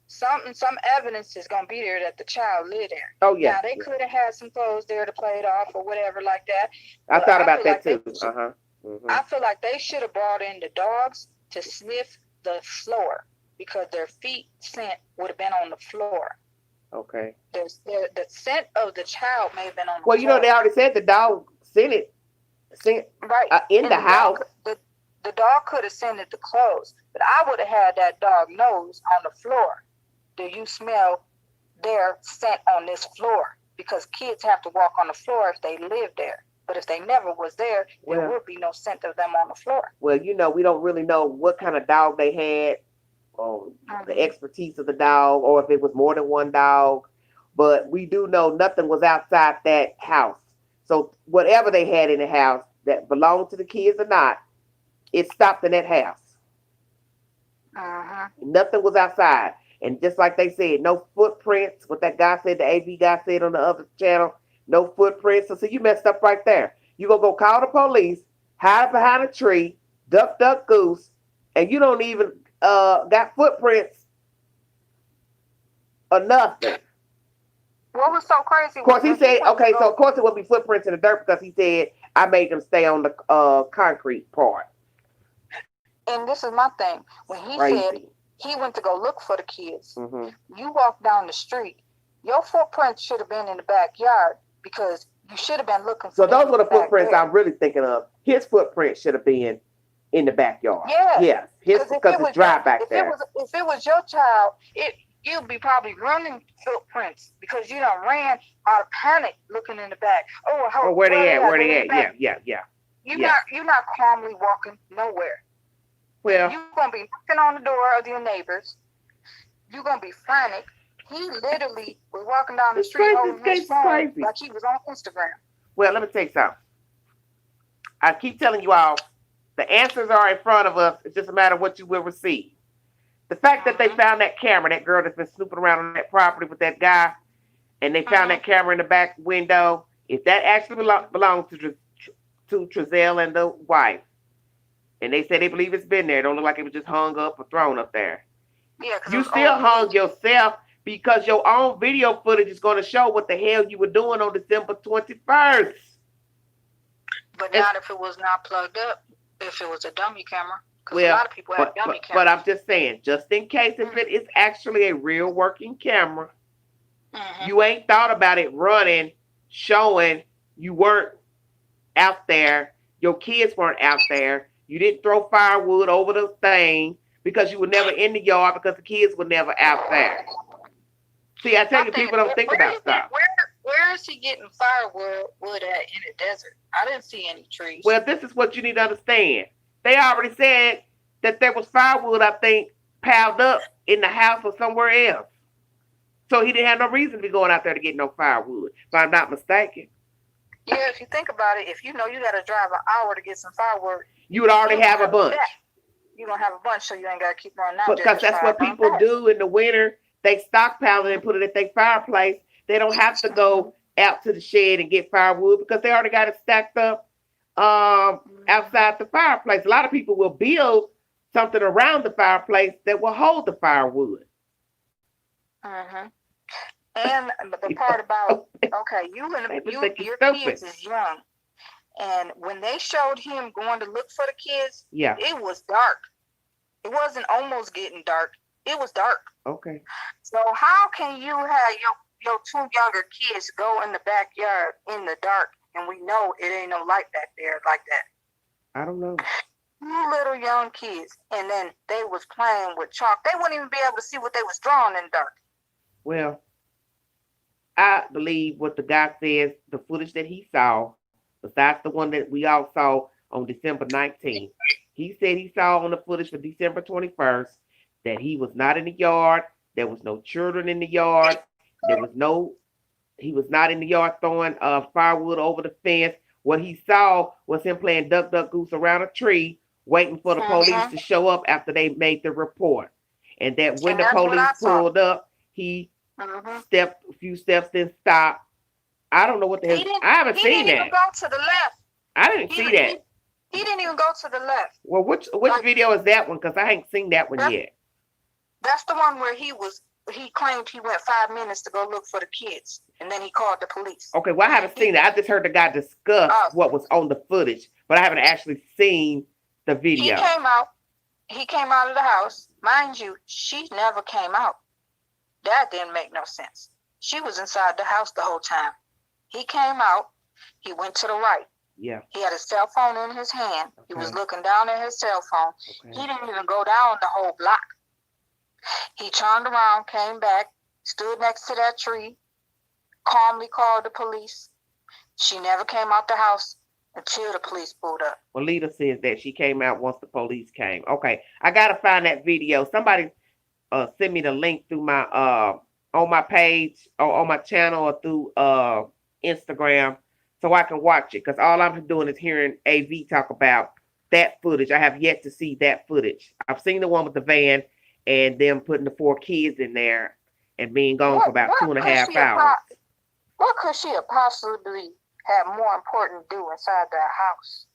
Some evidence is going to be there that the child lived there. Oh, yeah. Now, they could have had some clothes there to play it off or whatever like that. I thought about that too. I feel like they should have brought in the dogs to sniff the floor, because their feet scent would have been on the floor. Okay. The scent of the child may have been on the floor. Well, they already said the dog sent it. Right. In the house. The dog could have scented the clothes, but I would have had that dog nose on the floor. Do you smell their scent on this floor? Because kids have to walk on the floor if they live there. But if they never was there, there would be no scent of them on the floor. Well, we don't really know what kind of dog they had, or the expertise of the dog, or if it was more than one dog. But we do know nothing was outside that house. So whatever they had in the house that belonged to the kids or not, it stopped in that house. Nothing was outside. And just like they said, no footprints. What that guy said, the AV guy said on the other channel, no footprints. So you messed up right there. You gonna go call the police, hide behind a tree, duck, goose, and you don't even got footprints or nothing. What was so crazy? Of course, he said, okay, so of course it would be footprints in the dirt, because he said, I made them stay on the concrete part. And this is my thing. When he said Crazy. he went to go look for the kids, Hmm. you walk down the street, your footprints should have been in the backyard because you should have been looking for So them those were the back footprints there. I'm really thinking of. His footprint should have been in the backyard. Yeah. Yes. His because it's dry back there. If it was your child, you'd be probably running footprints because you done ran out of panic looking in the back. Oh, where they at? Where they at? Yeah. You're not calmly walking nowhere. Well, You're gonna be knocking on the door of your neighbors. You're gonna be frantic. He literally was walking down the street holding his phone like he was on Instagram. well, let me tell you something. I keep telling you all, the answers are in front of us. It's just a matter of what you will receive. The fact that they found that camera, that girl that's been snooping around on that property with that guy, and they found that camera in the back window, if that actually belongs to Trezell and the wife, and they say they believe it's been there, it don't look like it was just hung up or thrown up there. Yeah, You still hung yourself because your own video footage is going to show what the hell you were doing on December 21st. But not if it was not plugged up. If it was a dummy camera. Because Well, a lot of people have dummy cameras. But I'm just saying, just in case if it is actually a real working camera, you ain't thought about it running, showing you weren't out there, your kids weren't out there, you didn't throw firewood over the thing because you were never in the yard because the kids were never out there. See, I tell you, people don't think about stuff. Where is he getting firewood at in the desert? I didn't see any trees. Well, this is what you need to understand. They already said that there was firewood, I think, piled up in the house or somewhere else. So he didn't have no reason to be going out there to get no firewood, if I'm not mistaken. Yeah, if you think about it, if you know you got to drive an hour to get some firewood, you would already have a bunch. You don't have a bunch, so you ain't got to keep running out. Because that's what people do in the winter. They stockpile it and put it at their fireplace. They don't have to go out to the shed and get firewood because they already got it stacked up outside the fireplace. A lot of people will build something around the fireplace that will hold the firewood. And the part about, okay, your kids is young. And when they showed him going to look for the kids, it was dark. It wasn't almost getting dark. It was dark. Okay. So how can you have your two younger kids go in the backyard in the dark and we know it ain't no light back there like that? I don't know. Two little young kids, and then they was playing with chalk. They wouldn't even be able to see what they was drawing in the dark. Well, I believe what the guy says, the footage that he saw, besides the one that we all saw on December 19th, he said he saw on the footage for December 21st that he was not in the yard. There was no children in the yard. He was not in the yard throwing firewood over the fence. What he saw was him playing duck, duck, goose around a tree, waiting for the police to show up after they made the report. And that when the police pulled up, he stepped a few steps, then stopped. I don't know what the hell. I haven't seen that. He didn't even go to the left. I didn't see that. He didn't even go to the left. Well, which video is that one? Because I ain't seen that one yet. That's the one where he claimed he went 5 minutes to go look for the kids, and then he called the police. Okay, well, I haven't seen that. I just heard the guy discuss what was on the footage, but I haven't actually seen the video. He came out of the house. Mind you, she never came out. That didn't make no sense. She was inside the house the whole time. He came out. He went to the right. Yeah. He had his cell phone in his hand. Okay. He was looking down at his cell phone. Okay. He didn't even go down the whole block. He turned around, came back, stood next to that tree, calmly called the police. She never came out the house until the police pulled up. Well, Lita says that she came out once the police came. Okay, I gotta find that video. Somebody send me the link through my on my page or on my channel or through Instagram so I can watch it. Because all I'm doing is hearing AV talk about that footage. I have yet to see that footage. I've seen the one with the van and them putting the 4 kids in there and being gone for about 2.5 hours. What could she have possibly had more important to do inside that house?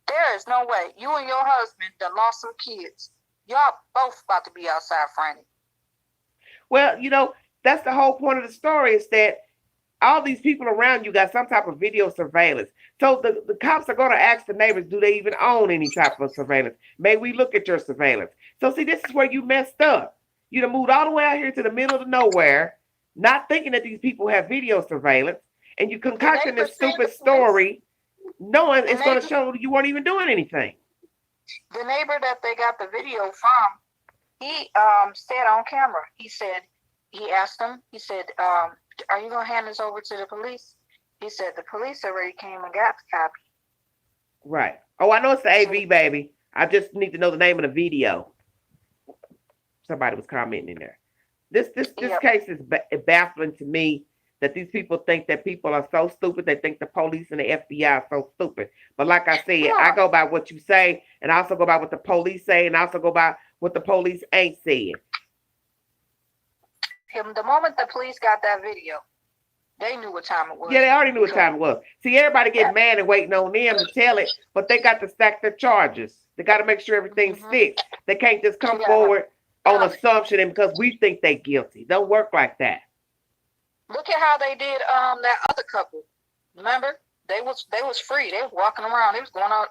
There is no way. You and your husband done lost some kids. Y'all both about to be outside, Franny. Well, that's the whole point of the story is that all these people around you got some type of video surveillance. So the cops are going to ask the neighbors, do they even own any type of surveillance? May we look at your surveillance? So see, this is where you messed up. You done moved all the way out here to the middle of nowhere, not thinking that these people have video surveillance, and you concocting this stupid story, knowing it's going to show you weren't even doing anything. The neighbor that they got the video from, he said on camera, he asked them, he said, are you going to hand this over to the police? He said the police already came and got the copy. Right. Oh, I know it's the AV, baby. I just need to know the name of the video. Somebody was commenting in there. This case is baffling to me, that these people think that people are so stupid. They think the police and the FBI are so stupid. But like I said, I go by what you say, and I also go by what the police say, and I also go by what the police ain't saying. The moment the police got that video, they knew what time it was. Yeah, they already knew what time it was. See, everybody get mad and waiting on them to tell it, but they got to stack their charges. They got to make sure everything sticks. They can't just come forward on assumption and because we think they're guilty. Don't work like that. Look at how they did that other couple. Remember? They was free. They was walking around. They was going out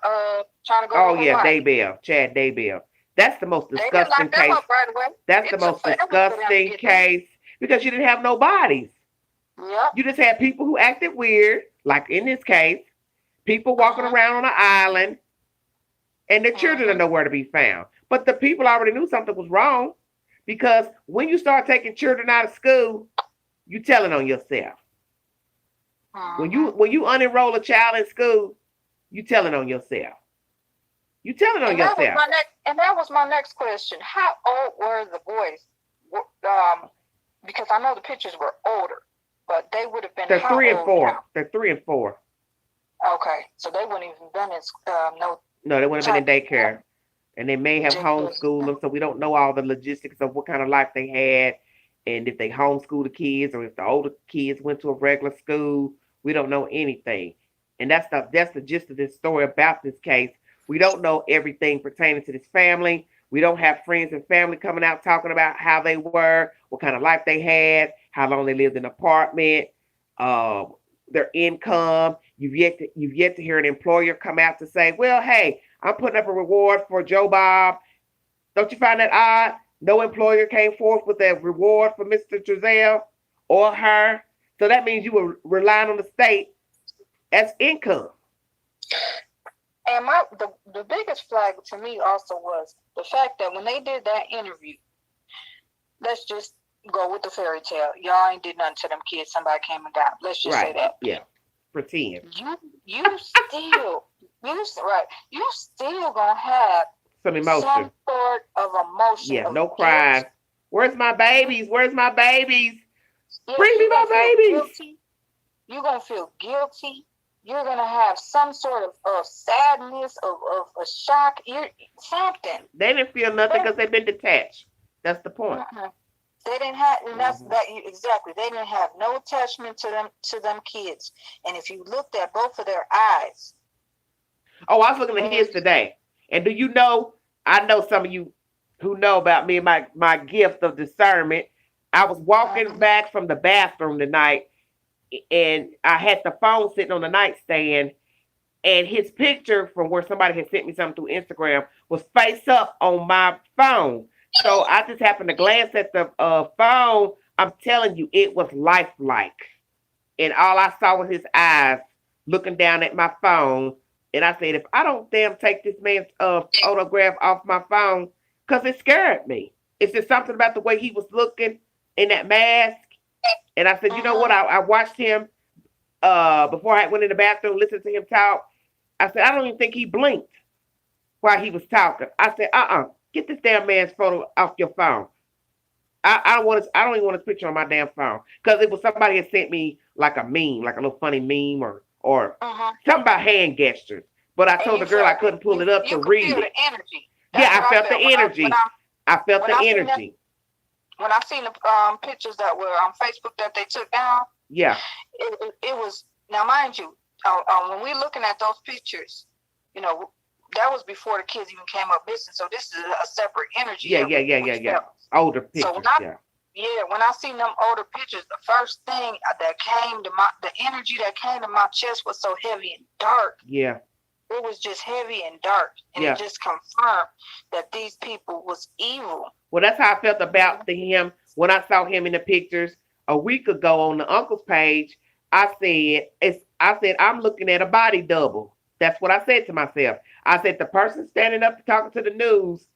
trying to go. Oh yeah, Daybell, Chad Daybell. That's the most disgusting case. Right away. That's the most disgusting case because you didn't have no bodies. Yep. You just had people who acted weird, like in this case, people walking around on an island, and their children are nowhere to be found. But the people already knew something was wrong because when you start taking children out of school, you telling on yourself. When you unenroll a child in school, you telling on yourself. You telling on yourself. That was my next question. How old were the boys? Because I know the pictures were older, but they would have been. They're 3 and 4. Now? They're 3 and 4. Okay, so they wouldn't even been in No, they wouldn't have been in daycare, and they may have homeschooled them. So we don't know all the logistics of what kind of life they had, and if they homeschool the kids or if the older kids went to a regular school. We don't know anything, and that's the gist of this story about this case. We don't know everything pertaining to this family. We don't have friends and family coming out talking about how they were, what kind of life they had, how long they lived in an apartment, their income. You've yet to hear an employer come out to say, well, hey, I'm putting up a reward for Joe Bob. Don't you find that odd? No employer came forth with a reward for Mr. Giselle or her. So that means you were relying on the state as income. And the biggest flag to me also was the fact that when they did that interview, let's just go with the fairy tale. Y'all ain't did nothing to them kids. Somebody came and got them. Let's just say that. Yeah. Pretend. You still gonna have some emotion. Some sort of emotion. Yeah, no crying. Where's my babies? Where's my babies? Bring me my babies. You're going to feel guilty. You're going to have some sort of sadness, of a shock, something. They didn't feel nothing because they've been detached. That's the point. They didn't have, and that's exactly. They didn't have no attachment to them kids. And if you looked at both of their eyes. Oh, I was looking at his today. And do you know, I know some of you who know about me and my gift of discernment. I was walking back from the bathroom tonight, and I had the phone sitting on the nightstand, and his picture from where somebody had sent me something through Instagram was face up on my phone. So I just happened to glance at the phone. I'm telling you, it was lifelike. And all I saw was his eyes looking down at my phone. And I said, if I don't damn take this man's photograph off my phone, because it scared me. It's just something about the way he was looking in that mask. And I said, you know what? I watched him before I went in the bathroom, listened to him talk. I said, I don't even think he blinked while he was talking. I said, get this damn man's photo off your phone. I don't even want his picture on my damn phone. Because it was somebody had sent me like a meme, like a little funny meme or something about hand gestures. But I told the girl I couldn't pull it up to read it. The energy. Yeah, I felt the energy. I felt the energy. When I seen the pictures that were on Facebook that they took down, it was, now mind you, when we looking at those pictures, you know, that was before the kids even came up missing. So this is a separate energy. Yeah. Older pictures. when I seen them older pictures, the first thing that came to the energy that came to my chest was so heavy and dark. Yeah. It was just heavy and dark, and Yeah. it just confirmed that these people was evil. Well, that's how I felt about him when I saw him in the pictures a week ago on the uncle's page. I said I'm looking at a body double. That's what I said to myself. I said the person standing up talking to the news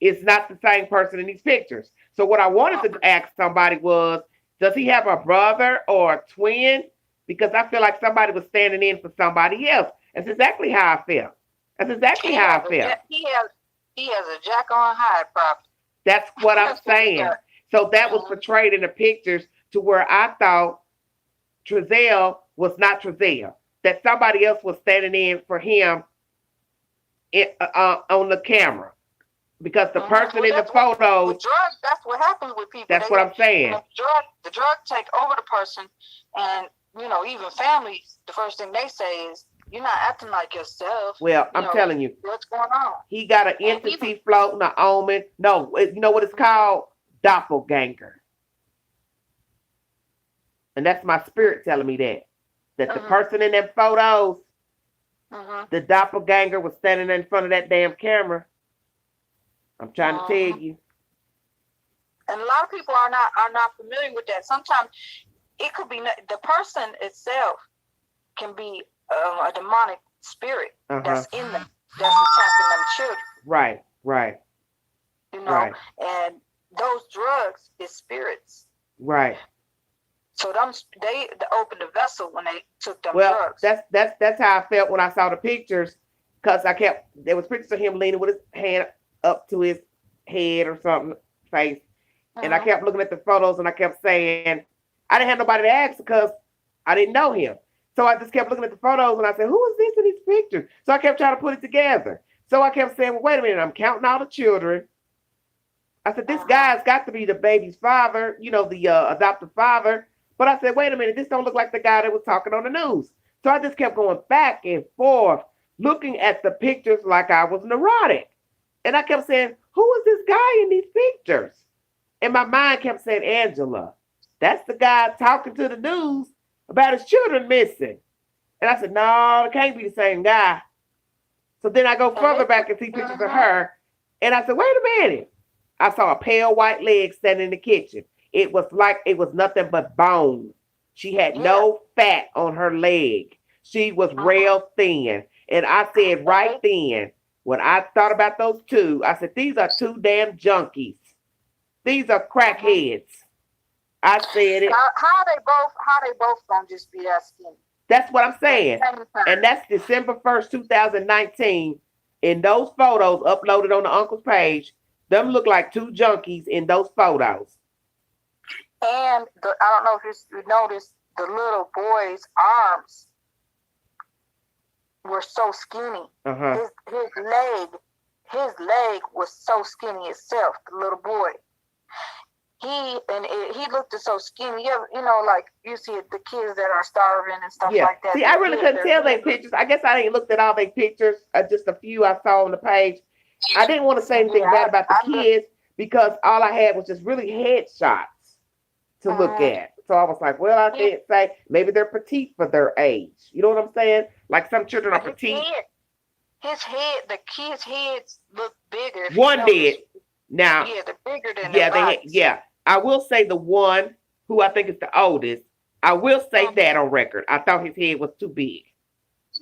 is not the same person in these pictures. So what I wanted to ask somebody was, does he have a brother or a twin? Because I feel like somebody was standing in for somebody else. That's exactly how I felt. That's exactly how I felt. He has a Jack on Hyde problem. That's what I'm saying. So that was portrayed in the pictures to where I thought Trezell was not Trezell. That somebody else was standing in for him on the camera. Because the person in the photos... With drugs, that's what happens with people. That's what I'm saying. The drug take over the person, and, even families, the first thing they say is, you're not acting like yourself. Well, I'm telling you. What's going on? He got an entity floating, an omen. No, you know what it's called? Doppelganger. And that's my spirit telling me that. That the person in them photos, the doppelganger was standing in front of that damn camera. I'm trying to tell you. And a lot of people are not familiar with that. Sometimes it could be the person itself can be a demonic spirit that's in them, that's attacking them children. Right. Right. And those drugs is spirits. Right. So they opened the vessel when they took them drugs. Well, that's how I felt when I saw the pictures, because there was pictures of him leaning with his hand up to his head or something, face. And I kept looking at the photos and I kept saying, I didn't have nobody to ask because I didn't know him. So I just kept looking at the photos and I said, who is this in these pictures? So I kept trying to put it together. So I kept saying, well, wait a minute, I'm counting all the children. I said, this guy's got to be the baby's father, the adoptive father. But I said, wait a minute, this don't look like the guy that was talking on the news. So I just kept going back and forth, looking at the pictures like I was neurotic. And I kept saying, who is this guy in these pictures? And my mind kept saying, Angela, that's the guy talking to the news about his children missing. And I said, no, it can't be the same guy. So then I go further back and see pictures of her. And I said, wait a minute. I saw a pale white leg standing in the kitchen. It was like it was nothing but bone. She had no fat on her leg. She was real thin. And I said right then, when I thought about those two, I said, these are two damn junkies. These are crackheads. I said it. How they both gonna just be that skinny? That's what I'm saying. And that's December 1st, 2019. In those photos uploaded on the uncle's page, them look like two junkies in those photos. And I don't know if you noticed, the little boy's arms were so skinny. His leg was so skinny itself, the little boy. He looked so skinny. Like you see the kids that are starving and stuff like that. See, I really couldn't tell their pictures. I guess I didn't look at all their pictures. Just a few I saw on the page. I didn't want to say anything bad about the kids because all I had was just really headshots to look at. So I was like, well, I can't say maybe they're petite for their age. You know what I'm saying? Like some children are petite. The kids' heads look bigger. One did. Now, they're bigger than their bodies. I will say the one who I think is the oldest, I will say that on record. I thought his head was too big.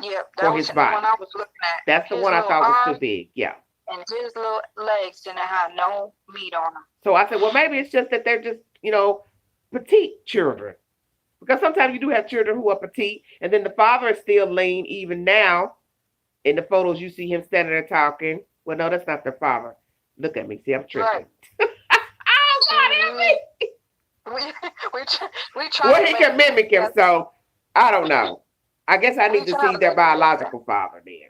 Yeah, that was the one I was looking at. That's the one I thought was too big. Yeah. And his little legs didn't have no meat on them. So I said, well, maybe it's just that they're just, petite children. Because sometimes you do have children who are petite, and then the father is still lean even now. In the photos, you see him standing there talking. Well, no, that's not their father. Look at me. See, I'm tripping. Right. Oh, God, help me. We try. Well, he can mimic him, so I don't know. I guess I need to see their biological father then.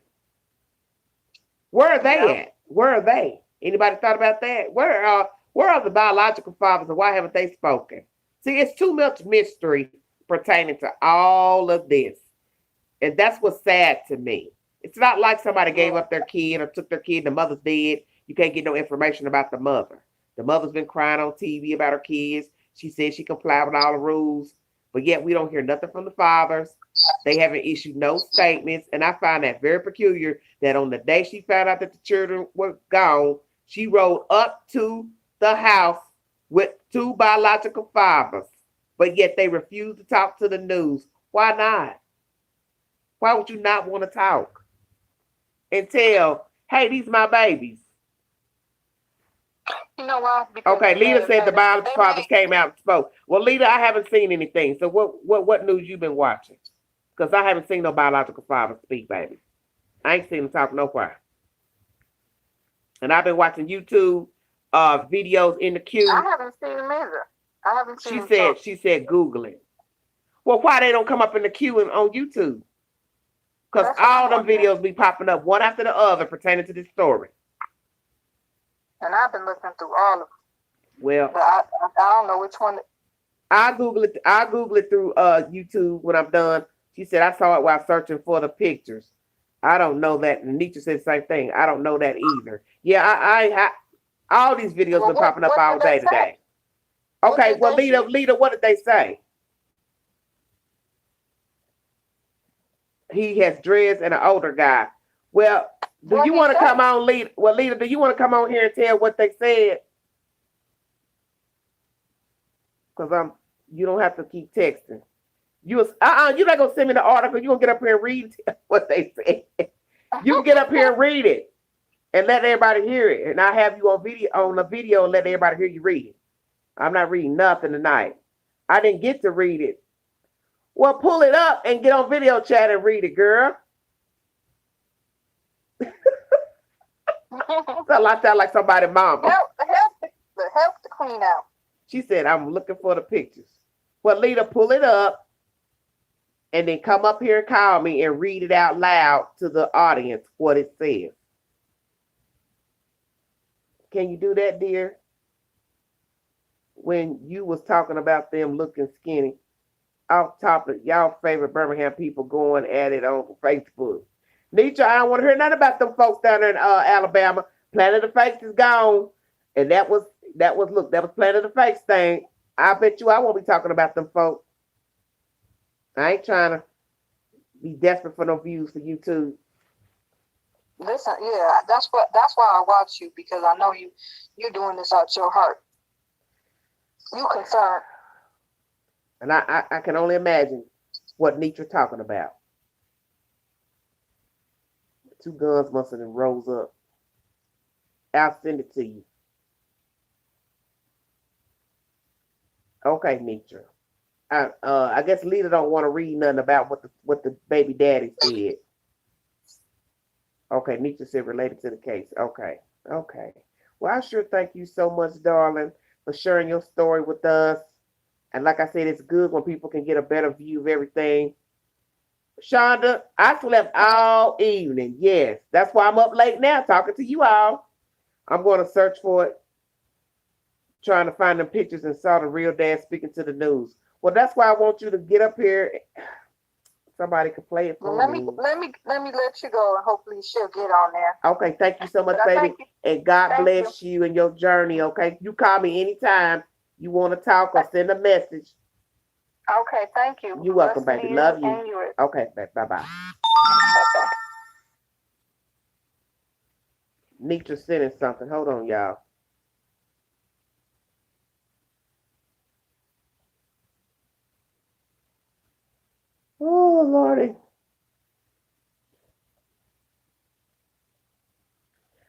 Where are they at? Where are they? Anybody thought about that? Where are the biological fathers, and why haven't they spoken? See, it's too much mystery pertaining to all of this. And that's what's sad to me. It's not like somebody gave up their kid or took their kid and the mother's dead. You can't get no information about the mother. The mother's been crying on TV about her kids. She said she complied with all the rules, but yet we don't hear nothing from the fathers. They haven't issued no statements, and I find that very peculiar that on the day she found out that the children were gone, she rode up to the house with two biological fathers, but yet they refuse to talk to the news. Why not? Why would you not want to talk and tell, hey, these are my babies? You know why? Because Okay, Lita said the biological fathers came out and spoke. Well, Lita, I haven't seen anything. So what news you been watching? Because I haven't seen no biological fathers speak, baby. I ain't seen them talk nowhere. And I've been watching YouTube videos in the queue. I haven't seen them either. I haven't seen She said Google it. Well, why they don't come up in the queue on YouTube? Because all them videos be popping up one after the other pertaining to this story. And I've been looking through all of them. Well, but I don't know which one. I'll Google it through YouTube when I'm done. She said I saw it while searching for the pictures. I don't know that. And Nietzsche said the same thing. I don't know that either. Yeah, I all these videos been popping up all day today. Okay, well, Lita, what did they say? He has dreads and an older guy. Well, do you want to come on, Lita? Well, Lita, do you want to come on here and tell what they said? Because you don't have to keep texting. You're not gonna send me the article. You gonna get up here and read what they said. You can get up here and read it and let everybody hear it. And I have you on a video and let everybody hear you read it. I'm not reading nothing tonight. I didn't get to read it. Well, pull it up and get on video chat and read it, girl. So I sound like somebody's mama. Help the queen out. She said, I'm looking for the pictures. Well, Lita, pull it up and then come up here and call me and read it out loud to the audience what it says. Can you do that, dear? When you was talking about them looking skinny, off topic, y'all favorite Birmingham people going at it on Facebook. Nietzsche, I don't want to hear nothing about them folks down there in Alabama. Planet of the Fakes is gone. And that was Planet of the Fakes thing. I bet you I won't be talking about them folks. I ain't trying to be desperate for no views for YouTube. Listen, yeah, that's why I watch you, because I know you're doing this out your heart. You concerned. And I can only imagine what Nietzsche talking about. Two guns must have rose up. I'll send it to you. Okay, Nietzsche. I guess Lita don't want to read nothing about what the baby daddy said. Okay, Nietzsche said related to the case. Okay. Well, I sure thank you so much, darling, for sharing your story with us. And like I said, it's good when people can get a better view of everything. Shonda, I slept all evening. Yes, that's why I'm up late now talking to you all. I'm going to search for it, trying to find them pictures and saw the real dad speaking to the news. Well, that's why I want you to get up here. Somebody could play it for me. Let me let you go, and hopefully she'll get on there. Okay, thank you so much, baby. And God bless you in your journey, okay? You call me anytime you want to talk or send a message. Okay, thank you. You're welcome, baby. Love you. Okay, bye-bye. Bye-bye. Nietzsche sending something. Hold on, y'all. Oh, Lordy.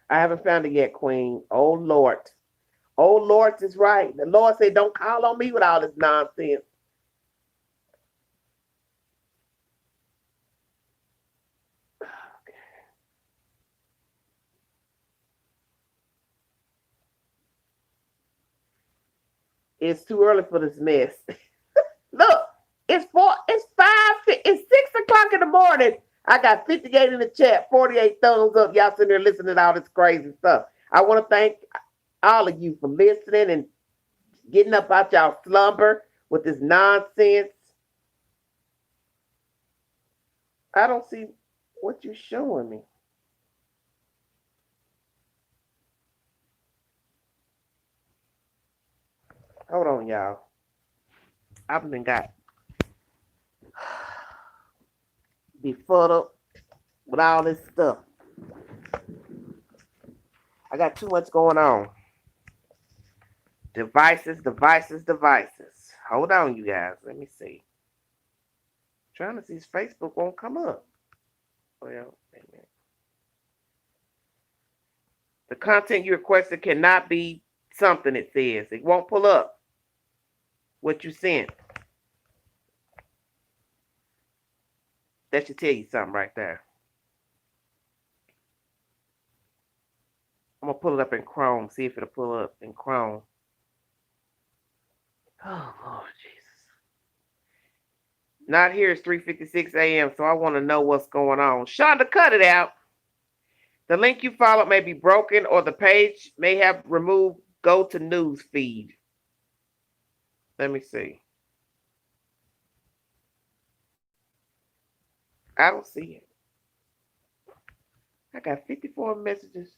I haven't found it yet, Queen. Oh, Lord. Oh, Lord is right. The Lord said, don't call on me with all this nonsense. It's too early for this mess. Look, it's 6 o'clock in the morning. I got 58 in the chat, 48 thumbs up. Y'all sitting there listening to all this crazy stuff. I want to thank all of you for listening and getting up out y'all slumber with this nonsense. I don't see what you're showing me. Hold on, y'all. I've been got befuddled with all this stuff. I got too much going on. Devices. Hold on, you guys. Let me see. Trying to see if Facebook won't come up. Well, wait a minute. The content you requested cannot be something, it says. It won't pull up what you sent. That should tell you something right there. I'm going to pull it up in Chrome, see if it'll pull up in Chrome. Oh, Lord Jesus. Not here, it's 3:56 a.m., so I want to know what's going on. Shonda, cut it out. The link you followed may be broken or the page may have removed go to news feed. Let me see. I don't see it. I got 54 messages.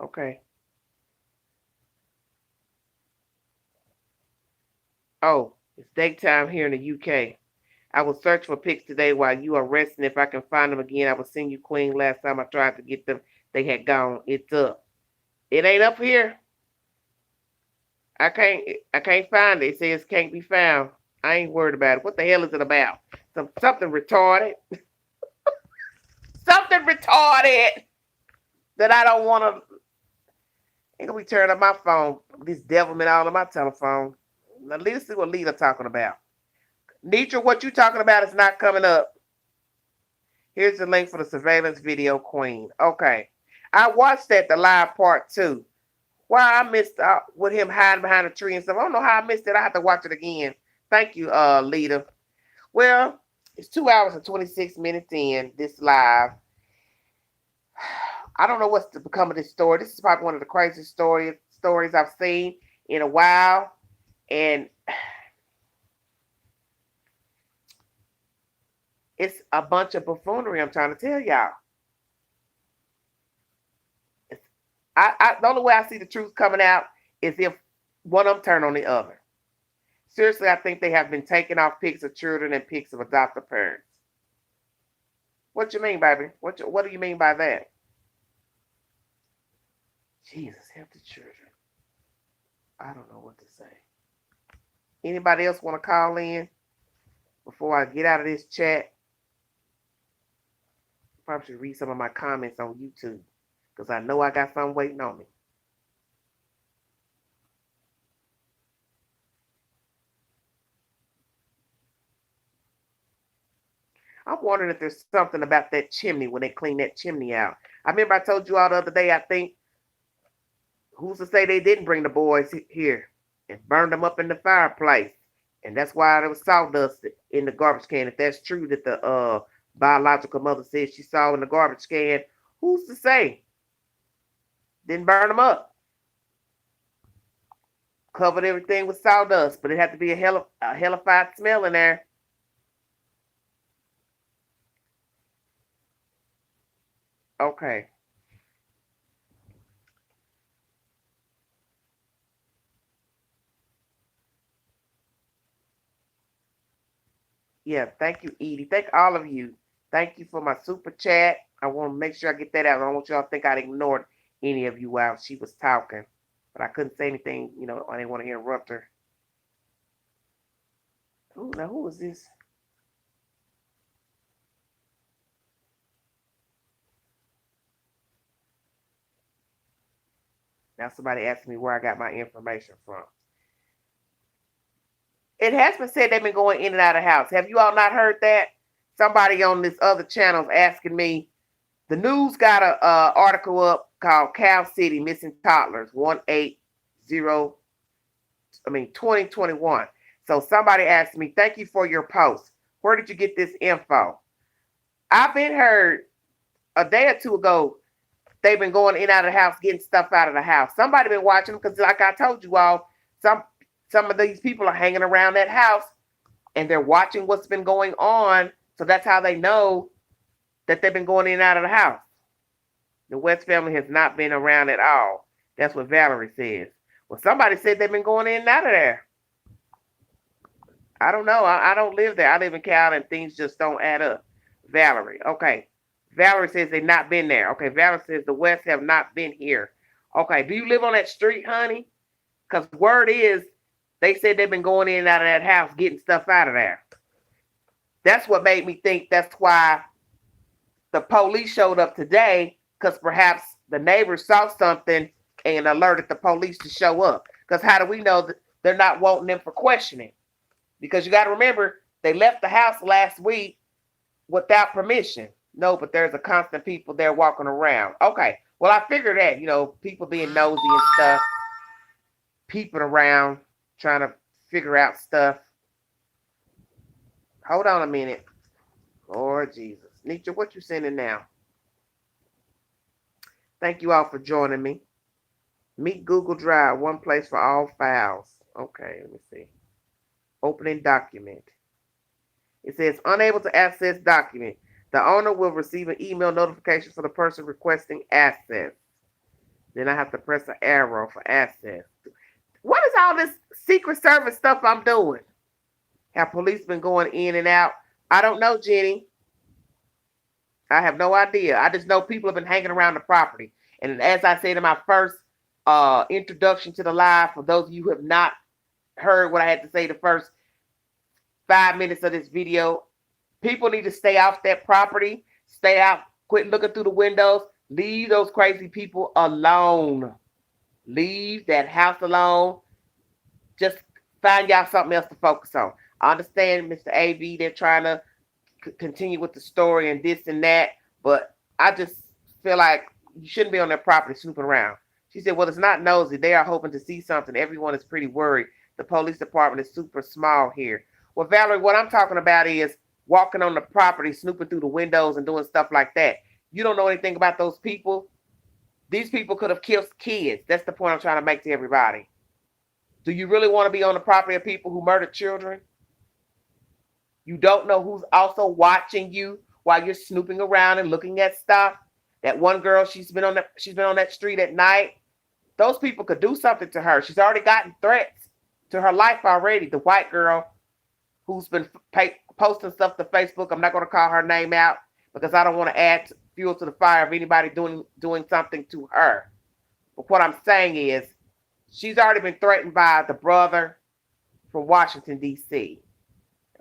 Okay. Oh, it's daytime here in the UK. I will search for pics today while you are resting. If I can find them again, I will send you Queen. Last time I tried to get them, they had gone. It's up. It ain't up here. I can't find it. It says can't be found. I ain't worried about it. What the hell is it about? Something retarded. Something retarded that I don't want to. Ain't gonna be turning up my phone. This devilment all on my telephone. Now let's see what Lita talking about. Nitra, what you talking about is not coming up. Here's the link for the surveillance video, Queen. Okay. I watched that, the live part 2. Why I missed out with him hiding behind a tree and stuff. I don't know how I missed it. I have to watch it again. Thank you, Lita. Well, it's 2 hours and 26 minutes in this live. I don't know what's to become of this story. This is probably one of the craziest stories I've seen in a while. And it's a bunch of buffoonery, I'm trying to tell y'all. The only way I see the truth coming out is if one of them turn on the other. Seriously, I think they have been taking off pics of children and pics of adoptive parents. What you mean, baby? What do you mean by that? Jesus, help the children. I don't know what to say. Anybody else want to call in before I get out of this chat? Probably should read some of my comments on YouTube because I know I got something waiting on me. I'm wondering if there's something about that chimney when they clean that chimney out. I remember I told you all the other day, I think, who's to say they didn't bring the boys here and burn them up in the fireplace? And that's why there was sawdust in the garbage can. If that's true that the biological mother said she saw in the garbage can, who's to say? Didn't burn them up. Covered everything with sawdust, but it had to be a hellified smell in there. Okay. Yeah, thank you, Edie. Thank all of you. Thank you for my super chat. I want to make sure I get that out. I don't want y'all to think I ignored any of you while she was talking. But I couldn't say anything, I didn't want to interrupt her. Ooh, now who is this? Now somebody asked me where I got my information from. It has been said they've been going in and out of the house. Have you all not heard that? Somebody on this other channel is asking me. The news got an article up called Cal City Missing Toddlers 2021. So somebody asked me, thank you for your post. Where did you get this info? I've been heard a day or two ago, they've been going in and out of the house, getting stuff out of the house. Somebody been watching them because like I told you all, some of these people are hanging around that house and they're watching what's been going on. So that's how they know that they've been going in and out of the house. The West family has not been around at all. That's what Valerie says. Well, somebody said they've been going in and out of there. I don't know. I don't live there. I live in Cal, and things just don't add up. Valerie. Okay. Valerie says they've not been there. Okay. Valerie says the West have not been here. Okay. Do you live on that street, honey? Because word is they said they've been going in and out of that house, getting stuff out of there. That's what made me think that's why the police showed up today, because perhaps the neighbors saw something and alerted the police to show up. Because how do we know that they're not wanting them for questioning? Because you got to remember, they left the house last week without permission. No, but there's a constant people there walking around. Okay, well, I figured that, people being nosy and stuff, peeping around, trying to figure out stuff. Hold on a minute. Lord Jesus. Nietzsche, what you sending now? Thank you all for joining me. Meet Google Drive, one place for all files. Okay, let me see. Opening document. It says, unable to access document. The owner will receive an email notification for the person requesting access. Then I have to press an arrow for access. What is all this Secret Service stuff I'm doing? Have police been going in and out? I don't know, Jenny. I have no idea. I just know people have been hanging around the property. And as I said in my first introduction to the live, for those of you who have not heard what I had to say the first 5 minutes of this video, people need to stay off that property. Stay out. Quit looking through the windows. Leave those crazy people alone. Leave that house alone. Just find y'all something else to focus on. I understand, Mr. AV, they're trying to continue with the story and this and that, but I just feel like you shouldn't be on their property snooping around. She said, well, it's not nosy. They are hoping to see something. Everyone is pretty worried. The police department is super small here. Well, Valerie, what I'm talking about is walking on the property, snooping through the windows and doing stuff like that. You don't know anything about those people. These people could have killed kids. That's the point I'm trying to make to everybody. Do you really want to be on the property of people who murdered children? You don't know who's also watching you while you're snooping around and looking at stuff. That one girl, she's been on that street at night. Those people could do something to her. She's already gotten threats to her life already. The white girl who's been posting stuff to Facebook. I'm not going to call her name out because I don't want to add fuel to the fire of anybody doing something to her. But what I'm saying is, she's already been threatened by the brother from Washington, D.C.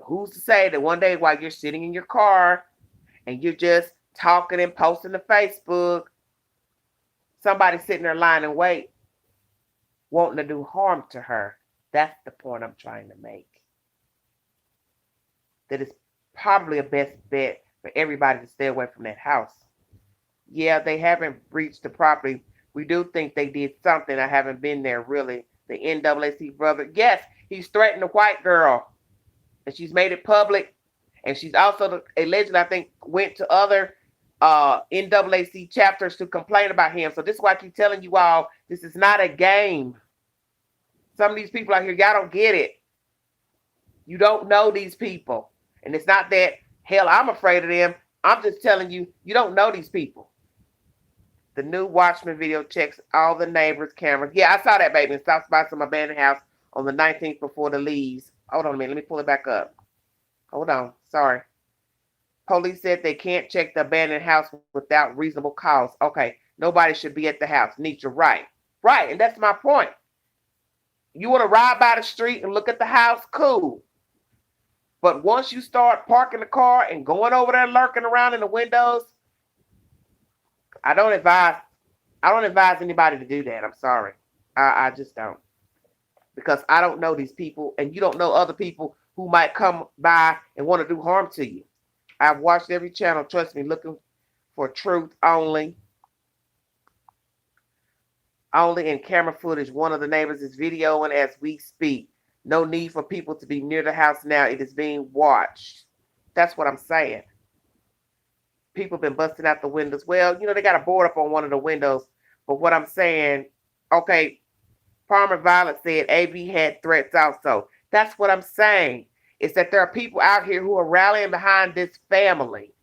Who's to say that one day while you're sitting in your car and you're just talking and posting to Facebook, somebody's sitting there lying in wait, wanting to do harm to her? That's the point I'm trying to make. That it's probably a best bet for everybody to stay away from that house. Yeah, they haven't breached the property. We do think they did something. I haven't been there really. The NAACP brother, yes, he's threatened a white girl. And she's made it public. And she's also allegedly, I think, went to other NAACP chapters to complain about him. So this is why I keep telling you all, this is not a game. Some of these people out here, y'all don't get it. You don't know these people. And it's not that, hell, I'm afraid of them. I'm just telling you, you don't know these people. The new Watchmen video checks all the neighbors' cameras. Yeah, I saw that, baby. It stops by some abandoned house on the 19th before the leaves. Hold on a minute. Let me pull it back up. Hold on. Sorry. Police said they can't check the abandoned house without reasonable cause. Okay. Nobody should be at the house. Nietzsche, right. Right. And that's my point. You want to ride by the street and look at the house? Cool. But once you start parking the car and going over there lurking around in the windows, I don't advise anybody to do that. I'm sorry. I just don't. Because I don't know these people, and you don't know other people who might come by and want to do harm to you. I've watched every channel, trust me, looking for truth only. Only in camera footage. One of the neighbors is videoing as we speak. No need for people to be near the house now. It is being watched. That's what I'm saying. People have been busting out the windows. Well, they got a board up on one of the windows. But what I'm saying, okay, Palmer Violet said AV had threats also. That's what I'm saying. is that there are people out here who are rallying behind this family.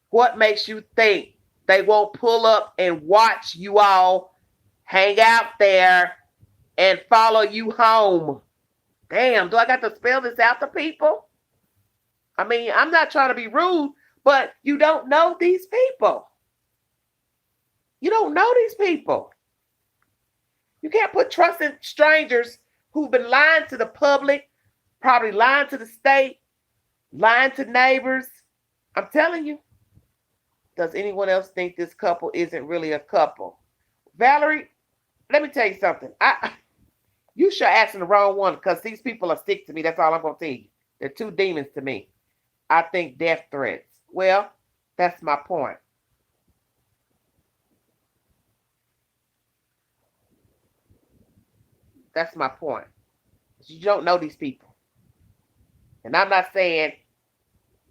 What makes you think they won't pull up and watch you all hang out there and follow you home? Damn, do I got to spell this out to people? I mean, I'm not trying to be rude, but you don't know these people. You don't know these people. You can't put trust in strangers who've been lying to the public, probably lying to the state, lying to neighbors. I'm telling you. Does anyone else think this couple isn't really a couple? Valerie, let me tell you something. You sure asking the wrong one because these people are sick to me. That's all I'm going to tell you. They're two demons to me. I think death threats. Well, that's my point. That's my point. You don't know these people. And I'm not saying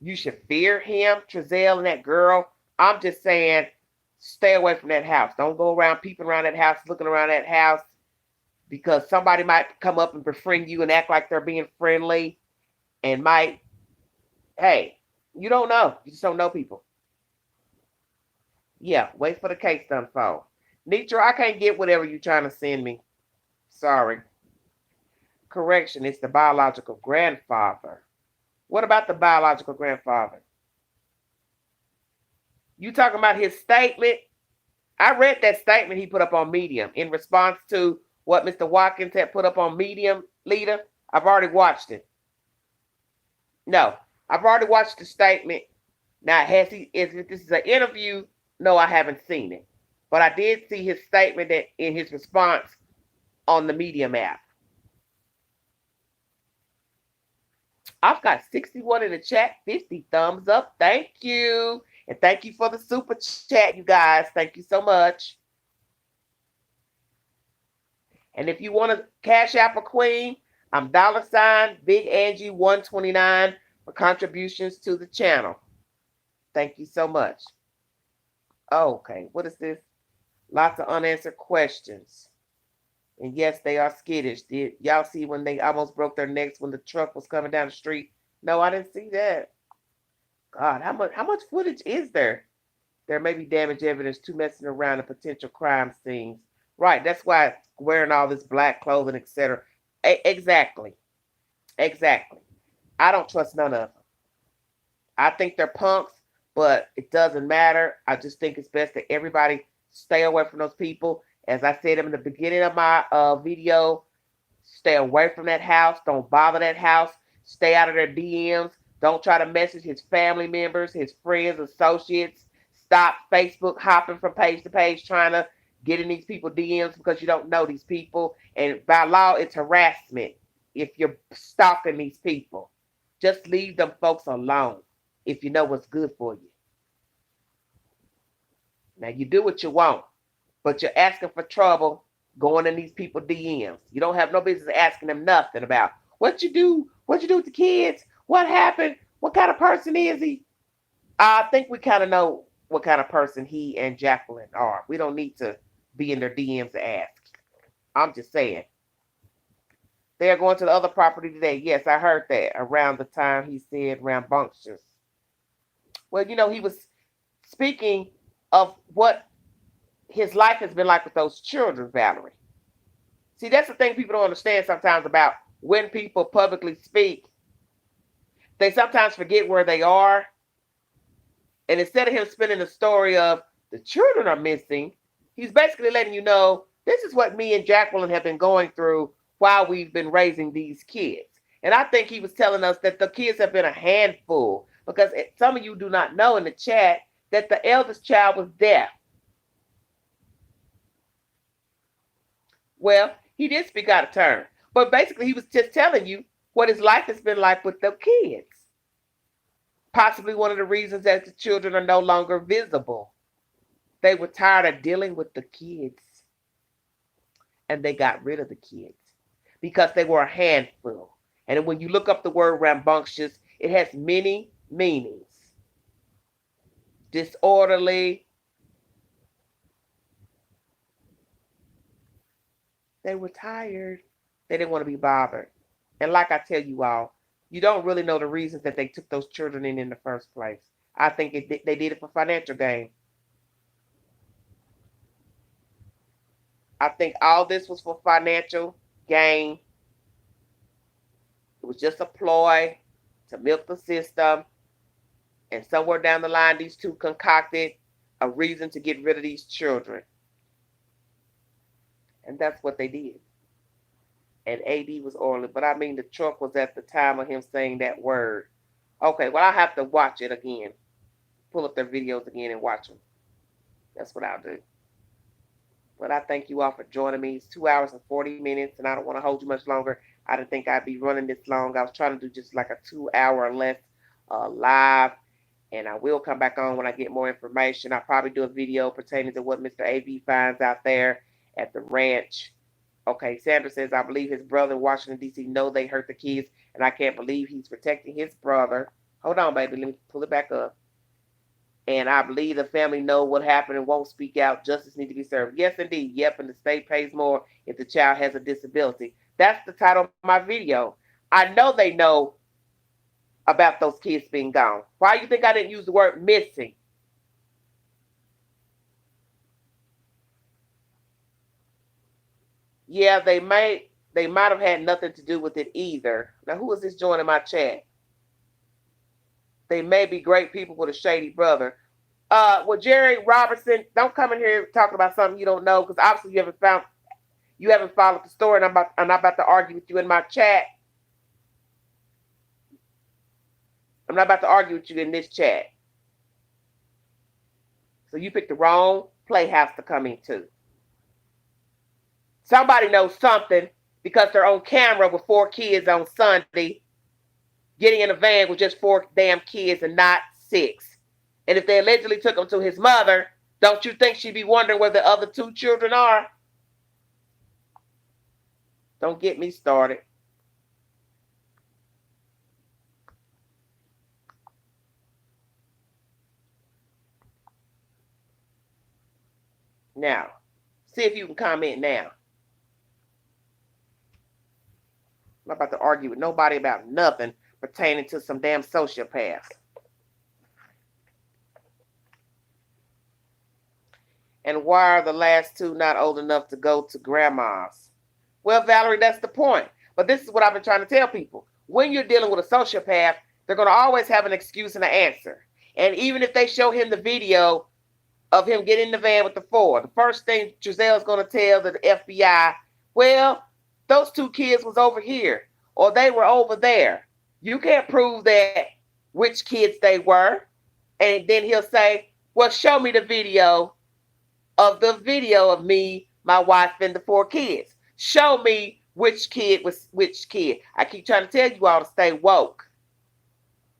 you should fear him, Trezell, and that girl. I'm just saying stay away from that house. Don't go around peeping around that house, looking around that house, because somebody might come up and befriend you and act like they're being friendly and might, hey, you don't know. You just don't know people. Yeah, wait for the case to unfold. Nitra, I can't get whatever you're trying to send me. Sorry. Correction, it's the biological grandfather. What about the biological grandfather? You talking about his statement? I read that statement he put up on Medium in response to what Mr. Watkins had put up on Medium, Leader. I've already watched it. No, I've already watched the statement. Now, if this is an interview, no, I haven't seen it. But I did see his statement that in his response on the Medium app. I've got 61 in the chat, 50 thumbs up. Thank you. And thank you for the super chat, you guys. Thank you so much. And if you want to cash out a queen, I'm $ Big Angie 129 for contributions to the channel. Thank you so much. Okay, what is this? Lots of unanswered questions. And yes, they are skittish. Did y'all see when they almost broke their necks when the truck was coming down the street? No, I didn't see that. God, how much footage is there? There may be damage evidence to messing around in potential crime scenes. Right, that's why wearing all this black clothing, etc. Exactly. I don't trust none of them. I think they're punks, but it doesn't matter. I just think it's best that everybody stay away from those people. As I said in the beginning of my video, stay away from that house. Don't bother that house. Stay out of their DMs. Don't try to message his family members, his friends, associates. Stop Facebook hopping from page to page trying to get in these people DMs because you don't know these people. And by law, it's harassment if you're stalking these people. Just leave them folks alone if you know what's good for you. Now, you do what you want, but you're asking for trouble going in these people DMs. You don't have no business asking them nothing about what you do with the kids, what happened, what kind of person is he? I think we kind of know what kind of person he and Jacqueline are. We don't need to be in their DMs to ask. I'm just saying. They're going to the other property today. Yes, I heard that around the time he said rambunctious. Well, he was speaking of what his life has been like with those children, Valerie. See, that's the thing people don't understand sometimes about when people publicly speak. They sometimes forget where they are. And instead of him spinning the story of the children are missing, he's basically letting you know, this is what me and Jacqueline have been going through while we've been raising these kids. And I think he was telling us that the kids have been a handful, because some of you do not know in the chat that the eldest child was deaf. Well, he did speak out of turn. But basically, he was just telling you what his life has been like with the kids. Possibly one of the reasons that the children are no longer visible. They were tired of dealing with the kids. And they got rid of the kids because they were a handful. And when you look up the word rambunctious, it has many meanings. Disorderly. They were tired. They didn't want to be bothered. And like I tell you all, you don't really know the reasons that they took those children in the first place. I think they did it for financial gain. I think all this was for financial gain. It was just a ploy to milk the system. And somewhere down the line, these two concocted a reason to get rid of these children. And that's what they did. And AD was oily, but I mean, the truck was at the time of him saying that word. Okay, well, I'll have to watch it again. Pull up their videos again and watch them. That's what I'll do. But I thank you all for joining me. It's 2 hours and 40 minutes, and I don't want to hold you much longer. I didn't think I'd be running this long. I was trying to do just like a 2 hour or less live, and I will come back on when I get more information. I'll probably do a video pertaining to what Mr. AV finds out there at the ranch. Okay, Sandra says, I believe his brother in Washington, D.C. know they hurt the kids, and I can't believe he's protecting his brother. Hold on, baby. Let me pull it back up. And I believe the family know what happened and won't speak out. Justice needs to be served. Yes, indeed. Yep, and the state pays more if the child has a disability. That's the title of my video. I know they know about those kids being gone. Why do you think I didn't use the word missing? Yeah, they might have had nothing to do with it either. Now, who is this joining my chat? They may be great people with a shady brother. Well, Jerry Robertson, don't come in here talking about something you don't know, because obviously you haven't followed the story, and I'm not about to argue with you in my chat. I'm not about to argue with you in this chat. So you picked the wrong playhouse to come into. Somebody knows something because they're on camera with 4 kids on Sunday, getting in a van with just 4 damn kids and not 6. And if they allegedly took them to his mother, don't you think she'd be wondering where the other 2 children are? Don't get me started. Now, see if you can comment now. I'm not about to argue with nobody about nothing pertaining to some damn sociopaths. And why are the last 2 not old enough to go to grandma's? Well, Valerie, that's the point. But this is what I've been trying to tell people. When you're dealing with a sociopath, they're going to always have an excuse and an answer. And even if they show him the video of him getting in the van with the 4, the first thing Giselle's going to tell the FBI, well, those 2 kids was over here, or they were over there. You can't prove that which kids they were. And then he'll say, well, show me the video of me, my wife, and the 4 kids. Show me which kid was which kid. I keep trying to tell you all to stay woke.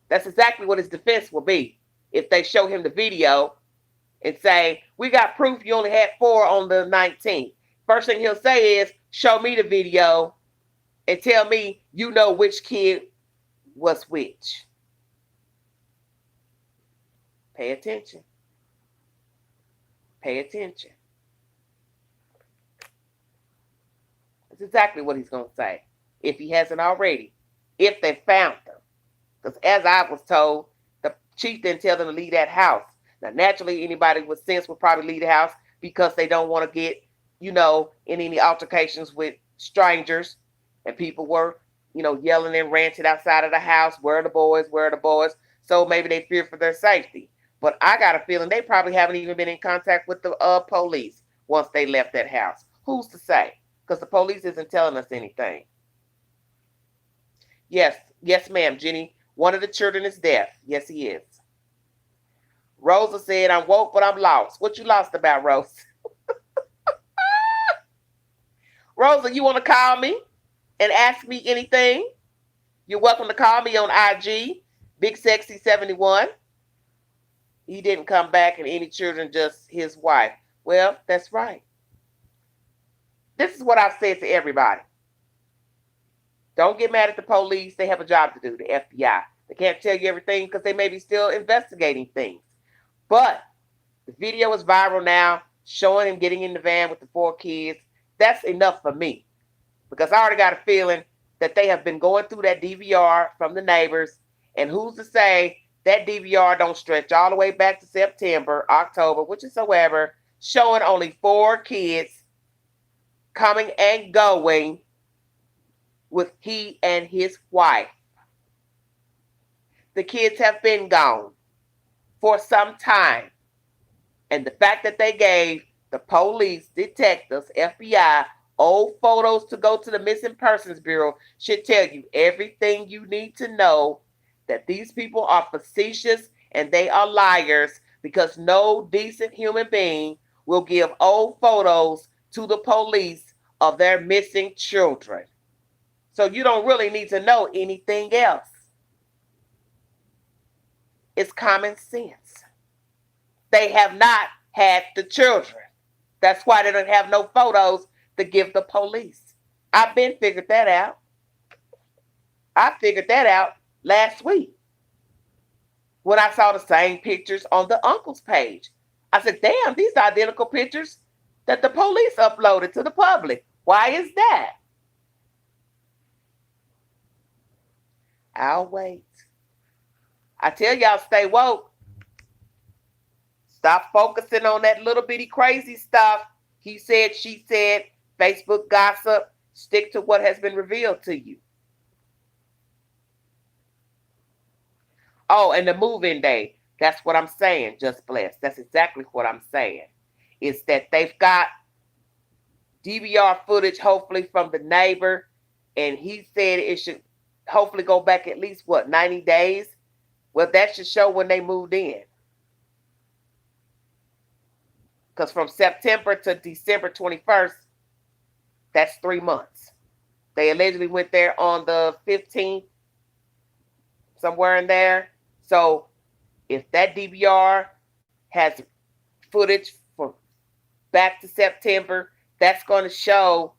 That's exactly what his defense will be. If they show him the video and say, we got proof you only had 4 on the 19th. First thing he'll say is, show me the video and tell me you know which kid was which. Pay attention. Pay attention. That's exactly what he's going to say. If he hasn't already. If they found them. Because as I was told, the chief didn't tell them to leave that house. Now, naturally, anybody with sense would probably leave the house because they don't want to get, in any altercations with strangers. And people were, yelling and ranting outside of the house. Where are the boys? Where are the boys? So maybe they fear for their safety. But I got a feeling they probably haven't even been in contact with the police once they left that house. Who's to say? Because the police isn't telling us anything. Yes, ma'am, Jenny. One of the children is deaf. Yes, he is. Rosa said, I'm woke, but I'm lost. What you lost about, Rose? Rosa, you want to call me and ask me anything? You're welcome to call me on IG, Big Sexy 71. He didn't come back and any children, just his wife. Well, that's right. This is what I've said to everybody. Don't get mad at the police. They have a job to do, the FBI. They can't tell you everything because they may be still investigating things. But the video is viral now, showing him getting in the van with the 4 kids. That's enough for me because I already got a feeling that they have been going through that DVR from the neighbors, and who's to say that DVR don't stretch all the way back to September, October, which is however, showing only 4 kids coming and going with he and his wife. The kids have been gone for some time. And the fact that they gave the police, detectives, FBI, old photos to go to the Missing Persons Bureau should tell you everything you need to know, that these people are facetious and they are liars, because no decent human being will give old photos to the police of their missing children. So you don't really need to know anything else. It's common sense. They have not had the children. That's why they don't have no photos to give the police. I've been figured that out. I figured that out last week when I saw the same pictures on the uncle's page. I said, damn, these are identical pictures that the police uploaded to the public. Why is that? I'll wait. I tell y'all, stay woke. Stop focusing on that little bitty crazy stuff. He said, she said, Facebook gossip. Stick to what has been revealed to you. Oh, and the move-in day. That's what I'm saying, Just Blessed. That's exactly what I'm saying. Is that they've got DVR footage, hopefully, from the neighbor. And he said it should hopefully go back at least, 90 days? Well, that should show when they moved in. Because from September to December 21st, that's 3 months. They allegedly went there on the 15th, somewhere in there. So if that DVR has footage from back to September, that's going to show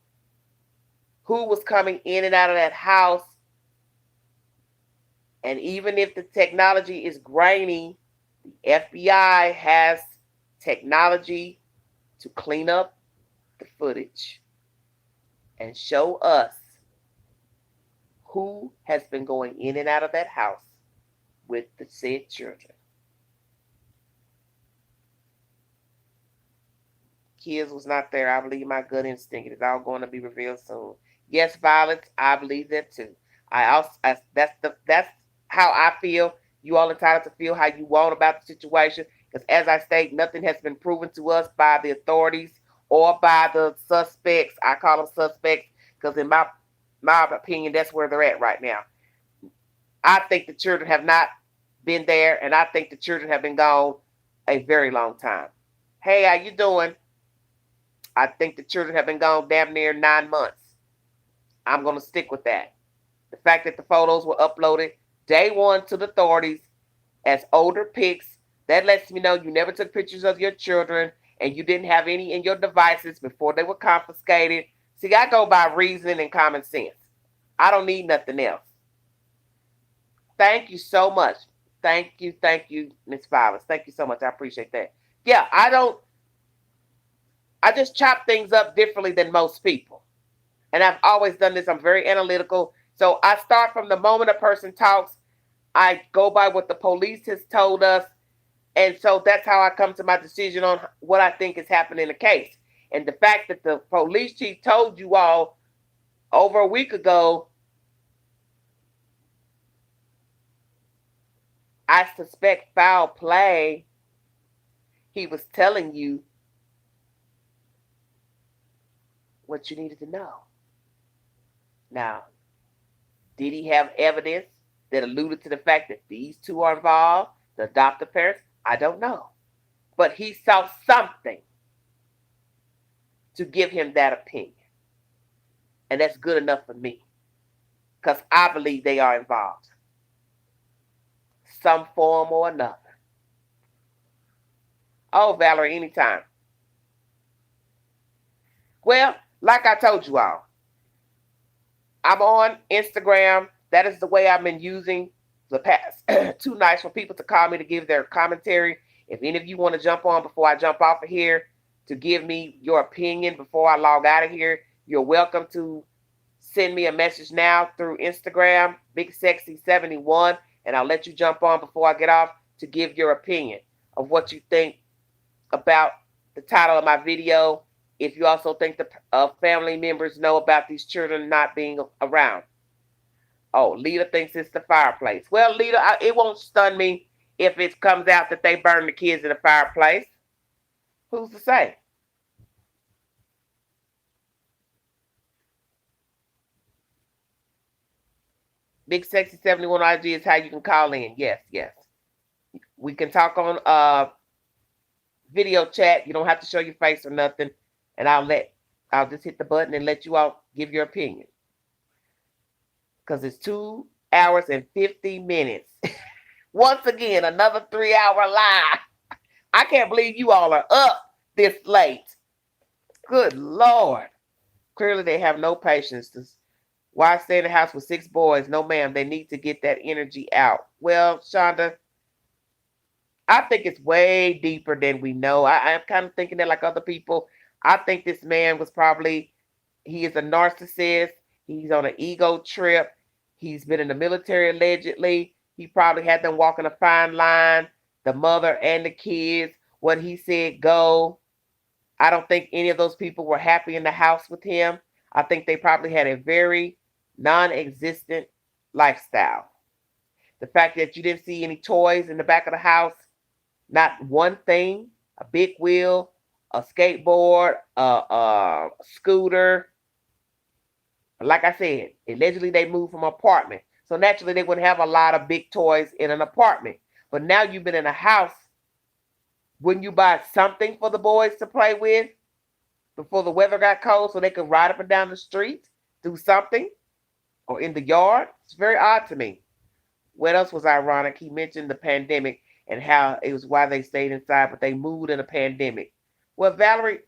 who was coming in and out of that house. And even if the technology is grainy, the FBI has technology to clean up the footage and show us who has been going in and out of that house with the said children. Kids was not there. I believe my gut instinct. It is all going to be revealed soon. Yes, violence. I believe that too. That's how I feel. You all entitled to feel how you want about the situation. Because as I state, nothing has been proven to us by the authorities or by the suspects. I call them suspects because in my opinion, that's where they're at right now. I think the children have not been there, and I think the children have been gone a very long time. Hey, how you doing? I think the children have been gone damn near 9 months. I'm going to stick with that. The fact that the photos were uploaded day one to the authorities as older pics, that lets me know you never took pictures of your children and you didn't have any in your devices before they were confiscated. See, I go by reasoning and common sense. I don't need nothing else. Thank you so much. Thank you, Miss Violence. Thank you so much. I appreciate that. Yeah, I just chop things up differently than most people. And I've always done this. I'm very analytical. So I start from the moment a person talks. I go by what the police has told us. And so that's how I come to my decision on what I think is happening in the case. And the fact that the police chief told you all over a week ago, I suspect foul play, he was telling you what you needed to know. Now, did he have evidence that alluded to the fact that these two are involved, the adoptive parents? I don't know. But he saw something to give him that opinion. And that's good enough for me. Because I believe they are involved. Some form or another. Oh, Valerie, anytime. Well, like I told you all, I'm on Instagram. That is the way I've been using the past 2 nights for people to call me to give their commentary. If any of you want to jump on before I jump off of here to give me your opinion before I log out of here, you're welcome to send me a message now through Instagram, Big Sexy 71, and I'll let you jump on before I get off to give your opinion of what you think about the title of my video. If you also think the family members know about these children not being around. Oh, Lita thinks it's the fireplace. Well, Lita, it won't stun me if it comes out that they burned the kids in the fireplace. Who's to say? Big Sexy 71 IG is how you can call in. Yes, yes. We can talk on video chat. You don't have to show your face or nothing. And I'll just hit the button and let you all give your opinion. Because it's 2 hours and 50 minutes. Once again, another 3-hour live. I can't believe you all are up this late. Good Lord. Clearly they have no patience. Why stay in the house with 6 boys? No, ma'am. They need to get that energy out. Well, Shonda, I think it's way deeper than we know. I'm kind of thinking that like other people. I think this man was he is a narcissist. He's on an ego trip. He's been in the military allegedly. He probably had them walking a fine line, the mother and the kids. What he said, go. I don't think any of those people were happy in the house with him. I think they probably had a very non-existent lifestyle. The fact that you didn't see any toys in the back of the house, not one thing, a big wheel, a skateboard, a scooter. Like I said, allegedly they moved from an apartment. So naturally they wouldn't have a lot of big toys in an apartment. But now you've been in a house. Wouldn't you buy something for the boys to play with before the weather got cold so they could ride up and down the street, do something, or in the yard? It's very odd to me. What else was ironic? He mentioned the pandemic and how it was why they stayed inside, but they moved in a pandemic. Well, Valerie,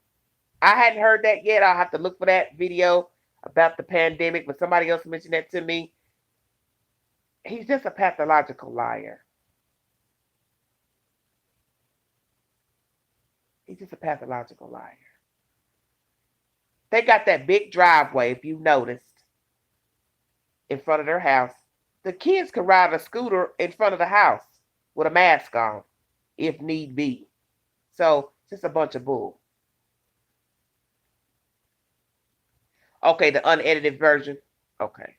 I hadn't heard that yet. I'll have to look for that video about the pandemic, but somebody else mentioned that to me. He's just a pathological liar. He's just a pathological liar. They got that big driveway, if you noticed, in front of their house. The kids could ride a scooter in front of the house with a mask on, if need be. So, just a bunch of bull. Okay, the unedited version. Okay.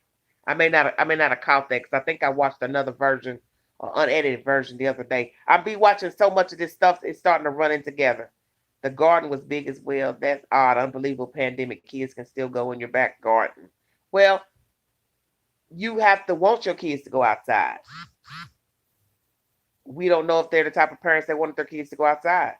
I may not have caught that because I think I watched another version, or unedited version the other day. I be watching so much of this stuff, it's starting to run in together. The garden was big as well. That's odd. Unbelievable pandemic. Kids can still go in your back garden. Well, you have to want your kids to go outside. We don't know if they're the type of parents that wanted their kids to go outside.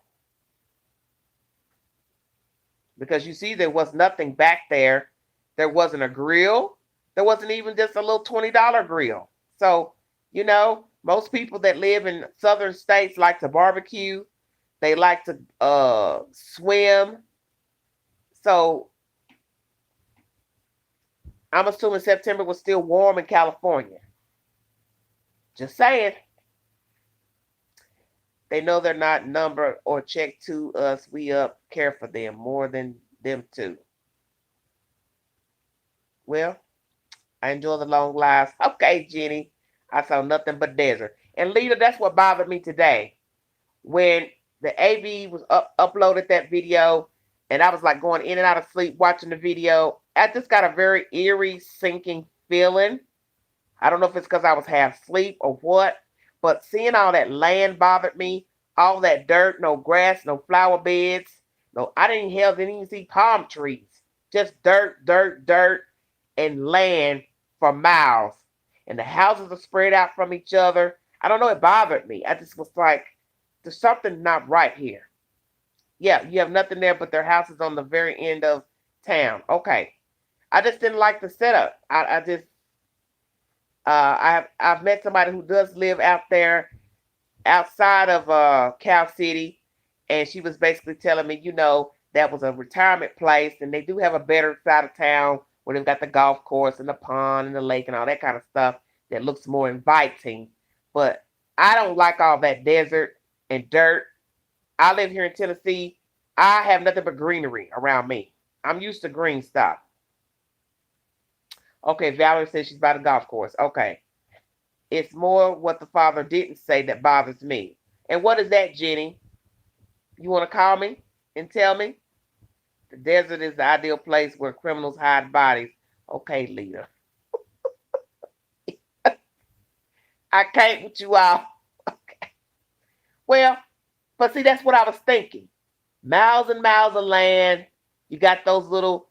Because you see, there was nothing back there. There wasn't a grill. There wasn't even just a little $20 grill. So, most people that live in southern states like to barbecue. They like to swim. So, I'm assuming September was still warm in California. Just saying. They know they're not numbered or checked to us. We care for them more than them too. Well, I enjoy the long lives. Okay, Jenny. I saw nothing but desert. And Lita, that's what bothered me today. When the AV was uploaded that video, and I was like going in and out of sleep watching the video, I just got a very eerie, sinking feeling. I don't know if it's because I was half asleep or what, but seeing all that land bothered me. All that dirt, no grass, no flower beds. No, I didn't even see palm trees. Just dirt, dirt, dirt, and land for miles. And the houses are spread out from each other. I don't know, it bothered me. I just was like, there's something not right here. Yeah, you have nothing there but their houses on the very end of town. Okay. I just didn't like the setup. I've met somebody who does live out there outside of Cal City, and she was basically telling me, that was a retirement place, and they do have a better side of town where they've got the golf course and the pond and the lake and all that kind of stuff that looks more inviting. But I don't like all that desert and dirt. I live here in Tennessee. I have nothing but greenery around me. I'm used to green stuff. Okay, Valerie says she's by the golf course. Okay. It's more what the father didn't say that bothers me. And what is that, Jenny? You want to call me and tell me? The desert is the ideal place where criminals hide bodies. Okay, leader. I can't with you all. Okay. Well, but see, that's what I was thinking. Miles and miles of land. You got those little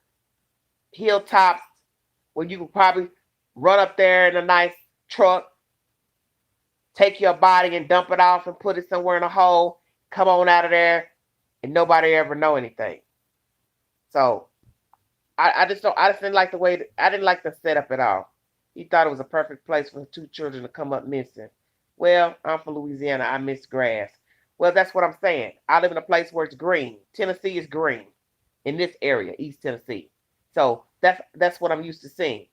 hilltops where you could probably run up there in a nice truck, take your body and dump it off and put it somewhere in a hole, come on out of there, and nobody ever know anything. So I just don't. I just didn't like the way. I didn't like the setup at all. He thought it was a perfect place for two children to come up missing. Well, I'm from Louisiana. I miss grass. Well, that's what I'm saying. I live in a place where it's green. Tennessee is green in this area, East Tennessee. So that's what I'm used to seeing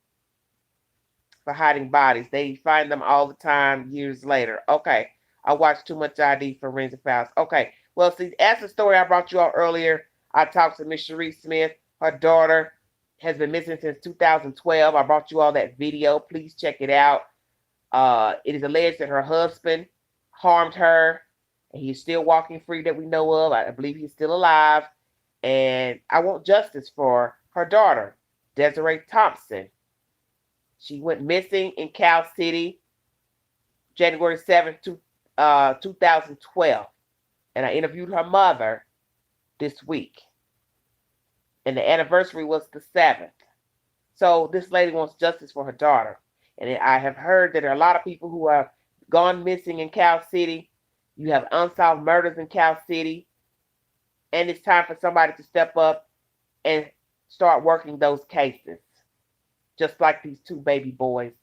for hiding bodies. They find them all the time years later. Okay. I watched too much ID for Forensic Files. Okay. Well, see, as the story I brought you out earlier, I talked to Miss Cherie Smith. Her daughter has been missing since 2012. I brought you all that video. Please check it out. It is alleged that her husband harmed her, and he's still walking free that we know of. I believe he's still alive. And I want justice for her daughter, Desiree Thompson. She went missing in Cal City, January 7th, 2012. And I interviewed her mother this week. And the anniversary was the 7th. So this lady wants justice for her daughter. And I have heard that there are a lot of people who have gone missing in Cal City. You have unsolved murders in Cal City. And it's time for somebody to step up and start working those cases. Just like these two baby boys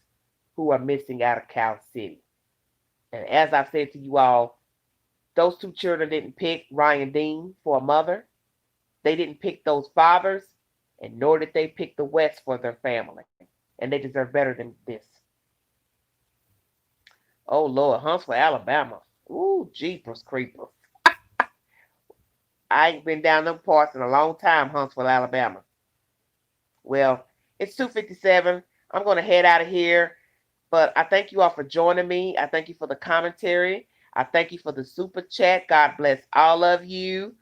who are missing out of Cal City. And as I've said to you all, those two children didn't pick Ryan Dean for a mother. They didn't pick those fathers, and nor did they pick the West for their family. And they deserve better than this. Oh, Lord, Huntsville, Alabama. Ooh, jeepers creepers. I ain't been down them parts in a long time, Huntsville, Alabama. Well, it's 2:57. I'm going to head out of here. But I thank you all for joining me. I thank you for the commentary. I thank you for the super chat. God bless all of you.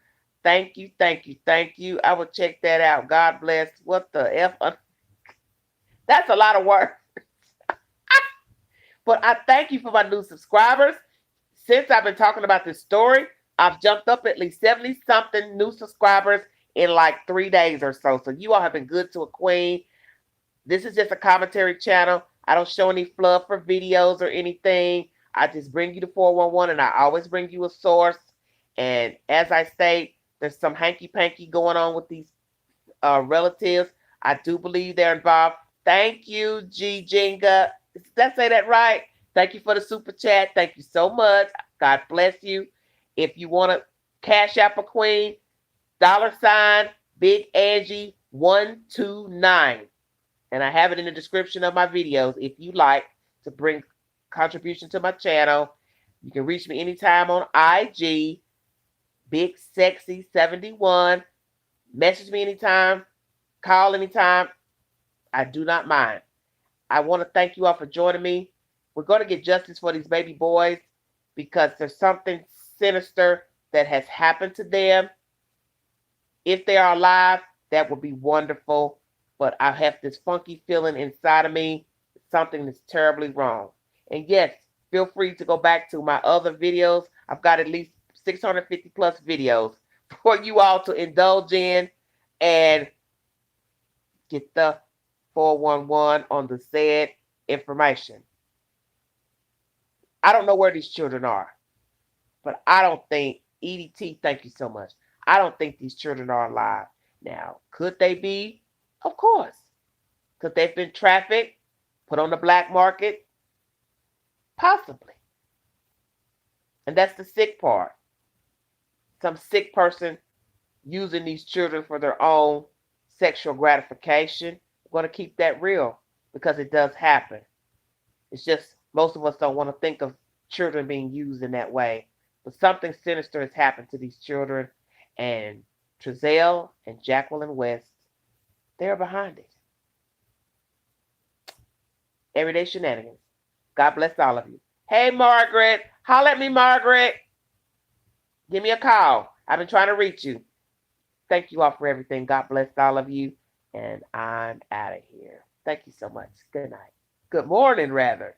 Thank you, thank you, thank you. I will check that out. God bless. What the F? That's a lot of work. But I thank you for my new subscribers. Since I've been talking about this story, I've jumped up at least 70 something new subscribers in like 3 days or so. So you all have been good to a queen. This is just a commentary channel. I don't show any fluff for videos or anything. I just bring you the 411, and I always bring you a source. And as I state, there's some hanky-panky going on with these relatives. I do believe they're involved. Thank you, G. Jenga. Did I say that right? Thank you for the super chat. Thank you so much. God bless you. If you want to cash out a queen, $ Big Angie 129. And I have it in the description of my videos. If you like to bring contribution to my channel, you can reach me anytime on IG, Big Sexy 71. Message me anytime, call anytime. I do not mind. I want to thank you all for joining me. We're going to get justice for these baby boys because there's something sinister that has happened to them. If they are alive, that would be wonderful. But I have this funky feeling inside of me. Something is terribly wrong. And yes, feel free to go back to my other videos. I've got at least 650 plus videos for you all to indulge in and get the 411 on the said information. I don't know where these children are, but I don't think, EDT, thank you so much. I don't think these children are alive. Now, could they be? Of course. Could they've been trafficked, put on the black market? Possibly. And that's the sick part. Some sick person using these children for their own sexual gratification. We're going to keep that real because it does happen. It's just most of us don't want to think of children being used in that way. But something sinister has happened to these children. And Trezell and Jacqueline West, they're behind it. Everyday Shenanigans. God bless all of you. Hey, Margaret. Holla at me, Margaret. Give me a call. I've been trying to reach you. Thank you all for everything. God bless all of you. And I'm out of here. Thank you so much. Good night. Good morning, rather.